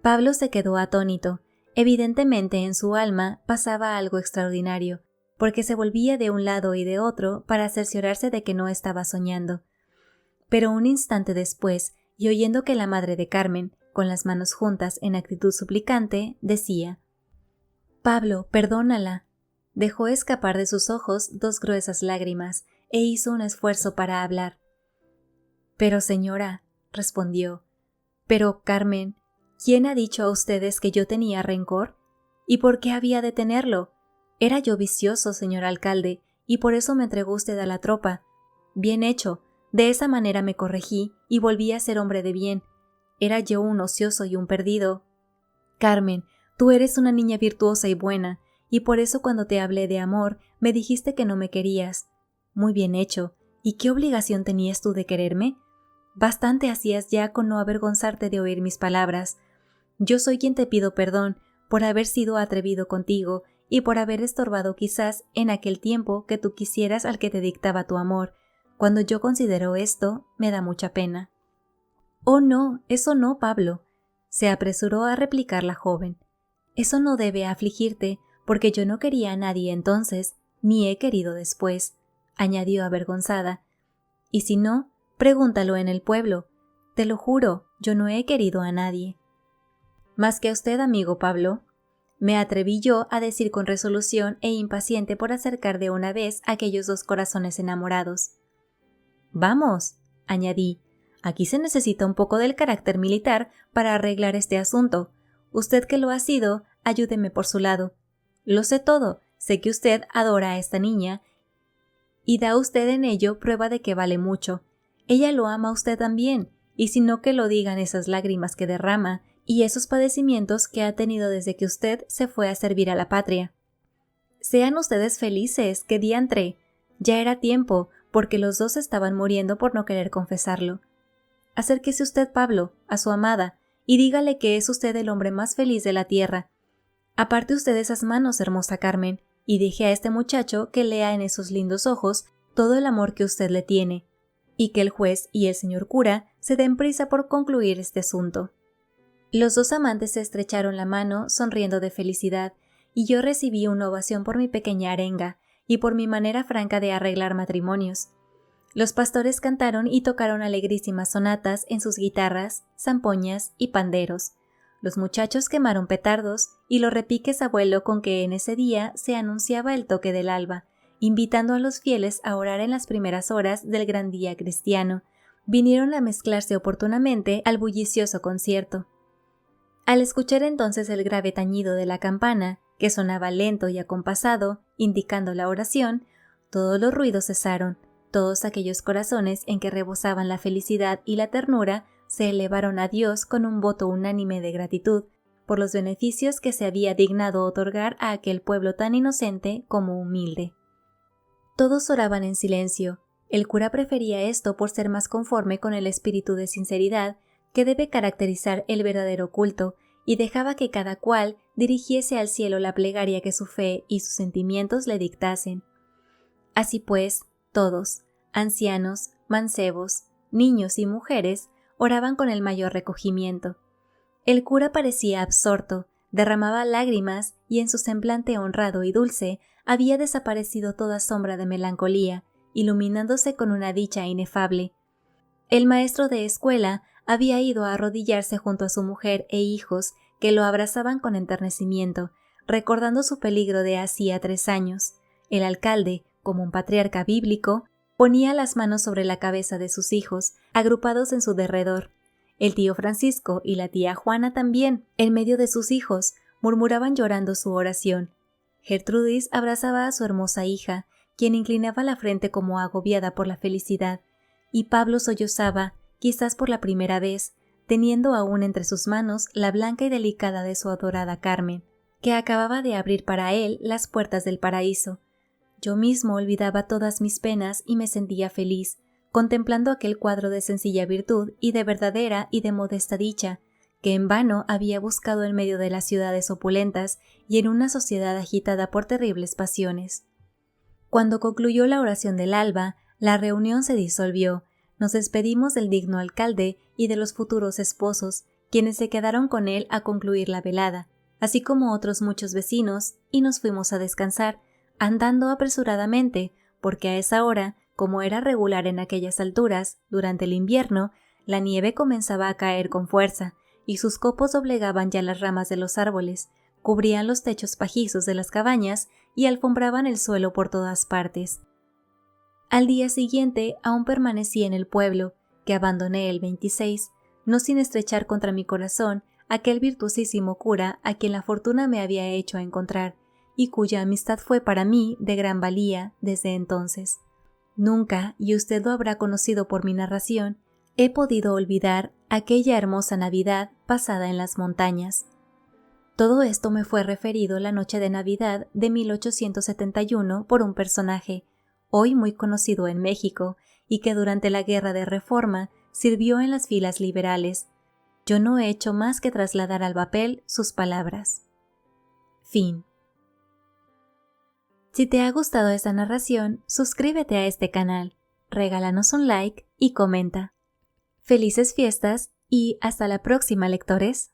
Pablo se quedó atónito. Evidentemente en su alma pasaba algo extraordinario, porque se volvía de un lado y de otro para cerciorarse de que no estaba soñando. Pero un instante después, y oyendo que la madre de Carmen, con las manos juntas en actitud suplicante, decía: «Pablo, perdónala», dejó escapar de sus ojos 2 gruesas lágrimas e hizo un esfuerzo para hablar. «Pero señora», respondió, «pero, Carmen, ¿quién ha dicho a ustedes que yo tenía rencor? ¿Y por qué había de tenerlo? Era yo vicioso, señor alcalde, y por eso me entregó usted a la tropa. Bien hecho, de esa manera me corregí y volví a ser hombre de bien. Era yo un ocioso y un perdido. Carmen, tú eres una niña virtuosa y buena, y por eso cuando te hablé de amor me dijiste que no me querías. Muy bien hecho. ¿Y qué obligación tenías tú de quererme? Bastante hacías ya con no avergonzarte de oír mis palabras. Yo soy quien te pido perdón por haber sido atrevido contigo y por haber estorbado quizás en aquel tiempo que tú quisieras al que te dictaba tu amor. Cuando yo considero esto, me da mucha pena». «Oh no, eso no, Pablo», se apresuró a replicar la joven. «Eso no debe afligirte, porque yo no quería a nadie entonces, ni he querido después», añadió avergonzada. «Y si no, pregúntalo en el pueblo. Te lo juro, yo no he querido a nadie». «Más que a usted, amigo Pablo», me atreví yo a decir con resolución e impaciente por acercar de una vez aquellos 2 corazones enamorados. «Vamos», añadí, «aquí se necesita un poco del carácter militar para arreglar este asunto. Usted que lo ha sido, ayúdeme por su lado. Lo sé todo, sé que usted adora a esta niña, y da usted en ello prueba de que vale mucho. Ella lo ama a usted también, y si no que lo digan esas lágrimas que derrama, y esos padecimientos que ha tenido desde que usted se fue a servir a la patria. Sean ustedes felices, que diantre. Ya era tiempo, porque los 2 estaban muriendo por no querer confesarlo. Acérquese usted, Pablo, a su amada, y dígale que es usted el hombre más feliz de la tierra. Aparte usted esas manos, hermosa Carmen, y deje a este muchacho que lea en esos lindos ojos todo el amor que usted le tiene, y que el juez y el señor cura se den prisa por concluir este asunto. Los dos amantes se estrecharon la mano, sonriendo de felicidad, y yo recibí una ovación por mi pequeña arenga y por mi manera franca de arreglar matrimonios. Los pastores cantaron y tocaron alegrísimas sonatas en sus guitarras, zampoñas y panderos. Los muchachos quemaron petardos y los repiques a vuelo con que en ese día se anunciaba el toque del alba, invitando a los fieles a orar en las primeras horas del gran día cristiano. Vinieron a mezclarse oportunamente al bullicioso concierto. Al escuchar entonces el grave tañido de la campana, que sonaba lento y acompasado, indicando la oración, todos los ruidos cesaron, todos aquellos corazones en que rebosaban la felicidad y la ternura se elevaron a Dios con un voto unánime de gratitud por los beneficios que se había dignado otorgar a aquel pueblo tan inocente como humilde. Todos oraban en silencio. El cura prefería esto por ser más conforme con el espíritu de sinceridad que debe caracterizar el verdadero culto, y dejaba que cada cual dirigiese al cielo la plegaria que su fe y sus sentimientos le dictasen. Así pues, todos, ancianos, mancebos, niños y mujeres, oraban con el mayor recogimiento. El cura parecía absorto, derramaba lágrimas y en su semblante honrado y dulce había desaparecido toda sombra de melancolía, iluminándose con una dicha inefable. El maestro de escuela había ido a arrodillarse junto a su mujer e hijos, que lo abrazaban con enternecimiento, recordando su peligro de hacía 3 años. El alcalde, como un patriarca bíblico, ponía las manos sobre la cabeza de sus hijos, agrupados en su derredor. El tío Francisco y la tía Juana también, en medio de sus hijos, murmuraban llorando su oración. Gertrudis abrazaba a su hermosa hija, quien inclinaba la frente como agobiada por la felicidad, y Pablo sollozaba, quizás por la primera vez, teniendo aún entre sus manos la blanca y delicada de su adorada Carmen, que acababa de abrir para él las puertas del paraíso. Yo mismo olvidaba todas mis penas y me sentía feliz, contemplando aquel cuadro de sencilla virtud y de verdadera y de modesta dicha, que en vano había buscado en medio de las ciudades opulentas y en una sociedad agitada por terribles pasiones. Cuando concluyó la oración del alba, la reunión se disolvió. Nos despedimos del digno alcalde y de los futuros esposos, quienes se quedaron con él a concluir la velada, así como otros muchos vecinos, y nos fuimos a descansar, andando apresuradamente, porque a esa hora, como era regular en aquellas alturas, durante el invierno, la nieve comenzaba a caer con fuerza, y sus copos doblegaban ya las ramas de los árboles, cubrían los techos pajizos de las cabañas y alfombraban el suelo por todas partes. Al día siguiente aún permanecí en el pueblo, que abandoné el 26, no sin estrechar contra mi corazón aquel virtuosísimo cura a quien la fortuna me había hecho encontrar, y cuya amistad fue para mí de gran valía desde entonces. Nunca, y usted lo habrá conocido por mi narración, he podido olvidar aquella hermosa Navidad pasada en las montañas. Todo esto me fue referido la noche de Navidad de 1871 por un personaje, hoy muy conocido en México, y que durante la Guerra de Reforma sirvió en las filas liberales. Yo no he hecho más que trasladar al papel sus palabras. Fin. Si te ha gustado esta narración, suscríbete a este canal, regálanos un like y comenta. Felices fiestas y hasta la próxima, lectores.